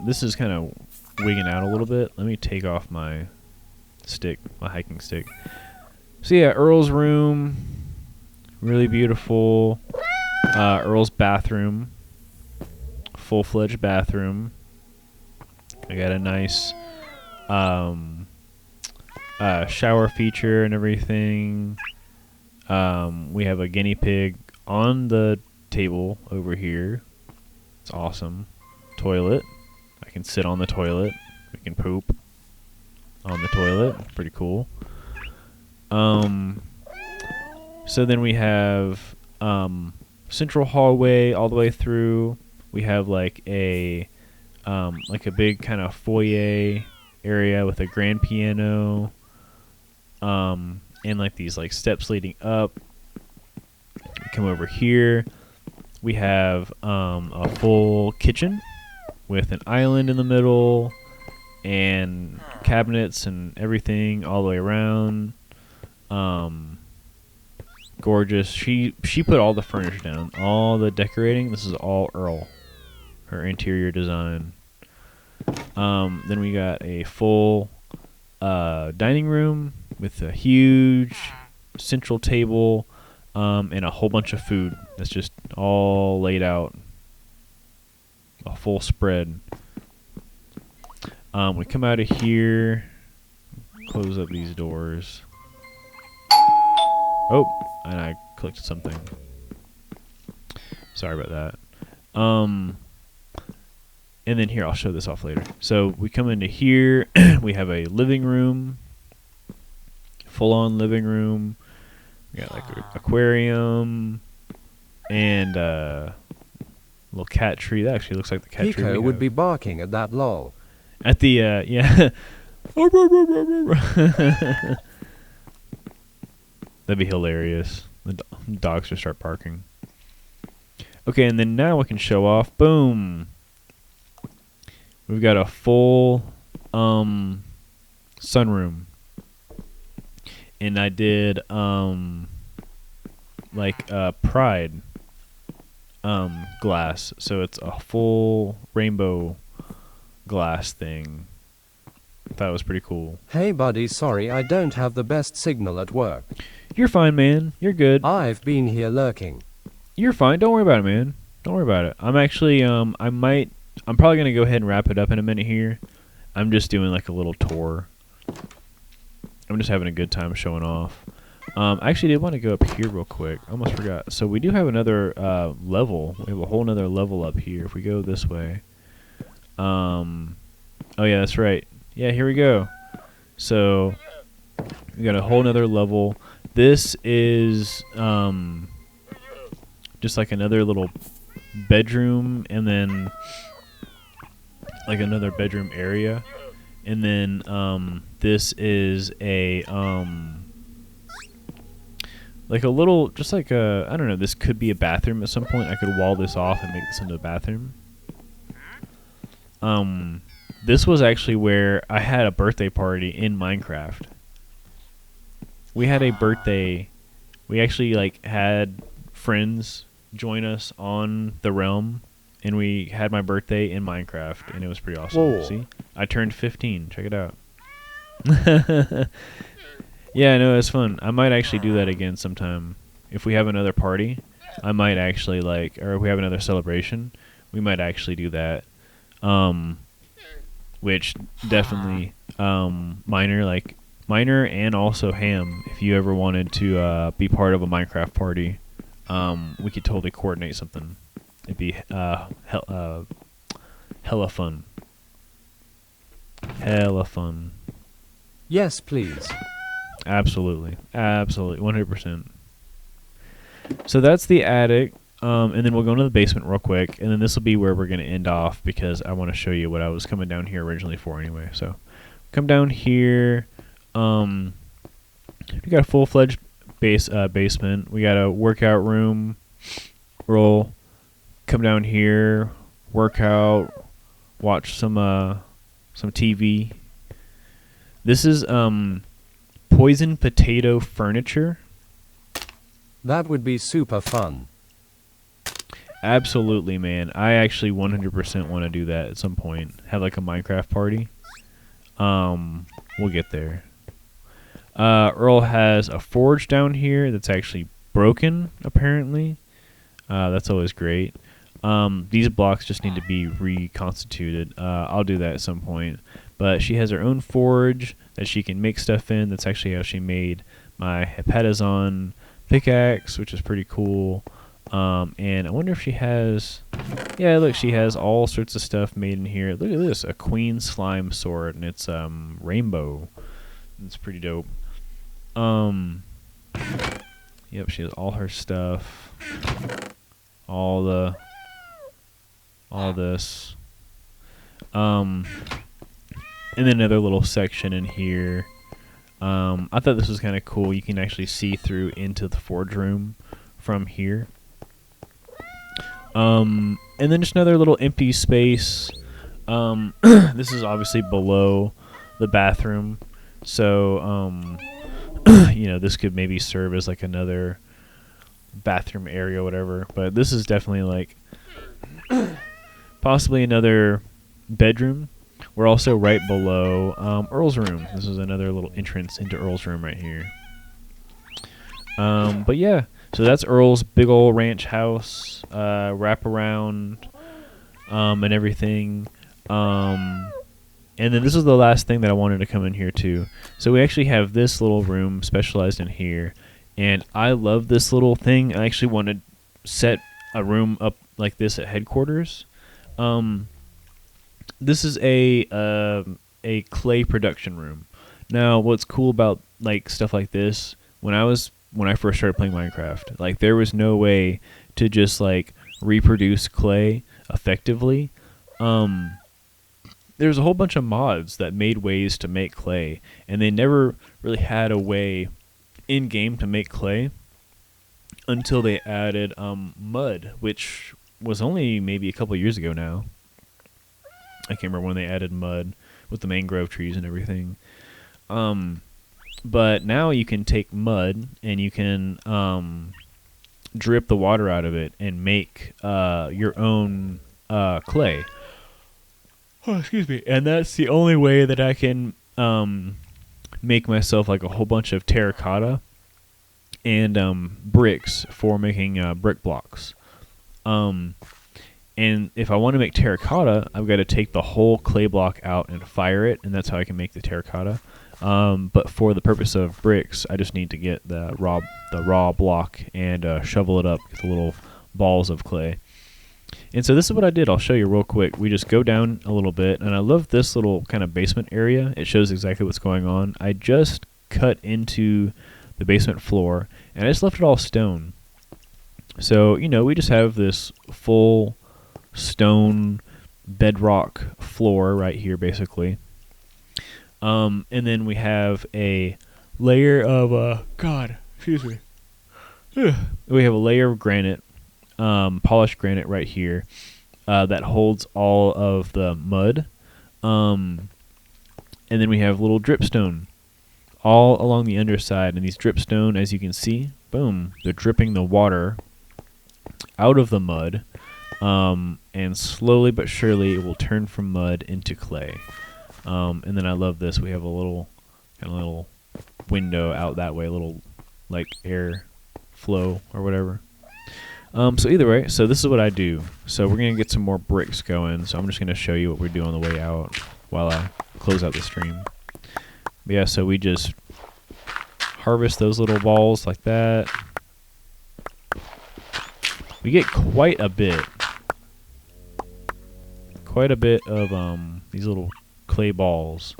This is kind of wigging out a little bit. Let me take off my stick, my hiking stick. So yeah, Earl's room, really beautiful. Earl's bathroom, full-fledged bathroom. I got a nice shower feature and everything. We have a guinea pig on the table over here. It's awesome. Toilet. I can sit on the toilet. We can poop on the toilet. Pretty cool. So then we have central hallway all the way through. We have like a big kind of foyer area with a grand piano, and like these like steps leading up. We come over here. We have a full kitchen with an island in the middle and cabinets and everything all the way around. Gorgeous. She put all the furniture down, all the decorating. This is all Earl, her interior design. Then we got a full dining room with a huge central table, and a whole bunch of food that's just all laid out. A full spread. We come out of here, close up these doors. Oh, and I clicked something. Sorry about that. And then here, I'll show this off later. So we come into here. We have a living room, full-on living room. We got like an aquarium and a little cat tree. That actually looks like the cat tree. Pico would be barking at that lol. At the yeah. That'd be hilarious. The dogs just start barking. Okay, and then now we can show off. Boom. We've got a full sunroom. And I did Pride glass. So it's a full rainbow glass thing. I thought it was pretty cool. Hey buddy, sorry I don't have the best signal at work. You're fine, man. You're good. I've been here lurking. You're fine. Don't worry about it, man. Don't worry about it. I'm actually I'm probably going to go ahead and wrap it up in a minute here. I'm just doing like a little tour. I'm just having a good time showing off. I actually did want to go up here real quick. I almost forgot. So we do have another level. We have a whole nother level up here. If we go this way. Oh yeah, that's right. Yeah, here we go. So we got a whole nother level. This is just like another little bedroom, and then like another bedroom area, and then this is a like a little, just like a, I don't know, this could be a bathroom at some point. I could wall this off and make this into a bathroom. this was actually where I had a birthday party in Minecraft. We had a birthday. We actually like had friends join us on the realm, and we had my birthday in Minecraft, and it was pretty awesome. Whoa. See, I turned 15. Check it out. Yeah, no, it's fun. I might actually do that again sometime. If we have another party, I might actually or if we have another celebration, we might actually do that. Which definitely, Miner and also Ham, if you ever wanted to be part of a Minecraft party, we could totally coordinate something. It'd be hella fun. Hella fun. Yes, please. Absolutely. Absolutely. 100%. So that's the attic. And then we'll go into the basement real quick. And then this will be where we're going to end off because I want to show you what I was coming down here originally for anyway. So come down here. We got a full-fledged basement. We got a workout room. We'll come down here, work out, watch some TV. This is poison potato furniture. That would be super fun. Absolutely, man. I actually 100% want to do that at some point. Have like a Minecraft party. We'll get there. Earl has a forge down here that's actually broken, apparently. That's always great. These blocks just need to be reconstituted. I'll do that at some point. But she has her own forge that she can make stuff in. That's actually how she made my Hepatazon pickaxe, which is pretty cool. And I wonder if she has... Yeah, look, she has all sorts of stuff made in here. Look at this, a queen slime sword, and it's rainbow. It's pretty dope. Yep, she has all her stuff. All this. And then another little section in here. I thought this was kind of cool. You can actually see through into the forge room from here. And then just another little empty space. This is obviously below the bathroom. So, this could maybe serve as like another bathroom area or whatever. But this is definitely like possibly another bedroom. We're also right below Earl's room. This is another little entrance into Earl's room right here. But yeah, so that's Earl's big old ranch house, wraparound, and everything. And then this is the last thing that I wanted to come in here to. So we actually have this little room specialized in here. And I love this little thing. I actually want to set a room up like this at headquarters. This is a clay production room. Now, what's cool about like stuff like this, when I first started playing Minecraft, like there was no way to just like reproduce clay effectively. There's a whole bunch of mods that made ways to make clay, and they never really had a way in game to make clay until they added mud, which was only maybe a couple years ago now. I can't remember when they added mud with the mangrove trees and everything. But now you can take mud and you can drip the water out of it and make your own clay. Oh, excuse me. And that's the only way that I can make myself like a whole bunch of terracotta and bricks for making brick blocks. And if I want to make terracotta, I've got to take the whole clay block out and fire it, and that's how I can make the terracotta. But for the purpose of bricks, I just need to get the raw block and shovel it up with the little balls of clay. And so this is what I did. I'll show you real quick. We just go down a little bit, and I love this little kind of basement area. It shows exactly what's going on. I just cut into the basement floor, and I just left it all stone. So, we just have this full stone bedrock floor right here, basically. And then we have a layer of, we have a layer of granite, polished granite right here, that holds all of the mud. And then we have little dripstone all along the underside. And these dripstone, as you can see, boom, they're dripping the water out of the mud. And slowly but surely it will turn from mud into clay. And then I love this. We have a little window out that way, a little like air flow or whatever. So either way, so this is what I do. So we're going to get some more bricks going. So I'm just going to show you what we do on the way out while I close out the stream. But yeah, so we just harvest those little balls like that. We get quite a bit of these little clay balls.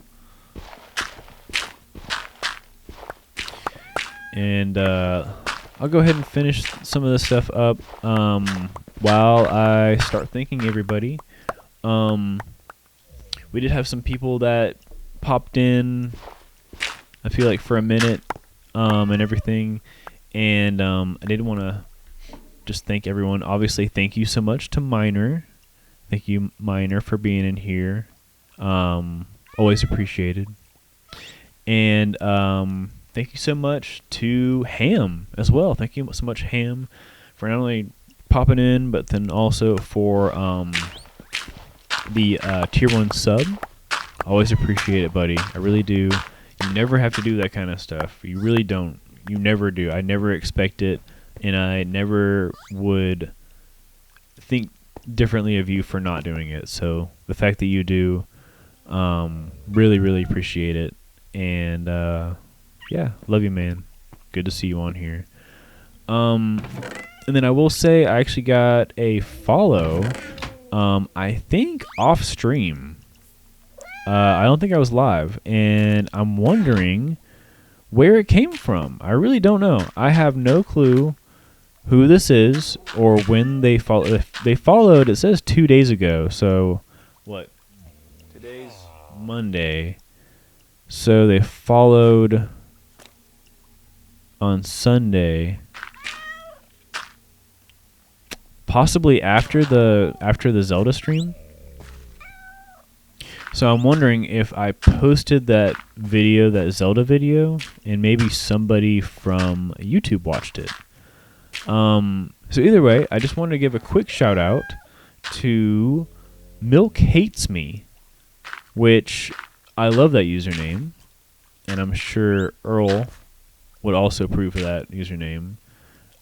And I'll go ahead and finish some of this stuff up while I start thanking everybody. We did have some people that popped in, I feel like, for a minute and everything. And I did want to just thank everyone. Obviously, thank you so much to Miner. Thank you, Miner, for being in here. Always appreciated. And thank you so much to Ham as well. Thank you so much, Ham, for not only popping in, but then also for the Tier 1 sub. Always appreciate it, buddy. I really do. You never have to do that kind of stuff. You really don't. You never do. I never expect it, and I never would think differently of you for not doing it. So the fact that you do, really, really appreciate it. And yeah, love you, man. Good to see you on here. And then I will say I actually got a follow, I think off stream. I don't think I was live, and I'm wondering where it came from. I really don't know. I have no clue who this is or when they followed. If they followed, it says 2 days ago. So what? Today's Monday. So they followed on Sunday, possibly after the Zelda stream. So I'm wondering if I posted that video, that Zelda video, and maybe somebody from YouTube watched it. So either way, I just wanted to give a quick shout out to Milk Hates Me, which I love that username, and I'm sure Earl would also approve of that username.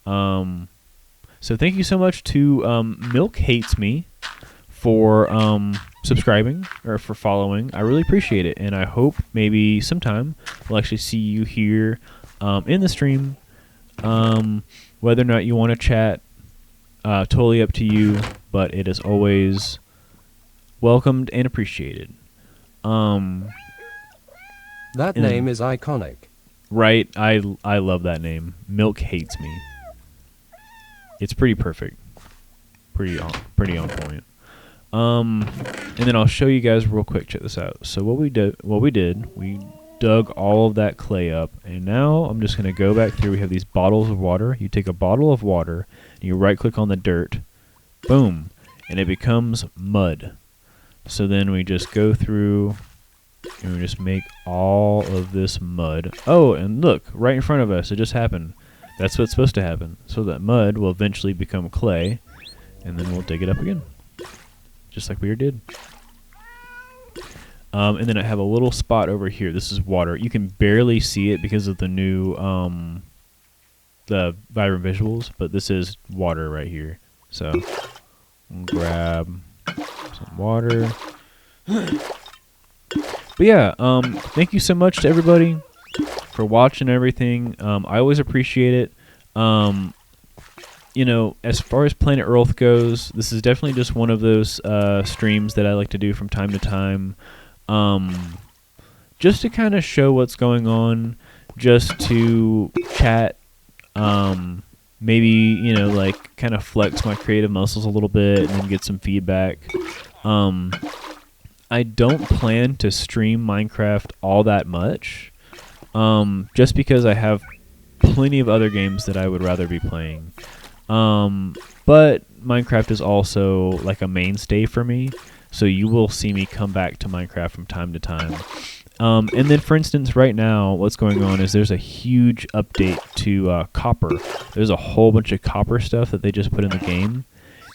So thank you so much to Milk Hates Me for subscribing or for following. I really appreciate it, and I hope maybe sometime we'll actually see you here in the stream. Whether or not you want to chat, totally up to you, but it is always welcomed and appreciated. That name is iconic. Right, I love that name. Milk Hates Me. It's pretty perfect. Pretty on point. And then I'll show you guys real quick. Check this out. So what we did, we dug all of that clay up, and now I'm just gonna go back through. We have these bottles of water. You take a bottle of water and you right click on the dirt, boom, and it becomes mud. So then we just go through and we just make all of this mud. Oh, and look, right in front of us, it just happened. That's what's supposed to happen. So that mud will eventually become clay, and then we'll dig it up again, just like we did. And then I have a little spot over here. This is water. You can barely see it because of the new the vibrant visuals, but this is water right here. So I'll grab some water. But yeah, thank you so much to everybody for watching everything. I always appreciate it. You know, as far as Planet Earlth goes, this is definitely just one of those streams that I like to do from time to time. Just to kind of show what's going on, just to chat, maybe, you know, like kind of flex my creative muscles a little bit and then get some feedback. I don't plan to stream Minecraft all that much, just because I have plenty of other games that I would rather be playing. But Minecraft is also like a mainstay for me. So you will see me come back to Minecraft from time to time. And then, for instance, right now, what's going on is there's a huge update to copper. There's a whole bunch of copper stuff that they just put in the game.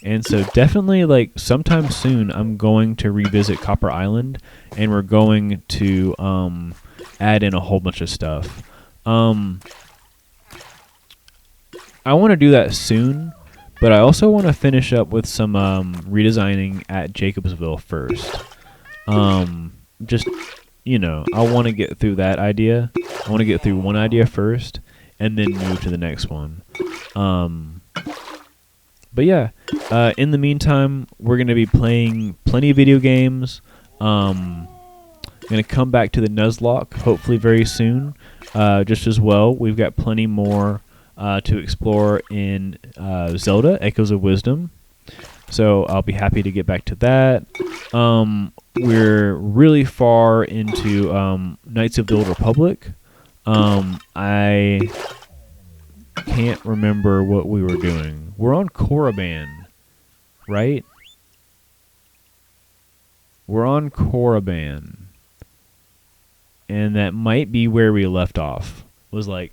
And so definitely, like, sometime soon, I'm going to revisit Copper Island, and we're going to add in a whole bunch of stuff. I want to do that soon, but I also want to finish up with some redesigning at Jacobsville first. Just, you know, I want to get through that idea. I want to get through one idea first, and then move to the next one. But yeah, in the meantime, we're going to be playing plenty of video games. Going to come back to the Nuzlocke hopefully very soon. Just as well, we've got plenty more to explore in Zelda, Echoes of Wisdom. So I'll be happy to get back to that. We're really far into Knights of the Old Republic. I can't remember what we were doing. We're on Korriban, right? We're on Korriban. And that might be where we left off. Was like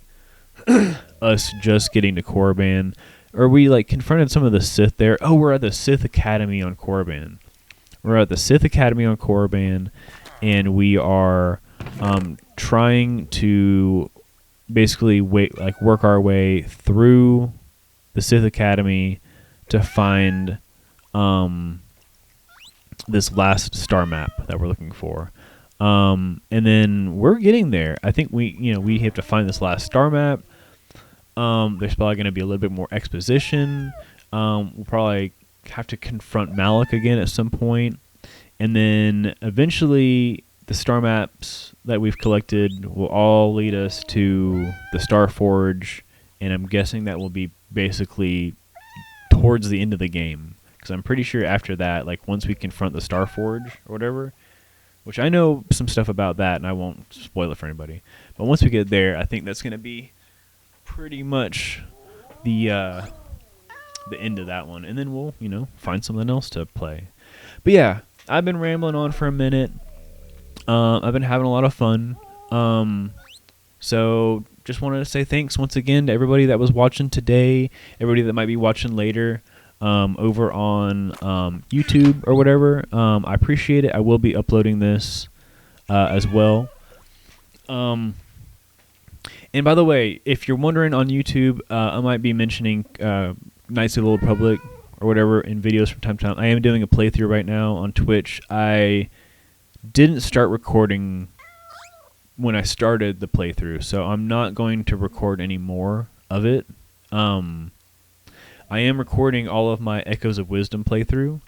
us just getting to Korriban. Or we like confronted some of the Sith there. Oh, we're at the Sith Academy on Korriban. We're at the Sith Academy on Korriban, and we are trying to basically work our way through the Sith Academy to find this last star map that we're looking for. And then we're getting there. I think we have to find this last star map. There's probably going to be a little bit more exposition. We'll probably have to confront Malik again at some point. And then eventually the star maps that we've collected will all lead us to the Star Forge. And I'm guessing that will be basically towards the end of the game. Because I'm pretty sure after that, like once we confront the Star Forge or whatever, which I know some stuff about that and I won't spoil it for anybody. But once we get there, I think that's going to be pretty much the end of that one. And then we'll, find something else to play. But yeah, I've been rambling on for a minute. I've been having a lot of fun. So just wanted to say thanks once again to everybody that was watching today, everybody that might be watching later over on YouTube or whatever. I appreciate it. I will be uploading this as well. And by the way, if you're wondering on YouTube, I might be mentioning Knights of the Old Republic or whatever in videos from time to time. I am doing a playthrough right now on Twitch. I didn't start recording when I started the playthrough, so I'm not going to record any more of it. I am recording all of my Echoes of Wisdom playthrough,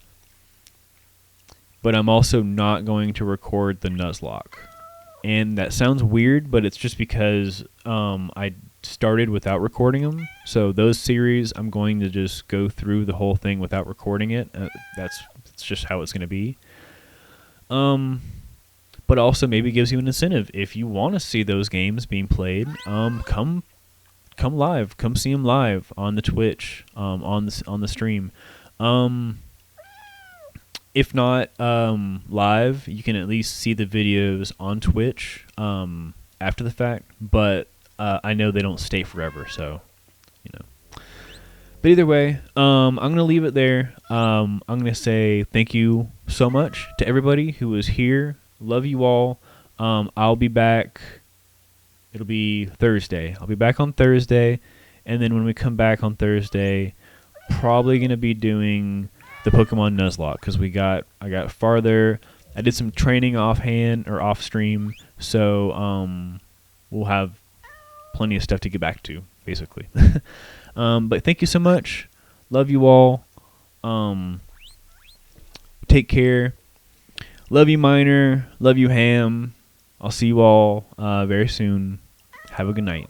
but I'm also not going to record the Nuzlocke. And that sounds weird, but it's just because I started without recording them. So those series, I'm going to just go through the whole thing without recording it. That's just how it's going to be. But also maybe gives you an incentive. If you want to see those games being played, come live. Come see them live on the Twitch, on the stream. If not live, you can at least see the videos on Twitch after the fact. But I know they don't stay forever, so But either way, I'm gonna leave it there. I'm gonna say thank you so much to everybody who was here. Love you all. I'll be back. It'll be Thursday. I'll be back on Thursday, and then when we come back on Thursday, probably gonna be doing the Pokemon Nuzlocke because I got farther. I did some training offhand or off stream, so we'll have plenty of stuff to get back to, basically. But thank you so much. Love you all. Take care. Love you, Miner. Love you, Ham. I'll see you all very soon. Have a good night.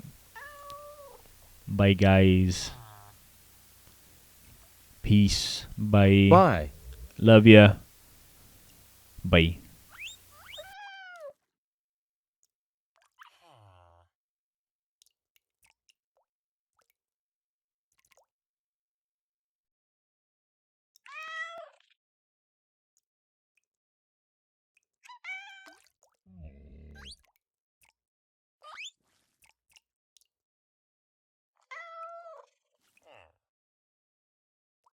Bye, guys. Peace. Bye. Bye. Love ya. Bye.